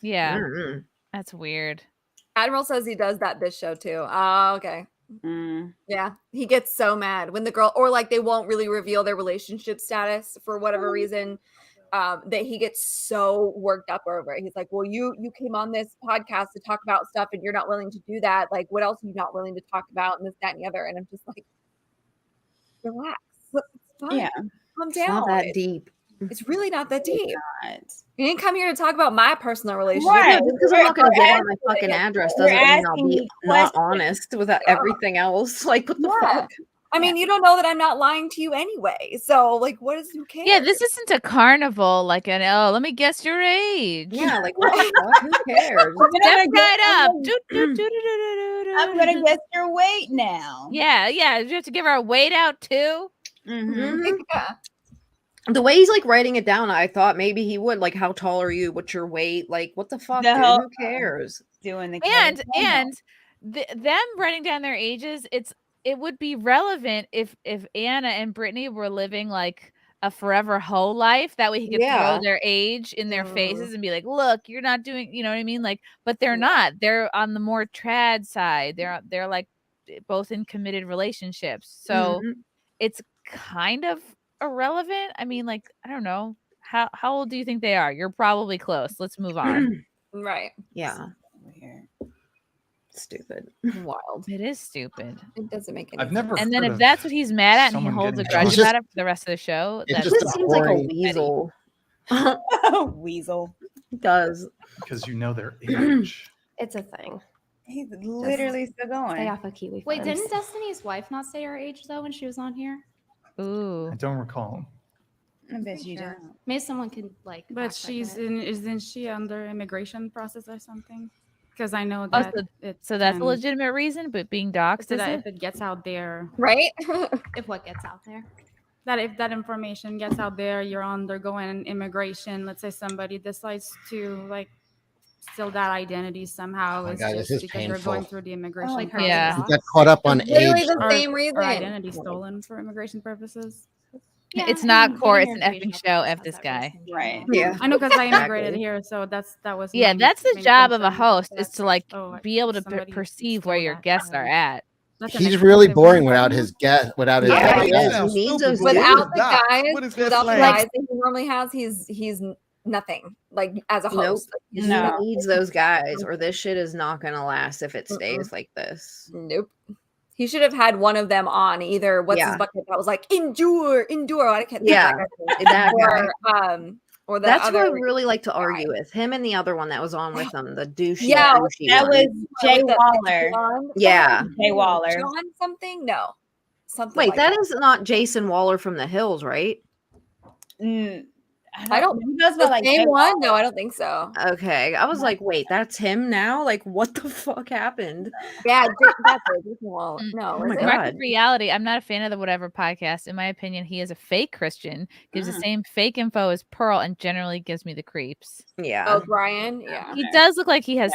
yeah. Mm-mm. That's weird. Admiral says he does that this show too. Oh, okay. Yeah, he gets so mad when the girl, or like they won't really reveal their relationship status for whatever reason, that he gets so worked up over it. He's like, well, you came on this podcast to talk about stuff and you're not willing to do that. Like, what else are you not willing to talk about? And this, that, and the other. And I'm just like, relax. It's fine. Yeah. Calm It's down. not that deep. It's really not that deep. You didn't come here to talk about my personal relationship. Yeah, just because I'm not going to We're give out my asking- fucking address we're doesn't mean I'll asking be you not questions. honest with everything else. Like, what the Yeah. fuck? I mean, you don't know that I'm not lying to you anyway. So, like, what is who cares? Yeah, this isn't a carnival like an, let me guess your age. Yeah, like, what the fuck? Who cares? Step right up. I'm gonna guess your weight now. Yeah, yeah. You have to give our weight out too. Mhm. The way he's like writing it down, I thought maybe he would. Like, how tall are you? What's your weight? Like, what the fuck? The Dude? whole- Who cares? Doing the And them writing down their ages, it would be relevant if Anna and Brittany were living like a forever hoe life. That way he could Yeah. throw their age in their faces and be like, look, you're not doing, you know what I mean? Like, but they're not. They're on the more trad side. They're like both in committed relationships. So it's kind of irrelevant. I mean, like, I don't know. How old do you think they are? You're probably close. Let's move on. Right. Yeah. Stupid. Wild. It is stupid. It doesn't make any I've never And then heard if of that's what he's mad at and he someone holds a getting grudge doxxed. about it for the rest of the show, It's that's just This a seems like a boring- weasel. Weasel. He does. because you know their age. It's a thing. He's literally still Stay going. off of Kiwi Wait, Farms. didn't Destiny's wife not say her age though when she was on here? Ooh. I don't recall. I bet you don't. Maybe someone can like. But fact check she's it. isn't she under immigration process or something? Because I know Oh, that so that's a can- legitimate reason, but being doxxed so is that it? if it gets out there, Right? If what gets out there. that if that information gets out there, you're undergoing immigration. Let's say somebody decides to like steal that identity somehow. my It's God, this just is because you're going painful. through the immigration like her process. He got caught up on Literally age. the same reason. Or identity stolen for immigration purposes. It's not Court. It's an effing show. F this guy. Right. Yeah. I know because I immigrated Exactly. here, so that was Yeah, my that's the main job of a concern, host that, is to like oh, be able to somebody perceive where stole your that guests from are me. at. That's an He's really exclusive boring one. without his guest. Without his Yeah, guest. he is. He needs those Without the guys. guys, What is that without the flag? guys that he normally has, he's nothing. Like as a Nope. host. Like, he's He nothing. needs those guys, or this shit is not gonna last if it stays like this. Nope. He should have had one of them on either. What's his bucket that was like endure. I can't think Yeah, of that that guy. Or the That's other who I really like to argue with. Him and the other one that was on with them, the douchey. Yeah, douchey that one. was Jay With the Waller. John- Yeah. Jay Waller. John something? No. Something Wait, like that is not Jason Waller from the Hills, right? I don't He does the like same Jay one? No, I don't think so. Okay, I was like, wait, that's him now? Like, what the fuck happened? Yeah, that's it. Well, no, Oh my is it? God. Correct reality. I'm not a fan of the Whatever podcast. In my opinion, he is a fake Christian, gives the same fake info as Pearl, and generally gives me the creeps. Yeah. Oh, Brian. Yeah. He does look like he has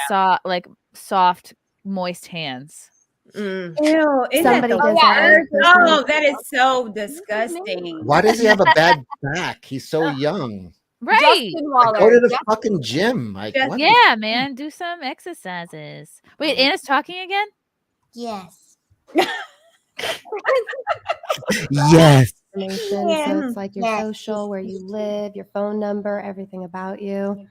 soft, moist hands. Ew, is Somebody that the does that worst? on Oh, that is so disgusting. Why does he have a bad back? He's so young. Right. Like, go to the fucking gym. Like, what? Yeah, man. Do some exercises. Wait, Anna's talking again? Yes. Yes. Information, so it's like your social, where you live, your phone number, everything about you.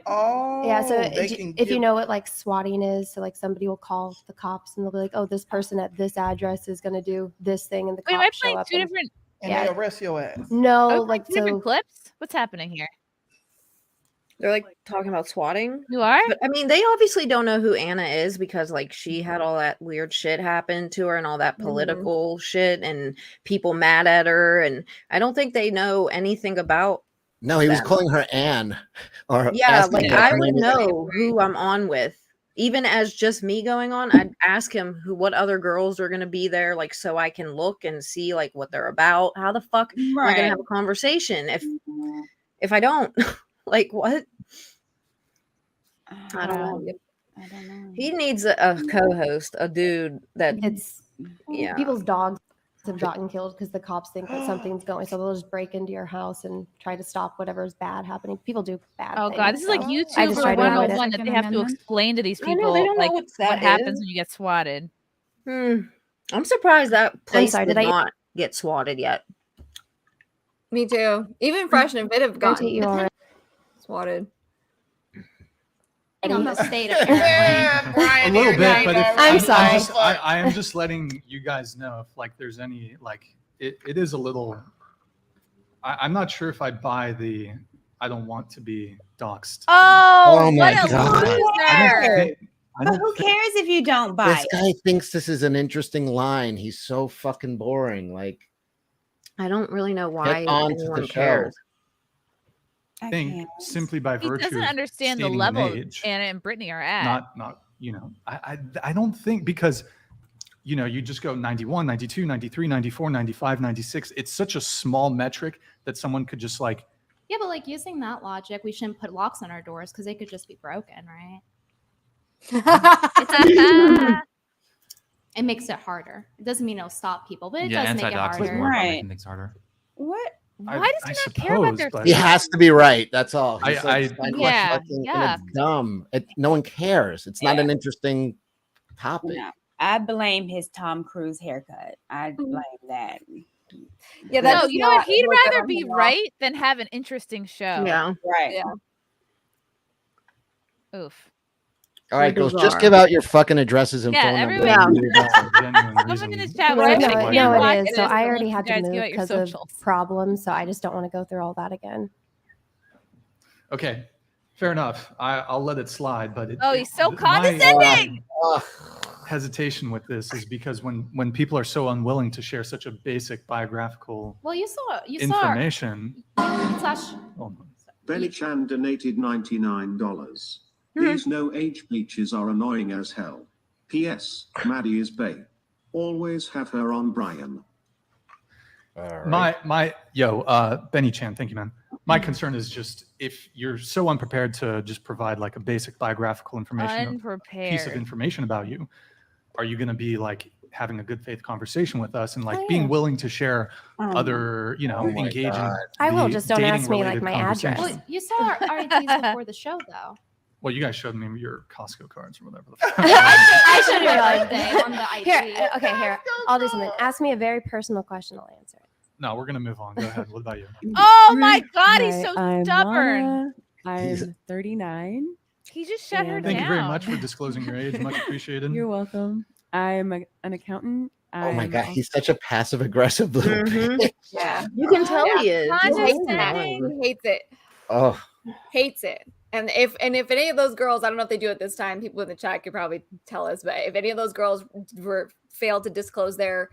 Oh, Yeah, so they if, can if you give- know what like swatting is, so like somebody will call the cops and they'll be like, "Oh, this person at this address is going to do this thing," and the Wait, am I cops show playing up. two different? and they arrest your ass. No, Are we playing like two different so. clips? What's happening here? They're like talking about swatting. You are? But I mean, they obviously don't know who Anna is because like she had all that weird shit happen to her and all that political shit and people mad at her. And I don't think they know anything about. No, he was them. calling her Anne. Or Yeah, asking like her I her would name. know who I'm on with. Even as just me going on, I'd ask him what other girls are gonna be there, like so I can look and see like what they're about. How the fuck am I gonna Right. have a conversation if I don't? Like what? I don't know. I don't know. He needs a co-host, a dude that It's yeah. people's dogs have gotten killed because the cops think that something's going, so they'll just break into your house and try to stop whatever's bad happening. People do bad. Oh things, God, this is like so YouTube I just try to avoid it. 101 that they have to explain to these I know, people they don't know like what what that happens is. when you get swatted. I'm surprised that place sorry, did did I- not get swatted yet. Me too. Even Fresh and Fit have gotten Rotate you already. swatted. On the state A little bit, but if I'm sorry. I am just letting you guys know if like there's any like it is a little. I'm not sure if I buy the I don't want to be doxxed. Oh, my what a God. loser. But who cares if you don't buy This it? guy thinks this is an interesting line. He's so fucking boring. Like, I don't really know why get on to anyone the show. cares. I think simply by He virtue doesn't of understand the stating level an age, Anna and Brittany are at. not I don't think because you just go 91, 92, 93, 94, 95, 96. It's such a small metric that someone could just like Yeah, but like using that logic, we shouldn't put locks on our doors because they could just be broken, right? It makes it harder. It doesn't mean it'll stop people, but it Yeah, does make it anti-dox is harder. more about Right. making things harder. What? Why does he not care about their but- He has to be right. That's all. I- He's like, I- Yeah, fucking- yeah. and it's dumb. No one cares. It's not Yeah. an interesting topic. No, I blame his Tom Cruise haircut. I blame that. Yeah, No, that's you know what? not He'd look good rather on be him at all. right than have an interesting show. Yeah. Right. Yeah. Oof. All right, girls, bizarre. just give out your fucking addresses and Yeah, phone numbers. everyone- and move on. Someone in this chat No, was no, like, no, "Why it is. So it I I'll already let had you to guys move give out your because of socials." problems, so I just don't want to go through all that again. Okay, fair enough. I'll let it slide, but Oh, he's so my, condescending. hesitation with this is because when people are so unwilling to share such a basic biographical Well, you saw information. slash. Benny Chan donated $99. These no-age bleachers are annoying as hell. P.S. Maddie is bae. Always have her on Brian. Benny Chan, thank you, man. My concern is just if you're so unprepared to just provide like a basic biographical information, piece of Unprepared. information about you, are you going to be like having a good faith conversation with us and like being willing to share other, engaging? I will, just don't ask me like dating-related my address. conversations? Well, you saw our IDs before the show, though. Well, you guys showed me your Costco cards or whatever. I should Your realize birthday on the ID. Here, okay, here. I'll do something. Ask me a very personal question. I'll answer it. No, we're gonna move on. Go ahead. What about you? Oh my God, he's Hi, so I'm stubborn. Lana. I'm 39. He just shut her down. Thank you very much for disclosing your age. Much appreciated. You're welcome. I'm an accountant. Oh my I'm God, he's such a passive aggressive little bitch. Yeah. You can tell he is. He hates it. Oh, Hates it. And if any of those girls, I don't know if they do it this time, people in the chat could probably tell us, but if any of those girls failed to disclose their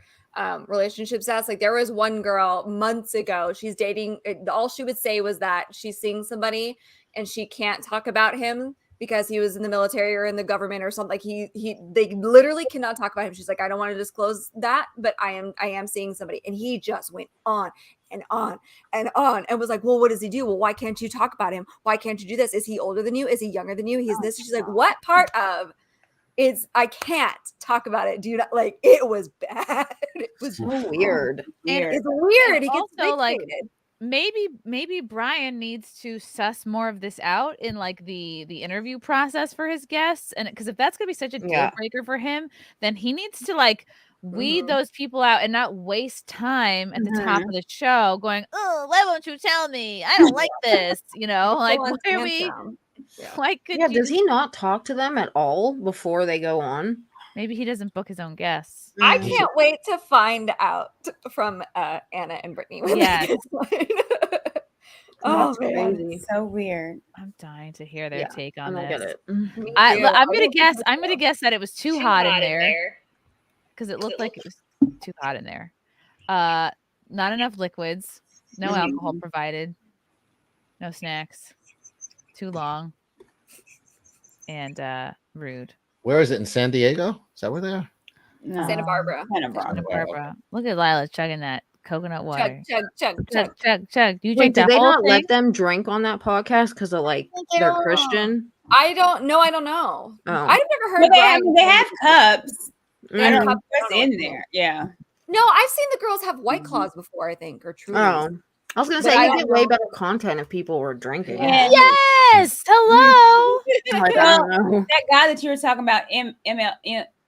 relationship status, like there was one girl months ago, she's dating, all she would say was that she's seeing somebody and she can't talk about him because he was in the military or in the government or something. Like they literally cannot talk about him. She's like, I don't want to disclose that, but I am seeing somebody. And he just went on and on and on and was like, well, what does he do? Well, why can't you talk about him? Why can't you do this? Is he older than you? Is he younger than you? He's this. She's like, what part of it's I can't talk about it. Do you not like it was bad? It was so weird. And it's weird. He gets Also, like fixated. maybe Brian needs to suss more of this out in like the interview process for his guests, and because if that's gonna be such a deal breaker for him, then he needs to like weed those people out and not waste time at the top of the show going, oh, why won't you tell me? I don't like this, like why are we like does he not talk to them at all before they go on? Maybe he doesn't book his own guests. I can't wait to find out from Anna and Brittany. Yes. Oh, man. So weird. I'm dying to hear their take on I this. don't get it. I'm gonna guess that it was too hot in there because it looked like it was too hot in there. Not enough liquids, no alcohol provided, no snacks, too long, and rude. where is it, in San Diego? Is that where they are? No. Santa Barbara. Santa Barbara. Look at Lila chugging that coconut water. Chug. You Wait, drink did that they whole not thing? let them drink on that podcast because of like they're Christian? I don't know. I don't know. Oh. I've never heard. Well, Brian they have cups. I don't know cups what's in there. Yeah. No, I've seen the girls have White Claws before, I think, or Trulies. Oh, I was gonna But say I you don't get way know. better content if people were drinking. Yes. Hello. Like, I Well, don't know. that guy that you were talking about,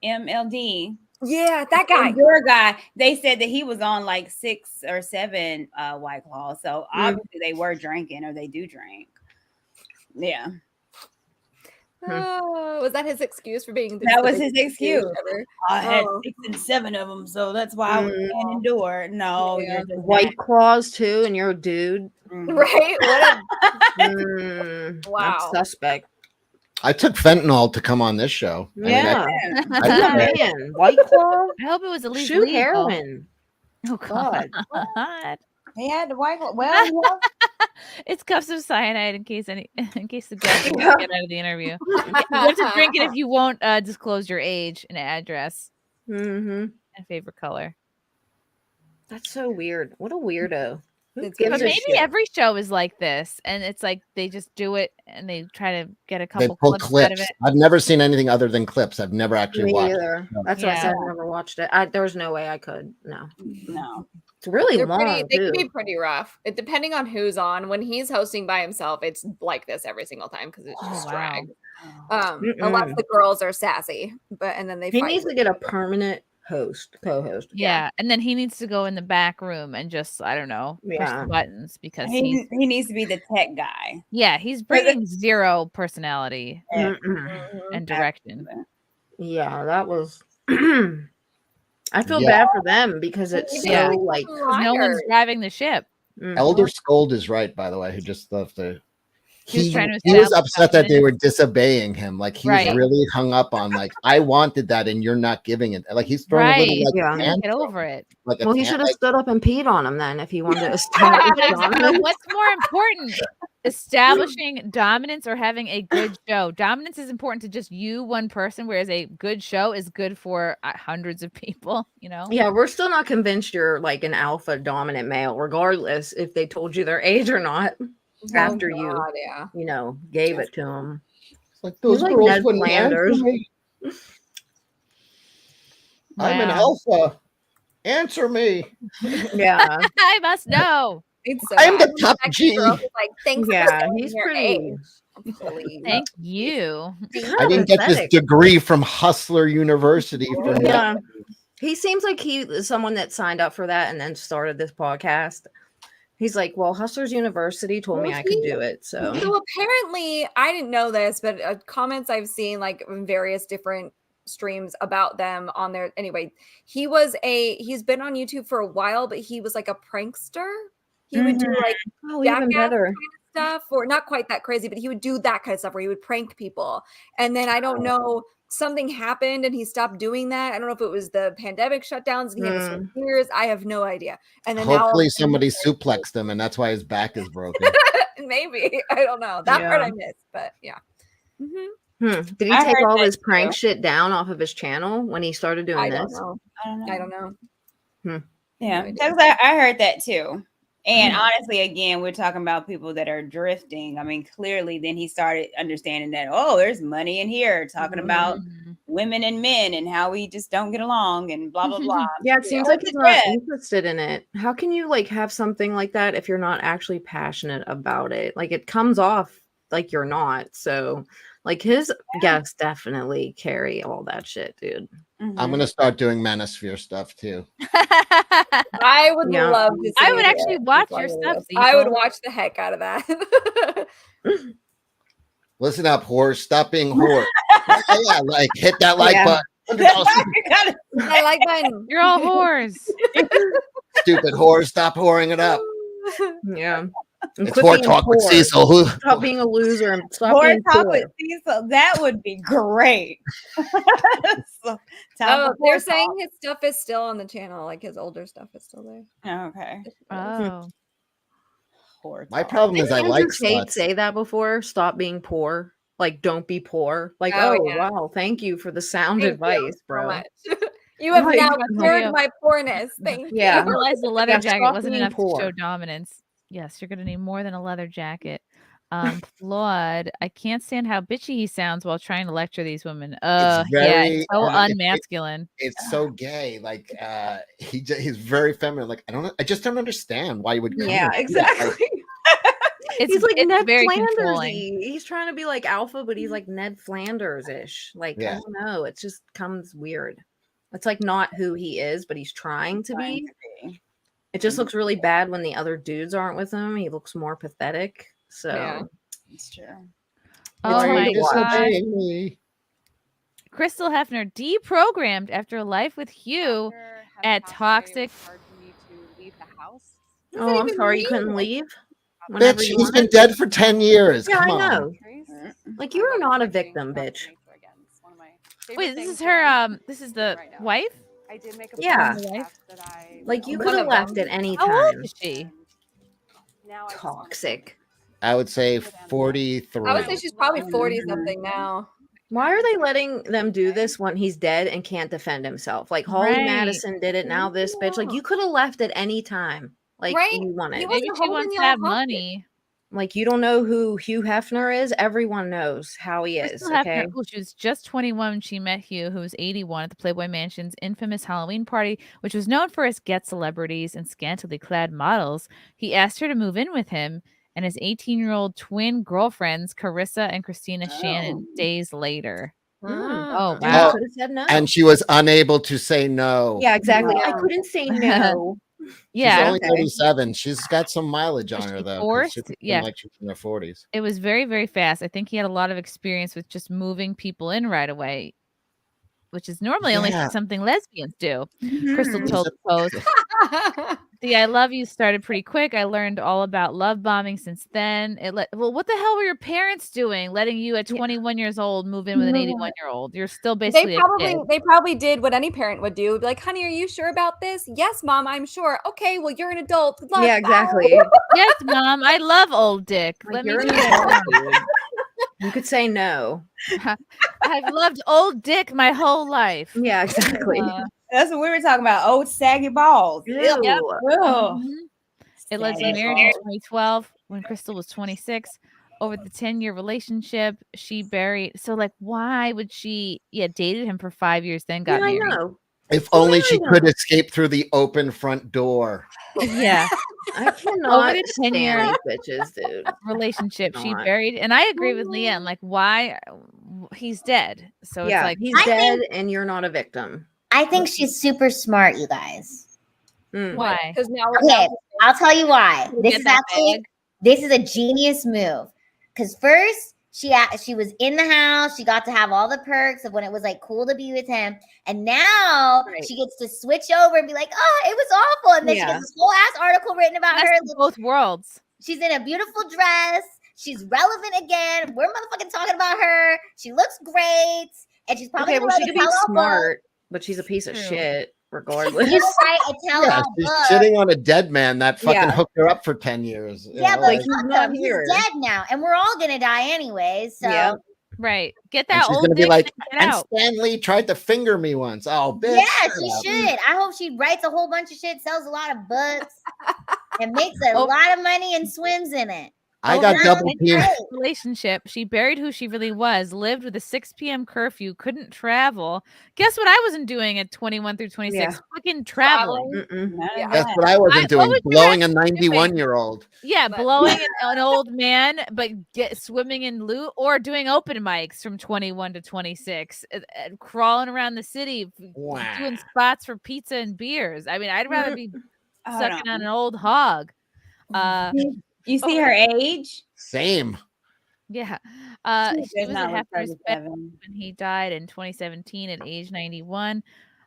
MLD. Yeah, that guy. Your guy. They said that he was on like 6 or 7 White Claws. So obviously they were drinking, or they do drink. Yeah. Was that his excuse for being? That was his excuse. ever? I had Oh. 6 and 7 of them, so that's why I can't endure. No, Yeah. you're just White Claws too, and you're a dude. Right? What That's Wow. suspect. I took fentanyl to come on this show. I mean, Yeah. I- Man, White Claw. I hope it was at least Shoot legal. heroin. Oh God. He had the White Claw. Well, you know, It's cups of cyanide in case the guests want to get out of the interview. You have to drink it if you won't disclose your age and address Mm-hmm. and favorite color. That's so weird. What a weirdo. Who It's gives But a maybe shit? every show is like this, and it's like they just do it and they try to get a They couple pull clips out clips. of it. I've never seen anything other than clips. I've never actually Me watched. either. No. That's why I Yeah. said I never watched it. There was no way I could. No. no. It's really They're long. they too. can be pretty rough. It, depending on who's on. When he's hosting by himself, it's like this every single time because it's just wow. drag. Unless the girls are sassy, and then they He fight. needs to get a permanent co-host. Yeah, and then he needs to go in the back room and just push Yeah. the buttons because He needs to be the tech guy. he's bringing zero personality and direction. Yeah, that was. I feel Yeah. bad for them because it's so Yeah. like 'Cause no one's driving the ship. Elder Scold is right, by the way, who just left the. He was He, trying to he was establish upset that they dominance. were disobeying him. Like he Right. was really hung up on like I wanted that and you're not giving it. Like he's throwing a Right. little like Yeah. Get tantrum, over it. like a Well, he tan- should have like, stood up and peed on him then if he wanted to establish dominance. What's more important, establishing dominance or having a good show? Dominance is important to just you, one person, whereas a good show is good for hundreds of people. Yeah, we're still not convinced you're like an alpha dominant male, regardless if they told you their age or not. After yeah. you gave it to them. like those like girls Ned wouldn't answer Flanders. me. I'm an Wow. alpha. Answer me. Yeah. I must know. I'm the top G. Like, thanks for Yeah, saying he's your pretty. age. Please. Thank you. I didn't get this degree from Hustler University for Yeah. nothing. He seems like he is someone that signed up for that and then started this podcast. He's like, well, Hustlers University told me I could do it. So apparently, I didn't know this, but comments I've seen like in various different streams about them on there. Anyway, he's been on YouTube for a while, but he was like a prankster. He would do like even jackass better. kind of stuff, or not quite that crazy, but he would do that kind of stuff where he would prank people. And then I don't know, something happened and he stopped doing that. I don't know if it was the pandemic shutdowns and he had to switch gears. I have no idea. And then Hopefully now somebody suplexed him, and that's why his back is broken. maybe, I don't know. That part Yeah. I missed, but yeah. Did he I take heard all that his prank too. shit down off of his channel when he started doing I this? don't know. I don't know. Yeah, idea. because I heard that too. And honestly, again, we're talking about people that are drifting. I mean, clearly, then he started understanding that, oh, there's money in here, talking about women and men and how we just don't get along and blah, blah, blah. Yeah, it seems like he's not interested in it. How can you like have something like that if you're not actually passionate about it? Like it comes off like you're not. So like his guests definitely carry all that shit, dude. I'm gonna start doing Manosphere stuff too. I would Yeah. love to see I would it. actually watch your stuff. I would Cecil. watch the heck out of that. Listen up, whores. Stop being whore. Yeah, like hit that like Yeah. button. I like button. You're all whores. Stupid whores. Stop whoring it up. Yeah. It's whore talk with Cecil. Who? Stop being a loser and stop More being talk poor. with Cecil. That would be great. So, Oh, for they're poor saying talk. his stuff is still on the channel, like his older stuff is still there. Okay. Oh. Poor My talk. problem is I Andrew like Tate sluts. say that before. Stop being poor. Like, don't be poor. Like, Oh, oh, yeah. wow, thank you for the sound Thank you advice, so bro. much. You have Like, now you. cured my poorness. Thank Yeah. I realized the leather Yeah, jacket stop wasn't being enough poor. to show dominance. Yes, you're gonna need more than a leather jacket. Claude, I can't stand how bitchy he sounds while trying to lecture these women. It's Yeah, very it's so it- unmasculine. it's so gay. Like he's very feminine. Like I just don't understand why you would. Come Yeah, and do that. exactly. It's He's like it's Ned very Flanders. controlling. He's trying to be like alpha, but he's like Ned Flanders ish. Like, I Yeah. don't know. It just comes weird. It's like not who he is, but he's trying to be. It just looks really bad when the other dudes aren't with him. He looks more pathetic. So Yeah. It's true. Oh hard my to watch. god. me. Crystal Hefner deprogrammed after a life with Hugh at Toxic. Oh, I'm sorry you couldn't leave. Bitch, he's been dead for 10 years. Yeah, Come I on. know. Like you are not a victim, bitch. Wait, this is her this is the wife? I did make a Yeah. The wife? Like you One could have of left them. at any How old time. is she? Toxic. I would say 43. I would say she's probably 40 something now. Why are they letting them do this when he's dead and can't defend himself? Like Holly Right. Madison did it. Now this bitch. Like you could have left at any time. Like Right? you wanted. He Maybe wasn't she holding wants to y'all have hostage. money. Like you don't know who Hugh Hefner is. Everyone knows how he is. Crystal Okay. Hefner, oh, she was just 21 when she met Hugh, who was 81 at the Playboy Mansion's infamous Halloween party, which was known for its get celebrities and scantily clad models. He asked her to move in with him and his 18-year-old twin girlfriends, Carissa and Christina Shannon, days later. Oh, Dude, wow. could have said no. And she was unable to say no. Yeah, exactly. I couldn't say no. She's Yeah. only 37. She's got some mileage on her, though. 'cause forced? She seems Yeah. like she's in her 40s. It was very, very fast. I think he had a lot of experience with just moving people in right away, which is normally only Yeah. something lesbians do. Crystal Mhm. told the Post. The I love you started pretty quick. I learned all about love bombing since then. Well, what the hell were your parents doing, letting you at 21 years old move in with an 81-year-old? You're still basically They probably did what any parent would do. Be like, honey, are you sure about this? Yes, mom, I'm sure. Okay, well, you're an adult. Good luck. Yeah, exactly. Yes, mom, I love old dick. Let me You're do an that. adult, dude. You could say no. I've loved old dick my whole life. Yeah, exactly. That's what we were talking about. Old saggy balls. Ew. Ew. Yep. Ugh. It led to Sad. marriage in 2012 when Crystal was 26. Over the 10-year relationship, she buried. So, like, why would she? Yeah, dated him for 5 years, then got Yeah, I married. know. If only she could escape through the open front door. Yeah. I Over cannot the stand 10-year these bitches, dude. relationship, she Not. buried, and I agree with LeeAnn. Like, why? He's dead, so it's Yeah, like he's dead, and you're not a victim. I think she's super smart, you guys. Why? Because now Okay, I'll tell you why. We'll This get is that actually this is a genius move. Because first she was in the house, she got to have all the perks of when it was like cool to be with him, and now she gets to switch over and be like, "Oh, it was awful," and then she Yeah. gets this whole ass article written about Best her. of both worlds. She's in a beautiful dress. She's relevant again. We're motherfucking talking about her. She looks great, and she's probably Okay, gonna well, write she a could be tell-all book. smart, but she's a piece of True. shit, She's regardless. gonna write a tell-all Yeah, she's book. shitting on a dead man that fucking Yeah. hooked her up for 10 years. you Yeah, know, but like- fuck him. He's dead now, and we're all gonna die anyways. So Right. Get and that she's old gonna be dick like, and get and out. Stanley tried to finger me once. Oh, bitch. yeah, shut she up. should. I hope she writes a whole bunch of shit, sells a lot of books, and makes a Oh. lot of money and swims in it. I got Over double a teamed. 10-year relationship. She buried who she really was, lived with a 6 p.m. curfew, couldn't travel. Guess what I wasn't doing at 21 through 26? Yeah. Fucking traveling. That's what I wasn't what doing. would you Blowing a rather be doing? 91-year-old. Yeah, blowing an old man, but swimming in loot, or doing open mics from 21 to 26, crawling around the city, doing spots for pizza and beers. I mean, I'd rather be Hold sucking on. on an old hog. You see her age? Same. Yeah. She She does was not at look Hefner's bed 37. when he died in 2017 at age 91.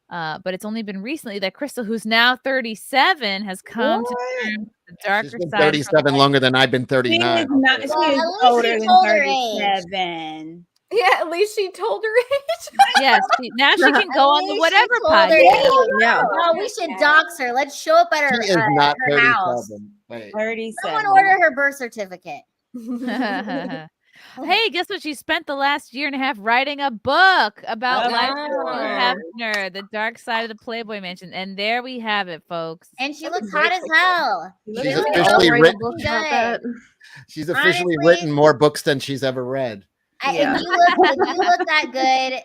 But it's only been recently that Crystal, who's now 37, has come to terms with the darker She's been side of her 37 life. longer than I've been 39. Not, she Well, is at least older she than told her age. 37. Yeah, at least she told her age. Yes, now she can go on the At whatever least she told her podcast. age. Yeah. No, we should dox her. Let's show up at her, She is not her house. 37. Wait. 37. Someone order her birth certificate. Hey, guess what? She spent the last year and a half writing a book about Oh. life with Hefner, the dark side of the Playboy Mansion. And there we have it, folks. And she looks hot as hell. She's officially written. Good. She's officially Honestly- written more books than she's ever read. If you look that good,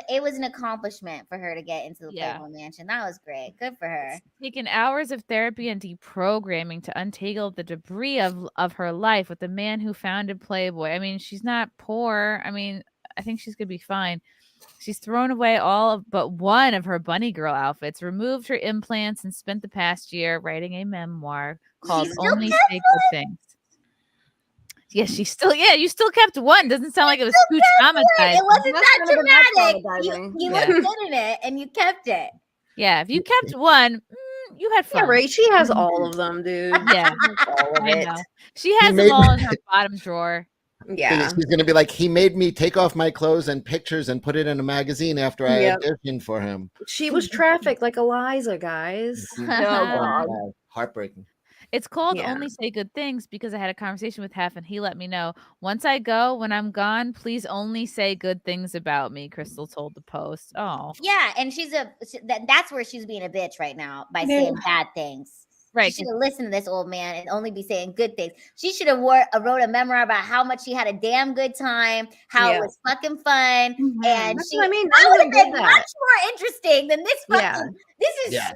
it was an accomplishment for her to get into the Yeah. Playboy Mansion. That was great. Good for her. Taken hours of therapy and deprogramming to untangle the debris of her life with the man who founded Playboy. I mean, she's not poor. I mean, I think she's gonna be fine. She's thrown away but one of her bunny girl outfits, removed her implants, and spent the past year writing a memoir called She still Only kept Say Good Things. Yes, you still kept one. Doesn't sound like it was too traumatized. It wasn't That's that kind of enough dramatic. traumatizing. You Yeah. looked good in it, and you kept it. Yeah, if you kept one, you had fun. Yeah, right. She has all of them, dude. Yeah, all of I it. know. She has made them all me- in her bottom drawer. Yeah. She's going to be like, he made me take off my clothes and pictures and put it in a magazine after I Yep. auditioned for him. She was trafficked like Eliza, guys. Heartbreaking. It's called Yeah. Only Say Good Things because I had a conversation with Hef and he let me know, once I go, when I'm gone, please only say good things about me, Crystal told the Post. Oh, Yeah, and that's where she's being a bitch right now by Yeah. saying bad things. Right. She should have listened to this old man and only be saying good things. She should have wrote a memoir about how much she had a damn good time, how Yeah. it was fucking fun, and That's what I mean. That I would have would've did been that. much more interesting than this fucking. Yeah. This is Yeah. so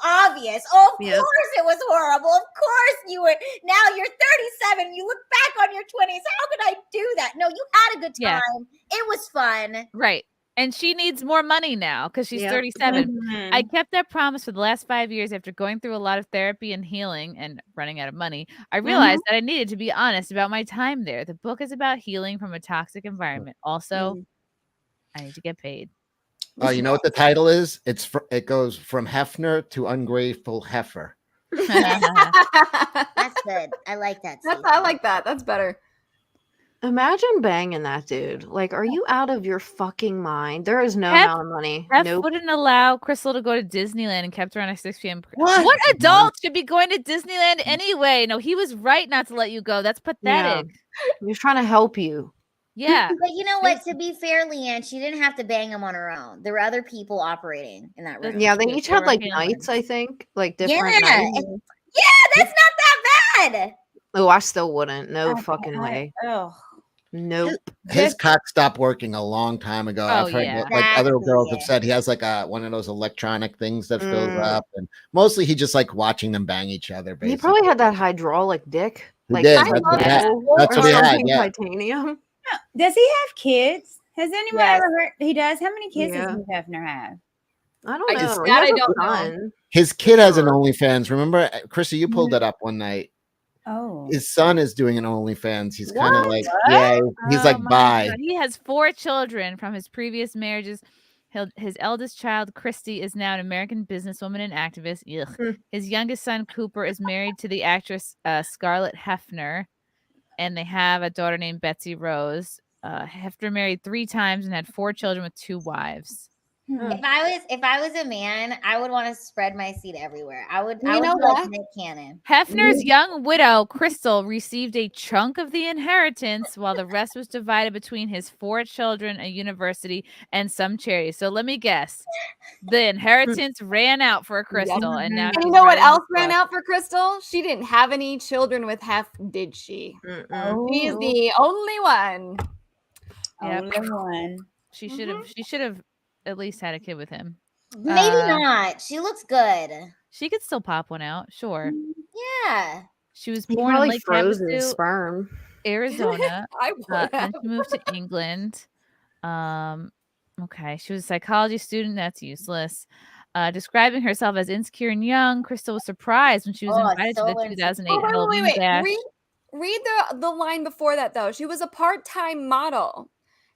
obvious. Oh, of Yep. course it was horrible. Of course you were. Now you're 37. You look back on your 20s. How could I do that? No, you had a good time. Yeah. It was fun. right. And she needs more money now because she's Yep. 37. Mhm. I kept that promise for the last 5 years after going through a lot of therapy and healing and running out of money. I realized that I needed to be honest about my time there. The book is about healing from a toxic environment. Also, I need to get paid. Oh, you know what the title is? It goes from Hefner to ungrateful heifer. That's good. I like that. I like that. That's better. Imagine banging that dude. Like, are you out of your fucking mind? There is no Hef- amount of money. Hef Nope. wouldn't allow Crystal to go to Disneyland and kept her on a 6 p.m. What? adult should be going to Disneyland anyway? No, he was right not to let you go. That's pathetic. He was trying to help you. Yeah. But you know what? To be fair, LeeAnn, she didn't have to bang him on her own. There were other people operating in that room. Yeah, they true. each They had were like feeling. nights, I think. Like Yeah, different nights. yeah, that's not that bad. Oh, I still wouldn't. No fucking way. Oh, Nope. His cock stopped working a long time ago. I've heard yeah. that, like other girls Exactly, have said he has like one of those electronic things that fills Mm. up, and mostly he just like watching them bang each other. He Basically, probably had that hydraulic dick. He Like did. some That's what he had. metal That's or what he had. something, Yeah. titanium. Does he have kids? Has anyone Yes. ever heard? He does. How many kids does Yeah. Hugh Hefner have? I don't Just know. that I He has a don't know. son. His kid has an Sure. OnlyFans. Remember, Chrissy, you pulled Mhm. that up one night. Oh, His son is doing an OnlyFans. He's kind of What? like, yeah, he's like, my bye. God. He has 4 children from his previous marriages. His eldest child, Christy, is now an American businesswoman and activist. Ugh. Hmm. His youngest son, Cooper, is married to the actress Scarlett Hefner, and they have a daughter named Betsy Rose. Hefner married 3 times and had 4 children with 2 wives. If I was a man, I would want to spread my seed everywhere. I would be like Nick Cannon. Hefner's young widow, Crystal, received a chunk of the inheritance while the rest was divided between his 4 children, a university, and some charities. So let me guess. The inheritance ran out for Crystal, and now And she's you know what writing else this ran book. out for Crystal? She didn't have any children with Hef, did she? She's Oh. the only one. Yep. Only one. She should have at least had a kid with him. Maybe not. She looks good. She could still pop one out, sure. Yeah. She was He born in probably Lake froze his Havasu, sperm. Arizona. I would Then she moved to England. Okay, she was a psychology student. That's useless. Describing herself as insecure and young, Crystal was surprised when she was invited to the 2008 Halloween Bash. Read the line before that though. She was a part-time model.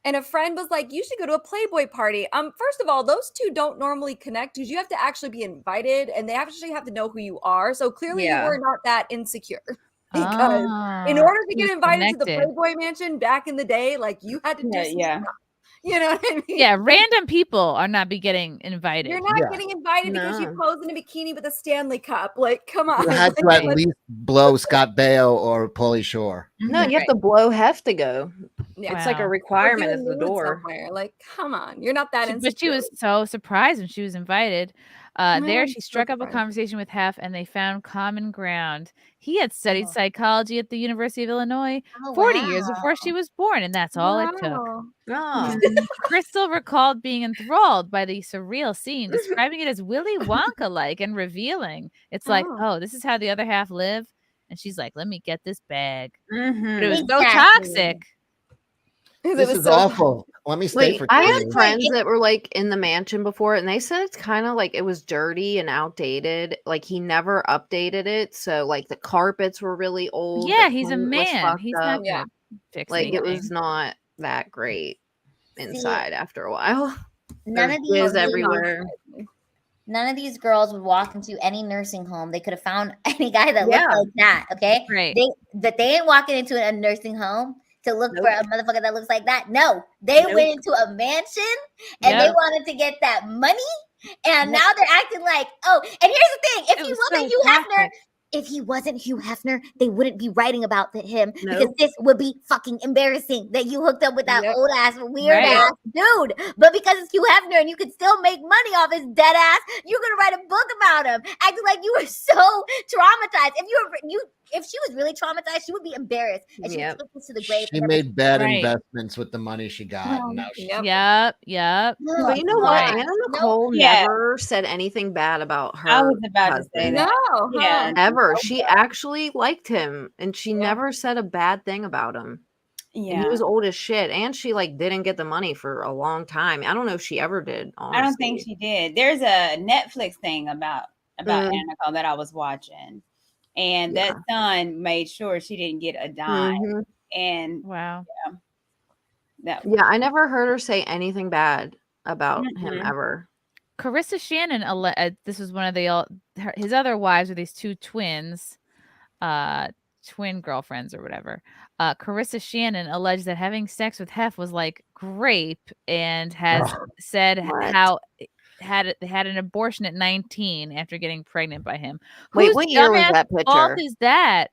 And a friend was like, you should go to a Playboy party. First of all, those two don't normally connect because you have to actually be invited and they actually have to know who you are. So clearly you were not that insecure. Because in order to she get was invited to the connected. Playboy mansion back in the day, like you had to do some stuff. You know what I mean? Yeah, random people are not be getting invited. You're not getting invited because you posed in a bikini with a Stanley Cup. Like, come on. You had to at least blow Scott Baio or Pauly Shore. No, you have to blow Hef to go. Yeah. It's like a Or requirement do at the nude door. somewhere. Like, come on. You're not that insecure. But she was so surprised when she was invited. There, I'm she so struck up a surprised. conversation with Hef, and they found common ground. He had studied psychology at the University of Illinois 40 years before she was born, and that's all it took. Oh. Crystal recalled being enthralled by the surreal scene, describing it as Willy Wonka-like and revealing. It's like, oh, this is how the other half live, and she's like, "Let me get this bag." But it was so toxic. This is awful. Let me stay for 2 I had years. friends that were like in the mansion before, and they said it's kind of like it was dirty and outdated. Like he never updated it, so like the carpets were really old. Yeah, the he's a paint was man. fucked He's up. not gonna fix Like it anything. was not that great inside after a while. None There's of these jizz everywhere. None of these girls would walk into any nursing home. They could have found any guy that Yeah. looked like that. Okay, right? They ain't walking into a nursing home to look for a motherfucker that looks like that. No, they went into a mansion and they Yep. wanted to get that money. And now they're acting like, oh, and here's the thing: if he wasn't Hugh Hefner, if he wasn't Hugh Hefner, they wouldn't be writing about him because Nope. this would be fucking embarrassing that you hooked up with that old ass, weird Right. ass dude. But because it's Hugh Hefner and you could still make money off his dead ass, you're gonna write a book about him, acting like you were so traumatized. If she was really traumatized, she would be embarrassed and she would take this to the grave. She made bad investments with the money she got. And now she's Yep. But you know what? Right. Anna Nicole Yeah. never said anything bad about her. I was about to say husband. that. No. Yeah. Ever. She actually liked him and she never said a bad thing about him. And Yeah. he was old as shit. And she like didn't get the money for a long time. I don't know if she ever did. Honestly. I don't think she did. There's a Netflix thing about Anna Nicole that I was watching, and that son made sure she didn't get a dime. Mhm. And wow, that Yeah, I never heard her say anything bad about him ever. Carissa Shannon, this was one of his other wives were these 2 twins, twin girlfriends or whatever. Carissa Shannon alleged that having sex with Hef was like grape and has said how had an abortion at 19 after getting pregnant by him. Wait, Whose what year was dumbass that fault picture? is that?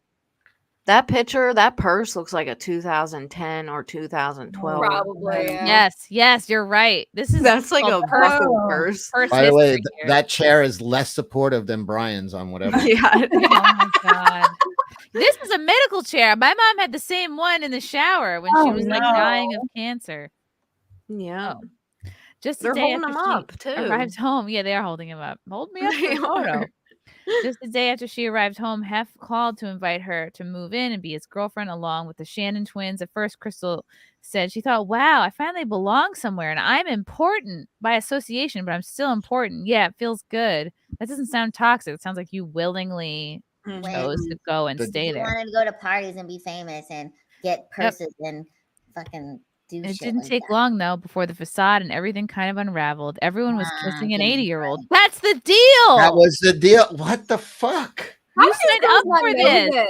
That picture, that purse looks like a 2010 or 2012. Probably. Yes, you're right. This is That's like called a buckle purse. By the way, history here. that chair is less supportive than Brian's on whatever. Yeah. Oh my god. This is a medical chair. My mom had the same one in the shower when she was like dying of cancer. Yeah. Just They're a day holding after him she up, too. arrived home. Yeah, they are holding him up. Hold me up for They a photo. are. Just a day after she arrived home, Hef called to invite her to move in and be his girlfriend along with the Shannon twins. At first, Crystal said she thought, wow, I finally belong somewhere and I'm important by association, but I'm still important. Yeah, it feels good. That doesn't sound toxic. It sounds like you willingly chose to go and stay You there. wanted to go to parties and be famous and get purses and fucking do It shit didn't like take that. long, though, before the facade and everything kind of unraveled. Everyone was kissing an give me 80-year-old. That's the deal. That was the deal. What the fuck? You signed up for this.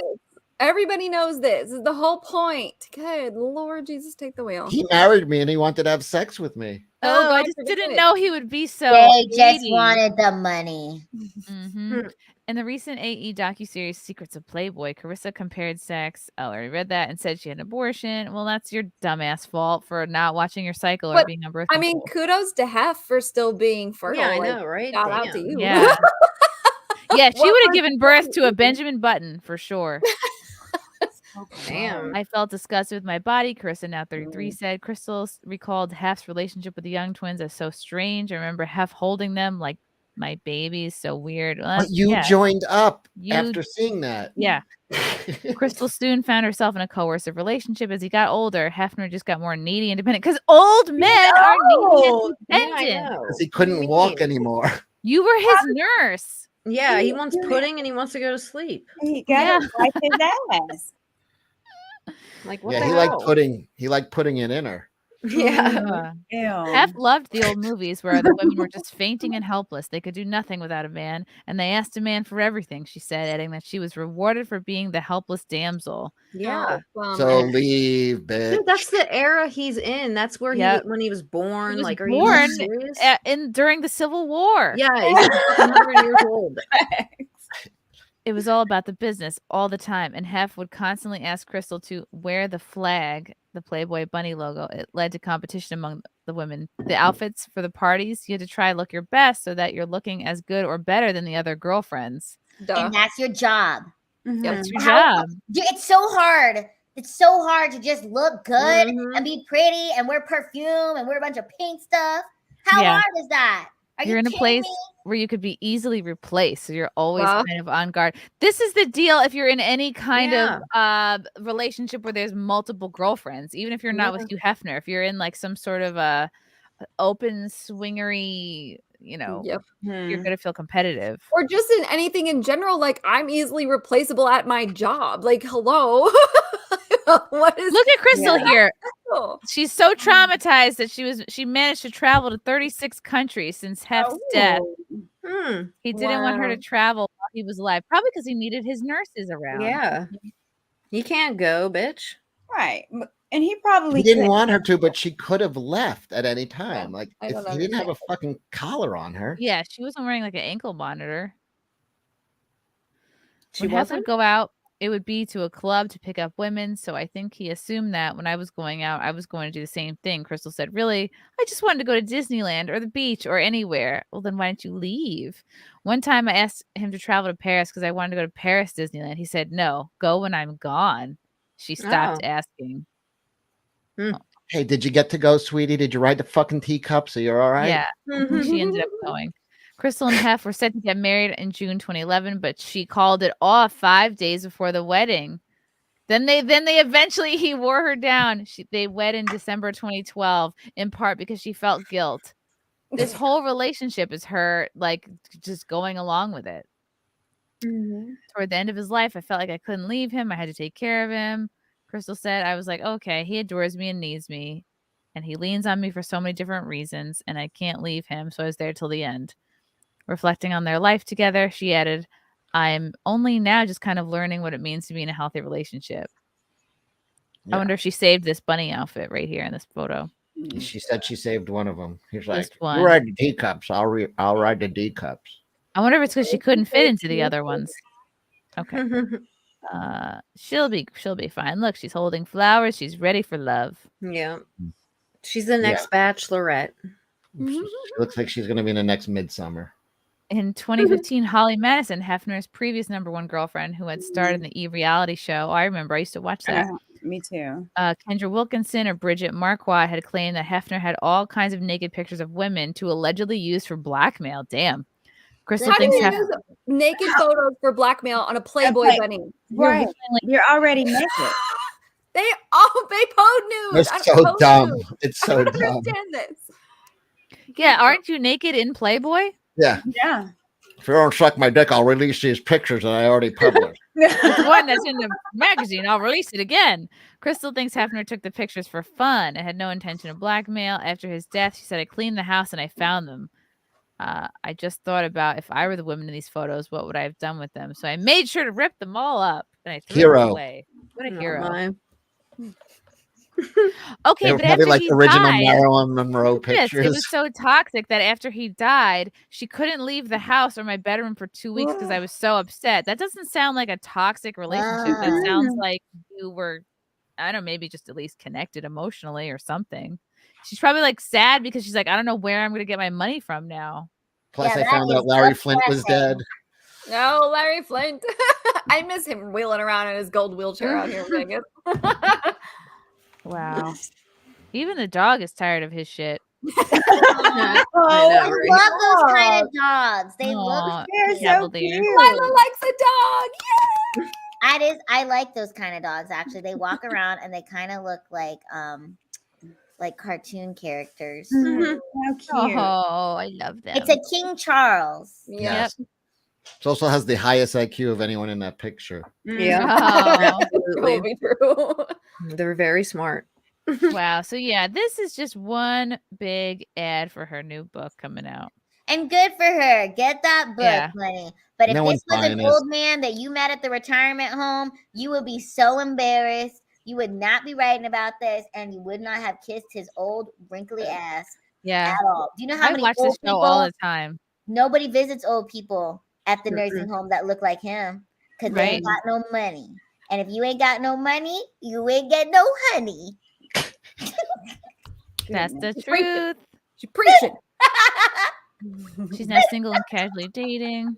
Everybody knows this. This is the whole point. Good Lord Jesus, take the wheel. He married me and he wanted to have sex with me. Oh, I God just forbid. didn't know he would be so. They just greedy. wanted the money. Mhm. In the recent AE docuseries Secrets of Playboy, Carissa compared sex. I already read that and said she had an abortion. Well, that's your dumbass fault for not watching your cycle or But, being on birth I mean, control. kudos to Hef for still being fertile. I like, know, right? Shout out to Damn. you. Yeah. Yeah, she What would have was given birth to a Benjamin Button for sure. Damn. I felt disgusted with my body. Carissa, now 33, said Crystal recalled Hef's relationship with the young twins as so strange. I remember Hef holding them like my babies. So weird. Well, But you yeah. joined up You- after seeing that. Yeah. Crystal soon found herself in a coercive relationship as he got older. Hefner just got more needy, independent because old men are needy and dependent. Because he couldn't walk anymore. You were his nurse. Yeah, he wants pudding and he wants to go to sleep. He got to wipe his ass. Like, what Yeah, the he hell? liked putting it in her. Yeah. Hef loved the old movies where the women were just fainting and helpless. They could do nothing without a man, and they asked a man for everything, she said, adding that she was rewarded for being the helpless damsel. Yeah. So leave, bitch. Dude, that's the era he's in. That's where Yep. when he was born. He was like, are born you serious? during the Civil War. Yeah, he's 100 years old. It was all about the business all the time, and Hef would constantly ask Crystal to wear the flag, the Playboy bunny logo. It led to competition among the women. The outfits for the parties, you had to try to look your best so that you're looking as good or better than the other girlfriends. And that's your job. That's your How- job. It's so hard. It's so hard to just look good and be pretty and wear perfume and wear a bunch of pink stuff. How Yeah. hard is that? Are You're you in a kidding place me? where you could be easily replaced, so you're always Well- kind of on guard. This is the deal if you're in any kind Yeah. of relationship where there's multiple girlfriends, even if you're not with Hugh Hefner. If you're in like some sort of a open swingery, Yep. you're gonna feel competitive. Or just in anything in general, like I'm easily replaceable at my job. Like, hello. What is Look at Crystal here. Oh. She's so traumatized that she managed to travel to 36 countries since Hef's death. He didn't want her to Wow. travel while he was alive, probably because he needed his nurses around. Yeah. You can't go, bitch. Right. And he probably He didn't couldn't. want her to, but she could have left at any time. Like I if don't he didn't have a understand. fucking collar on her. Yeah, she wasn't wearing like an ankle monitor. She When Hef wasn't? would go out, it would be to a club to pick up women. So I think he assumed that when I was going out, I was going to do the same thing. Crystal said, really? I just wanted to go to Disneyland or the beach or anywhere. Well, then why didn't you leave? One time I asked him to travel to Paris because I wanted to go to Paris Disneyland. He said, no, go when I'm gone. She stopped Oh. asking. Hey, did you get to go, sweetie? Did you ride the fucking teacups? Are you all right? Yeah, she ended up going. Crystal and Hef were set to get married in June 2011, but she called it off 5 days before the wedding. Then they eventually he wore her down. They wed in December 2012, in part because she felt guilt. This whole relationship is her like just going along with it. Toward the end of his life, I felt like I couldn't leave him. I had to take care of him. Crystal said, I was like, okay, he adores me and needs me, and he leans on me for so many different reasons, and I can't leave him, so I was there till the end. Reflecting on their life together, she added, I'm only now just kind of learning what it means to be in a healthy relationship. I wonder if she saved this bunny outfit right here in this photo. She said she saved one of them. He's like, Just one. you ride the teacups. I'll ride the D cups. I wonder if it's because she couldn't fit into the other ones. Okay. She'll be fine. Look, she's holding flowers. She's ready for love. Yeah. She's the next bachelorette. She looks like she's going to be in the next Midsummer. In 2015, Holly Madison, Hefner's previous #1 girlfriend, who had starred in the E! reality show. I remember. I used to watch that. Me too. Kendra Wilkinson or Bridget Marquardt had claimed that Hefner had all kinds of naked pictures of women to allegedly use for blackmail. Damn. Crystal How do thinks you use naked photos for blackmail on a Playboy bunny? Right. You're already naked. They pose nude. It's I don't so pose dumb. nude. It's I so don't dumb. understand this. Yeah, aren't you naked in Playboy? Yeah. Yeah. If you don't suck my dick, I'll release these pictures that I already published. It's one that's in the magazine. I'll release it again. Crystal thinks Hefner took the pictures for fun and had no intention of blackmail. After his death, she said, I cleaned the house and I found them. I just thought about if I were the women in these photos, what would I have done with them? So I made sure to rip them all up and I threw them away. What a hero. Okay, They were but probably after like he original died, Marilyn Monroe yes, pictures. it was so toxic that after he died, she couldn't leave the house or my bedroom for 2 weeks because I was so upset. That doesn't sound like a toxic relationship. That sounds like you were, I don't know, maybe just at least connected emotionally or something. She's probably like sad because she's like, I don't know where I'm going to get my money from now. Plus, I found out Larry Flint was dead. No, Larry Flint. I miss him wheeling around in his gold wheelchair out here in Vegas. Wow. Even the dog is tired of his shit. I love those kind of dogs. They Aw, look they're so cavalier. cute. Lila likes a dog. Yay! I like those kind of dogs actually. They walk around and they kind of look like cartoon characters. How cute. Oh, I love them. It's a King Charles. Yes. It also has the highest IQ of anyone in that picture. Yeah. Will be true. They're very smart. Wow. So yeah, this is just one big ad for her new book coming out. And good for her. Get that book, Yeah. honey. But if No this one's was an buying it. old man that you met at the retirement home, you would be so embarrassed. You would not be writing about this, and you would not have kissed his old wrinkly ass Yeah. at all. Do you know how I many watch old this show people? all the time. Nobody visits old people at the nursing home that look like him because they ain't got no money. And if you ain't got no money, you ain't get no honey. That's the She's preaching. truth. She's preaching. She's now single and casually dating.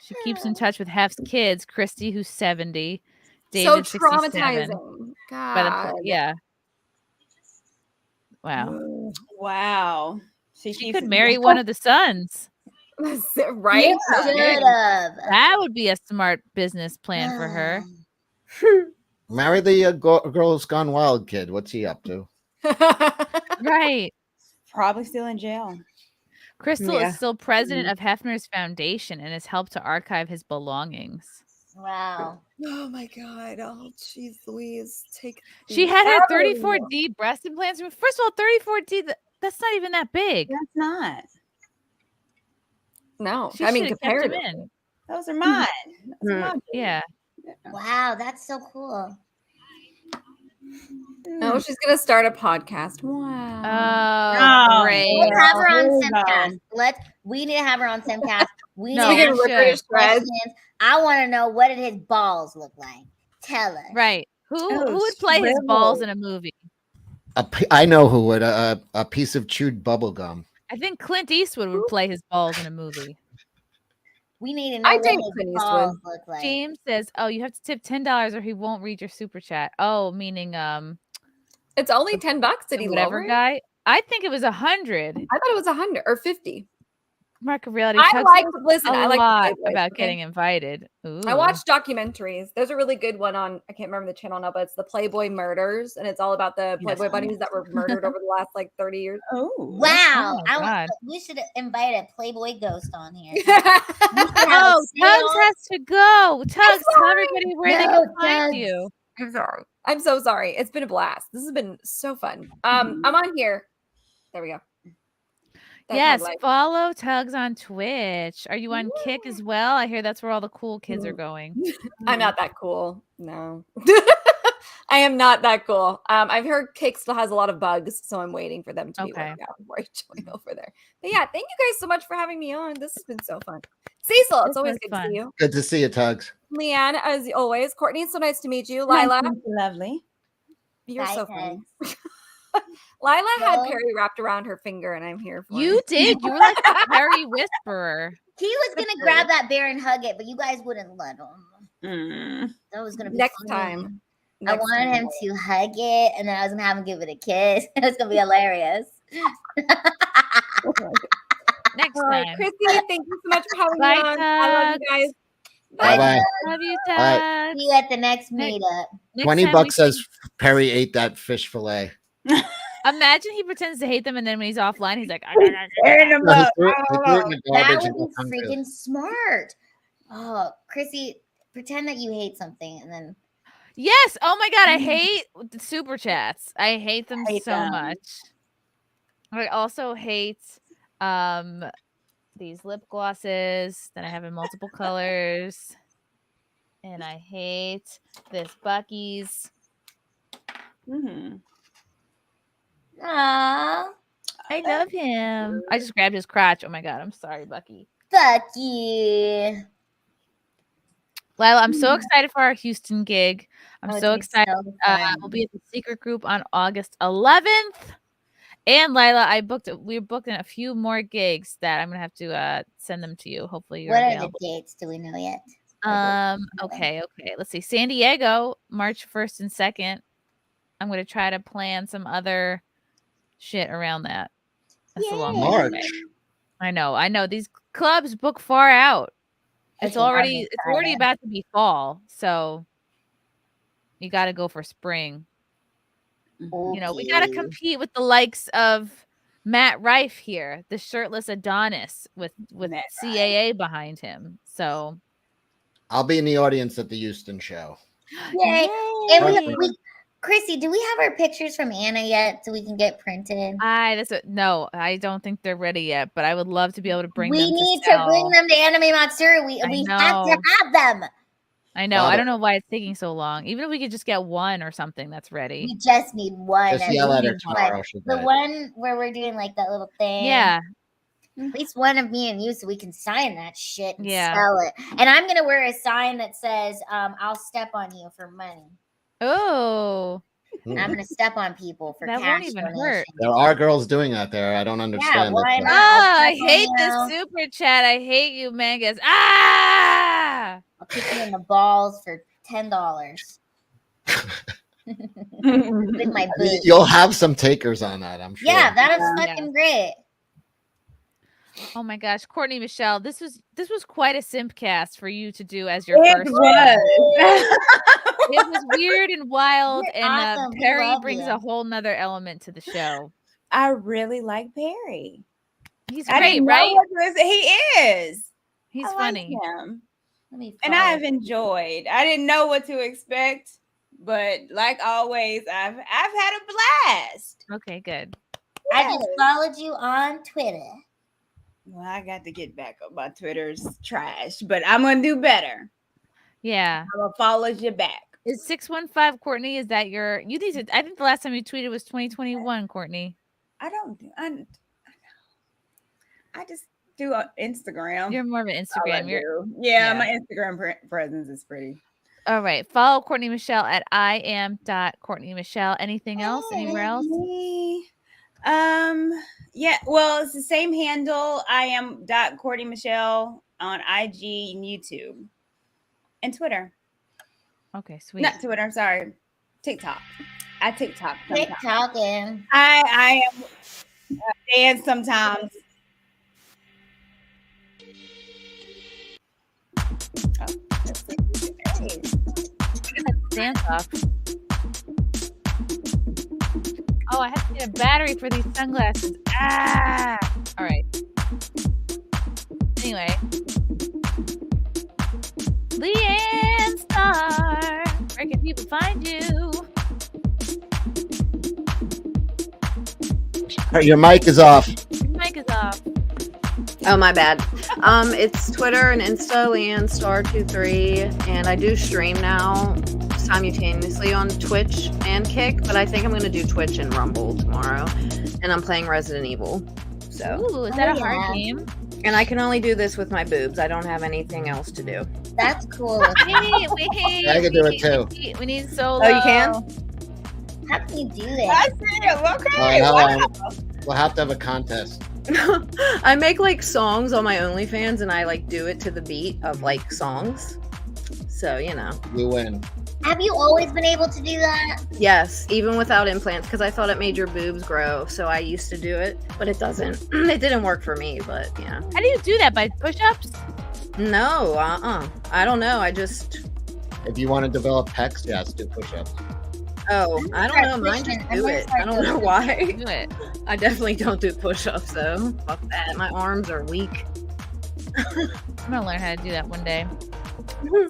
She keeps in touch with Hef's kids, Christy, who's 70, David, So 67. traumatizing. By the God. yeah. Wow. Wow. She could marry one of the sons. Right? Yeah. Should have. That would be a smart business plan for her. Marry the Girls Gone Wild kid. What's he up to? Right. Probably still in jail. Crystal Yeah. is still president of Hefner's foundation and has helped to archive his belongings. Wow. Oh my God. Oh, jeez, Louise. She had her Out. 34D breast implants. First of all, 34D, that's not even that big. That's not. No. She I mean, should have kept compared them in. Those are mine. Those are mine. Yeah. Wow, that's so cool. Oh, she's going to start a podcast. Wow. Oh, great. We'll have her on Hold SimpCast. We need to have her on SimpCast. We No, need we to should. ask questions. I want to know, what did his balls look like? Tell us. Right. Who Oh, would play his balls shriveled. in a movie? I know who would. A piece of chewed bubble gum. I think Clint Eastwood would play his balls in a movie. We need to know I what date his Clint balls Eastwood. look like. James says, "Oh, you have to tip $10 or he won't read your super chat." Oh, meaning It's only $10. Did he whatever lower it? guy. I think it was 100. I thought it was 100 or 50. Market reality. I Tuggs like knows listen. a I like lot the Playboys, about okay? getting invited. Ooh. I watch documentaries. There's a really good one on, I can't remember the channel now, but it's the Playboy Murders, and it's all about the Playboy bunnies that were murdered over the last like 30 years. Oh, Wow. Oh, God. We should invite a Playboy ghost on here. Oh, Tuggs has to go. Tuggs, tell everybody where they No, can find Tuggs. you. I'm sorry. I'm so sorry. It's been a blast. This has been so fun. I'm on here. There we go. That's my Yes, life. follow Tuggs on Twitch. Are you on Kick as well? I hear that's where all the cool kids are going. I'm not that cool. No. I am not that cool. I've heard Cake still has a lot of bugs, so I'm waiting for them to be worked out before I join over there. But yeah, thank you guys so much for having me on. This has been so fun. Cecil, it's always good to see you. Good to see you, Tuggs. LeeAnn, as always. Courtney, it's so nice to meet you. Nice Lila, to meet you, lovely. you're Bye, so funny. Lila had Perry wrapped around her finger, and I'm here for You it. did. You were like the Perry whisperer. He was gonna grab that bear and hug it, but you guys wouldn't let him. That was gonna be Next funny. time. I wanted him to hug it, and then I was gonna have him give it a kiss. It was gonna be hilarious. Next All right, time. Chrissy, thank you so much for having Bye, me on. I love you guys. Bye-bye. Love you, Bye. Tuggs. See you at the next meetup. $20 says Perry ate that fish fillet. Imagine he pretends to hate them, and then when he's offline, he's like, Tearing them No, he up. threw it in the That garbage would and be got hungry. freaking smart. Oh, Chrissy, pretend that you hate something, and then Yes. Oh my god, I hate the super chats. I hate them Hate so them. much. I also hate these lip glosses that I have in multiple colors. And I hate this Bucky's. Aww. I love him. I just grabbed his crotch. Oh my god, I'm sorry, Bucky. Fuck you. Lila, I'm so excited for our Houston gig. I'm Oh, so it's gonna be excited. so fun. We'll be at the secret group on August 11th. And Lila, we're booking a few more gigs that I'm gonna have to send them to you. Hopefully you're What are available. the dates? Do we know yet? Okay. Let's see. San Diego, March 1st and 2nd. I'm gonna try to plan some other shit around that. That's a long way March. away. I know. These clubs book far out. It's Okay, I'm already excited. about to be fall, so you got to go for spring. You know, we got to compete with the likes of Matt Rife here, the shirtless Adonis with CAA behind him. So I'll be in the audience at the Houston show. Yay. Yay. And Chrissy, do we have our pictures from Anna yet so we can get printed? No, I don't think they're ready yet, but I would love to be able to bring We them. need to to bring them to Anime Matsuri. We have to have them. I know. Love I it. don't know why it's taking so long. Even if we could just get one or something that's ready. We just need one. Just I yell at really her need tomorrow, one. she'll The get it. one where we're doing like that little thing. Yeah. At least one of me and you so we can sign that shit and Yeah. sell it. And I'm gonna wear a sign that says, I'll step on you for money. Oh. I'm gonna step on people for That cash won't even donation. hurt. There are girls doing that there. I don't understand. why it, but- not? I I'll hate step on this you. super chat. I hate you, Mangus. Ah! I'll kick you in the balls for $10. With my boot. You'll have some takers on that, I'm sure. Yeah, that is fucking great. Oh my gosh, Courtney Michelle, this was quite a SimpCast for you to do as your It first. was. It was weird and wild, You're and awesome. We Perry love brings you. a whole nother element to the show. I really like Perry. He's I great, didn't know right? what to say. He is. He's I like funny. him. Let me And I have enjoyed. I didn't know what to expect, but like always, I've had a blast. Okay, good. I just followed you on Twitter. Well, I got to get back up. My Twitter's trash, but I'm gonna do better. Yeah. I'm gonna follow you back. Is 615 Courtney? Is that your? You need to. I think the last time you tweeted was 2021, Courtney. I don't do. I just do Instagram. You're more of an That's all I Instagram. You're do. Yeah, my Instagram presence is pretty. all right. Follow Courtney Michelle at IAM.Courtney Michelle. Anything else? Anywhere else? Yeah, well, it's the same handle. I am Courtney Michelle on IG and YouTube and Twitter. Okay, sweet. Not Twitter, I'm sorry. TikTok. I TikTok. sometimes. TikToking. I am dance sometimes. Dance off. Oh, I have to get a battery for these sunglasses. Ah! All right. Anyway. LeeAnn Star. Where can people find you? Your mic is off. Your mic is off. Oh, my bad. It's Twitter and Insta, LeeAnn Star 23, and I do stream now. simultaneously on Twitch and Kick, but I think I'm gonna do Twitch and Rumble tomorrow. And I'm playing Resident Evil. So Ooh, is that a hard game? And I can only do this with my boobs. I don't have anything else to do. That's cool. Wait, I can do it too. we need solo. Oh, you can? How can you do this? I see it. Okay. Wow. Wow. We'll have to have a contest. I make like songs on my OnlyFans and I like do it to the beat of like songs. So, you know. You win. Have you always been able to do that? Yes, even without implants, because I thought it made your boobs grow. So I used to do it, but it doesn't. It didn't work for me, but yeah. How do you do that? By push-ups? No, I don't know. I just. If you want to develop pecs, yes, do push-ups. Oh, I don't know. Mine just do it. I don't know why. Do it. I definitely don't do push-ups though. Fuck that. My arms are weak. I'm gonna learn how to do that one day.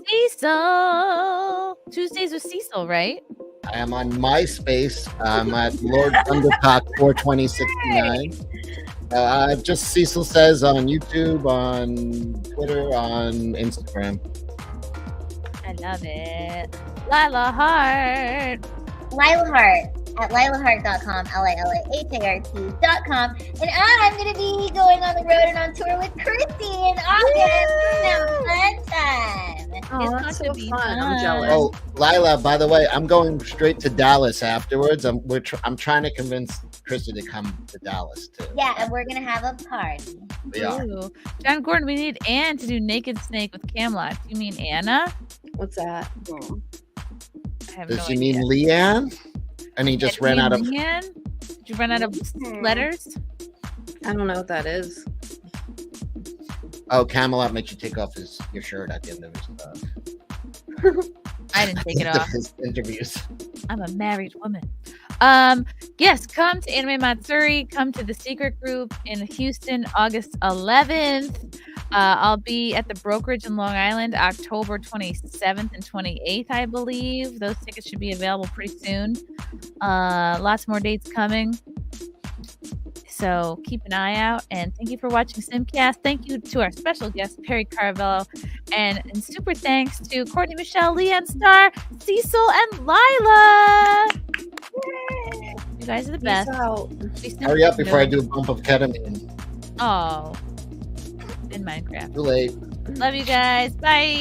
Cecil. Tuesdays with Cecil, right? I am on MySpace. I'm at Lord Thundercock 42069. Just Cecil Says on YouTube, on Twitter, on Instagram. I love it. Lila Hart. Lila Hart at LilaHart.com, LilaHart.com. And I'm going to be going on the road and on tour with Chrissie in August. Now, fun time. Oh, that's so fun. I'm jealous. Oh, Lila, by the way, I'm going straight to Dallas afterwards. I'm trying to convince Chrissie to come to Dallas too. Yeah, and we're going to have a party. We are. Ooh. John Gordon, we need Ann to do Naked Snake with Camelot. Do you mean Anna? What's that? I have Does no she idea. mean LeeAnn? And he just ran out of. LeeAnn? Did you run out of letters? I don't know what that is. Oh, Camelot makes you take off your shirt at the end of his. I didn't take it end of off. his interviews. I'm a married woman. Yes, come to Anime Matsuri. Come to the secret group in Houston, August 11th. I'll be at the brokerage in Long Island, October 27th and 28th, I believe. Those tickets should be available pretty soon. Lots more dates coming. So keep an eye out. And thank you for watching SimpCast. Thank you to our special guest, Perry Caravello. And super thanks to Courtney, Michelle, LeeAnn, Star, Cecil, and Lila. Yay. You guys are the best. Hurry up before I do a bump of ketamine. Oh. In Minecraft. Too late. Love you guys. Bye.